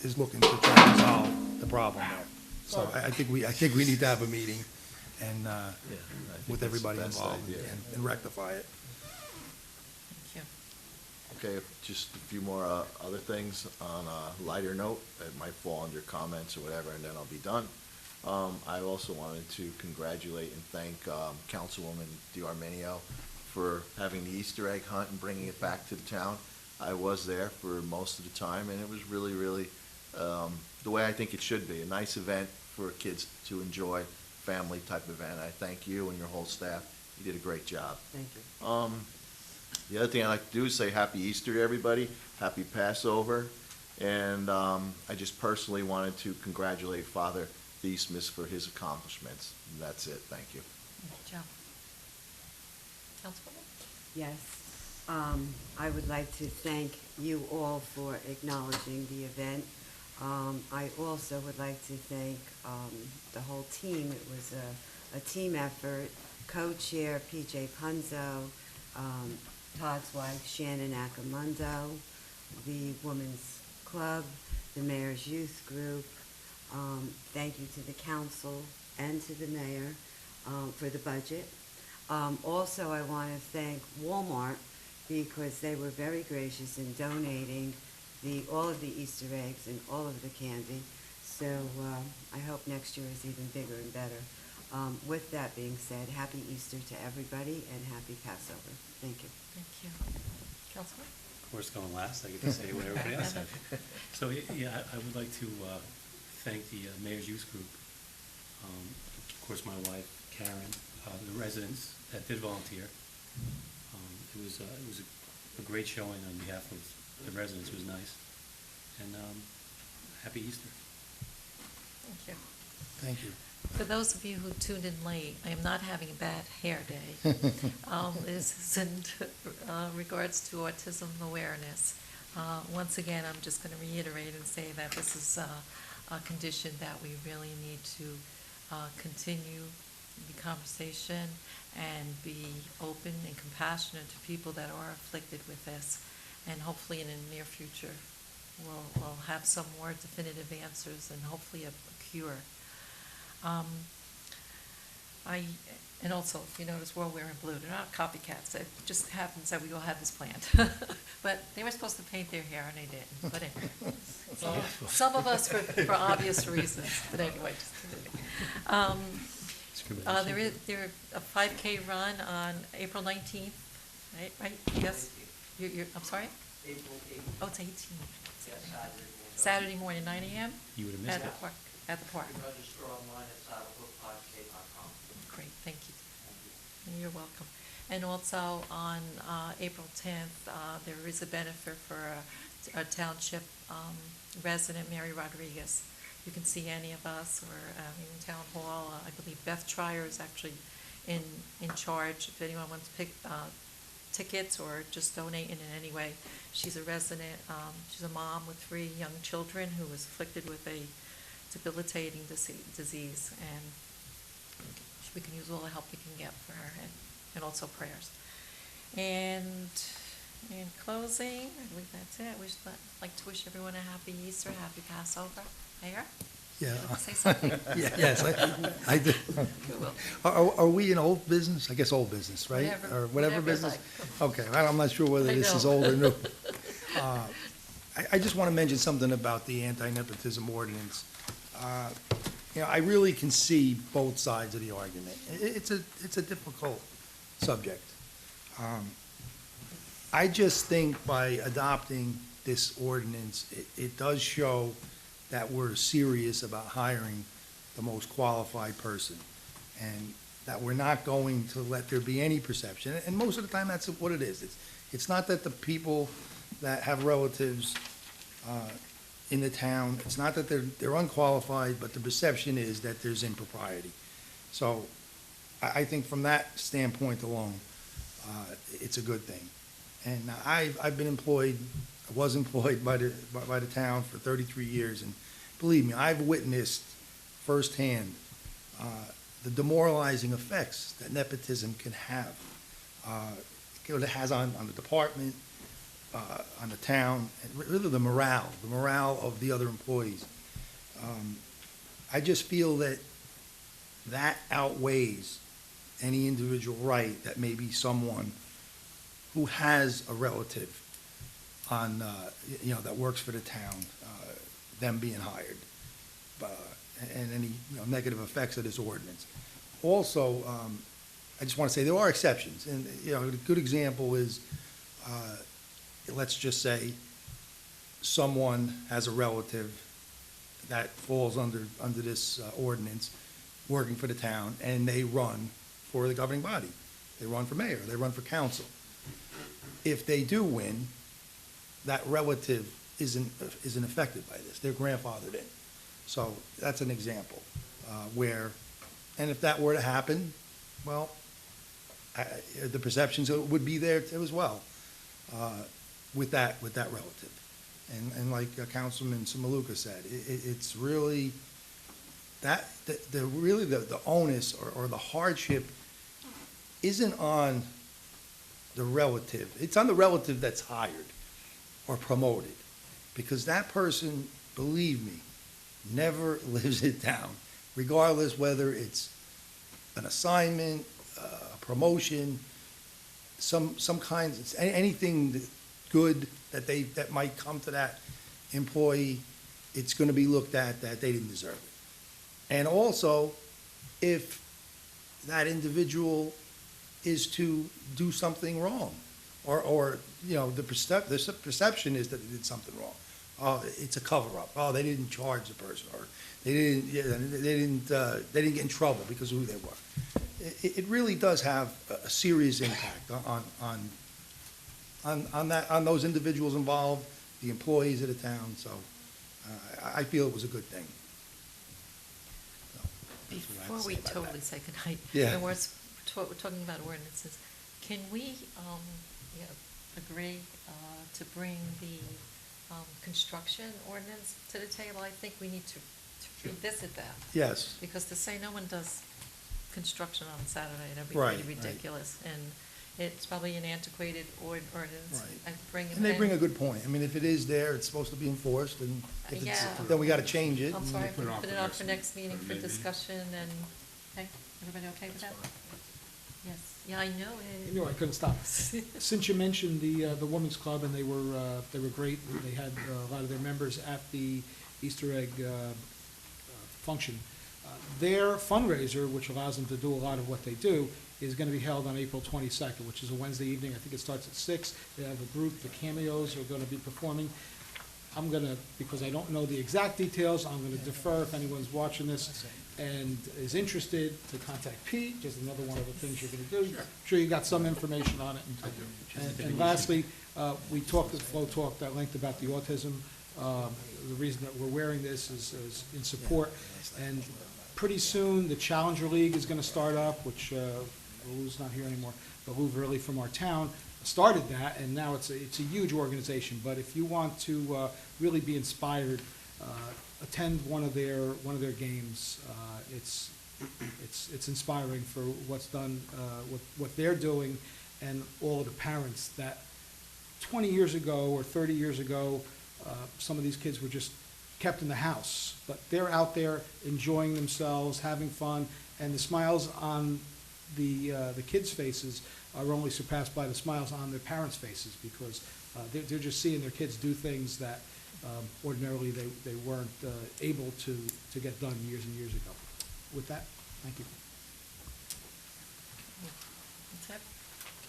is looking to try to resolve the problem there. So I think we need to have a meeting and, Yeah, I think with that's the everybody best involved idea. and rectify it. Thank you. Okay, just a few more other things on a lighter note that might fall under comments or whatever, and then I'll be done. I also wanted to congratulate and thank Councilwoman DiArmenio for having the Easter egg hunt and bringing it back to the town. I was there for most of the time, and it was really, really the way I think it should be, a nice event for kids to enjoy, family type event. I thank you and your whole staff. You did a great job. Thank you. The other thing I'd like to do is say Happy Easter to everybody, Happy Passover, and I just personally wanted to congratulate Father Theismas for his accomplishments. And that's it. Thank you. Good job. Councilwoman? Yes, I would like to thank you all for acknowledging the event. I also would like to thank the whole team. It was a team effort. Co-chair PJ Punzo, Todd's wife Shannon Acamundo, the Women's Club, the Mayor's Youth Group. Thank you to the council and to the mayor for the budget. Also, I want to thank Walmart because they were very gracious in donating all of the Easter eggs and all of the candy. So I hope next year is even bigger and better. With that being said, happy Easter to everybody and happy Passover. Thank you. Thank you. Councilman? Of course, going last, I get to say what everybody else said. So, yeah, I would like to thank the Mayor's Youth Group, of course, my wife, Karen, the residents that did volunteer. It was a great showing on behalf of the residents. It was nice. And happy Easter. Thank you. Thank you. For those of you who tuned in late, I am not having a bad hair day. This is in regards to autism awareness. Once again, I'm just going to reiterate and say that this is a condition that we really need to continue the conversation and be open and compassionate to people that are afflicted with this. And hopefully in the near future, we'll have some more definitive answers and hopefully a cure. And also, if you notice, we're all wearing blue. They're not copycats. It just happens that we all have this planned. But they were supposed to paint their hair, and they didn't. But anyway, some of us for obvious reasons. But anyway, there a 5K run on April 19th, right? Yes? I'm sorry? April 18th. Oh, it's 18th. Yes, Saturday morning, 9 a.m.? You would have missed At the it. park. At the park. You can register online at saddlebrook5k.com. Great, thank you. Thank you. You're welcome. And also on April 10th, there is a benefit for a township resident, Mary Rodriguez. You can see any of us or in Town Hall. I believe Beth Trier is actually in charge. If anyone wants to pick tickets or just donate in any way. She's a resident. She's a mom with 3 young children who was afflicted with a debilitating disease, and we can use all the help we can get for her, and also prayers. And in closing, I believe that's it. I'd like to wish everyone a happy Easter, happy Passover. Mayor? Yeah. Would you say something? Yes, I do. You will. Are we in old business? I guess old business, right? Whatever- Or whatever whatever business? like. Okay, I'm not sure whether I this is know. old or new. I just want to mention something about the anti-nepotism ordinance. I really can see both sides of the argument. It's a difficult subject. I just think by adopting this ordinance, it does show that we're serious about hiring the most qualified person, and that we're not going to let there be any perception. And most of the time, that's what it is. It's not that the people that have relatives in the town, it's not that they're unqualified, but the perception is that there's impropriety. So I think from that standpoint alone, it's a good thing. And I've been employed, I was employed by the town for 33 years, and believe me, I've witnessed firsthand the demoralizing effects that nepotism can have. It has on the department, on the town, and really the morale of the other employees. I just feel that outweighs any individual right that maybe someone who has a relative on, that works for the town, them being hired, and any negative effects of this ordinance. Also, I just want to say there are exceptions, and a good example is, let's just say someone has a relative that falls under this ordinance, working for the town, and they run for the governing body. They run for mayor, they run for council. If they do win, that relative isn't affected by this. They're grandfathered in. So that's an example where, and if that were to happen, well, the perceptions would be there as well with that relative. And like Councilman Samaluka said, it's really, the onus or the hardship isn't on the relative. It's on the relative that's hired or promoted. Because that person, believe me, never lives it down, regardless whether it's an assignment, a promotion, some kinds, anything good that might come to that employee, it's gonna be looked at that they didn't deserve it. And also, if that individual is to do something wrong, or the perception is that they did something wrong. Oh, it's a cover-up. Oh, they didn't charge the person, or they didn't get in trouble because of who they were. It really does have a serious impact on those individuals involved, the employees of the town. So I feel it was a good thing. So, that's what I have Before to we say about totally that. say goodnight, Yeah. and we're talking about ordinances, can we agree to bring the construction ordinance to the table? I think we need to revisit that. Yes. Because to say no one does construction on Saturday, that'd be Right, pretty right. ridiculous. And it's probably an antiquated ordinance. Right. And bring it And they bring a in. good point. I mean, if it is there, it's supposed to be enforced, and if it's, Yeah. then we gotta change it. I'm and- sorry, put it on put for it on next for meeting. next meeting For for May meeting. discussion and, okay, everybody okay with that? Yes, yeah, I know it. You know, I couldn't stop. Since you mentioned the Women's Club, and they were great, they had a lot of their members at the Easter egg function. Their fundraiser, which allows them to do a lot of what they do, is going to be held on April 22nd, which is a Wednesday evening. I think it starts at 6. They have a group, the Cameos are going to be performing. I'm going to, because I don't know the exact details, I'm going to defer if anyone's watching this and is interested to contact Pete, just another one of the things you're going to do. I'm sure you got some information on it. And lastly, we talked, Flo talked at length about the autism. The reason that we're wearing this is in support. And pretty soon, the Challenger League is going to start up, which Lou's not here anymore, but Lou Verley from our town started that, and now it's a huge organization. But if you want to really be inspired, attend one of their games. It's inspiring for what's done, what they're doing, and all of the parents that 20 years ago or 30 years ago, some of these kids were just kept in the house, but they're out there enjoying themselves, having fun, and the smiles on the kids' faces are only surpassed by the smiles on their parents' faces, because they're just seeing their kids do things that ordinarily they weren't able to get done years and years ago. With that, thank you. That's it?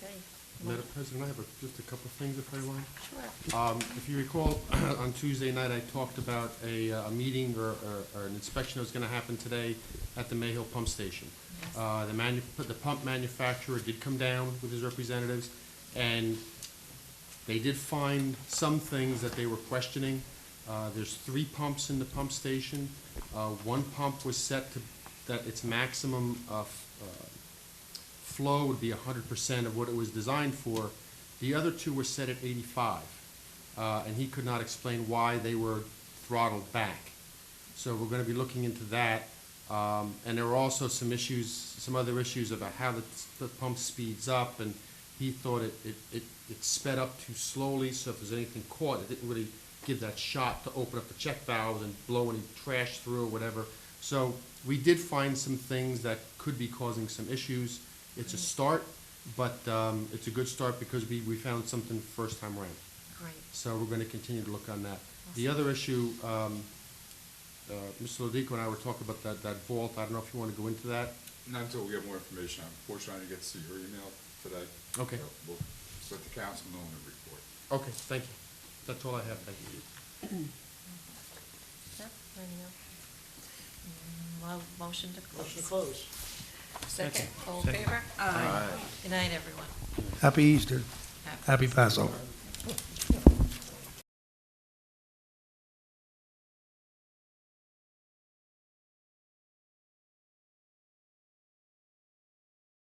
Okay. Madam President, I have just a couple of things, if I might. Sure. If you recall, on Tuesday night, I talked about a meeting or an inspection that was going to happen today at the Mayhill Pump Station. The pump manufacturer did come down with his representatives, and they did find some things that they were questioning. There's 3 pumps in the pump station. One pump was set to that its maximum flow would be 100% of what it was designed for. The other 2 were set at 85, and he could not explain why they were throttled back. So we're going to be looking into that. And there were also some other issues about how the pump speeds up, and he thought it sped up too slowly, so if there's anything caught, it didn't really give that shot to open up the check valves and blow any trash through or whatever. So we did find some things that could be causing some issues. It's a start, but it's a good start because we found something first time around. Great. So we're going to continue to look on that. The other issue, Mr. Lodico and I were talking about that vault. I don't know if you want to go into that. Not until we have more information. Unfortunately, I didn't get to see your email today. Okay. So we'll let the council know in the report. Okay, thank you. That's all I have. Thank you. Yep, anything else? Motion to close. Motion to close. Second, all in favor? Aye. Good night, everyone. Happy Easter. Happy Passover.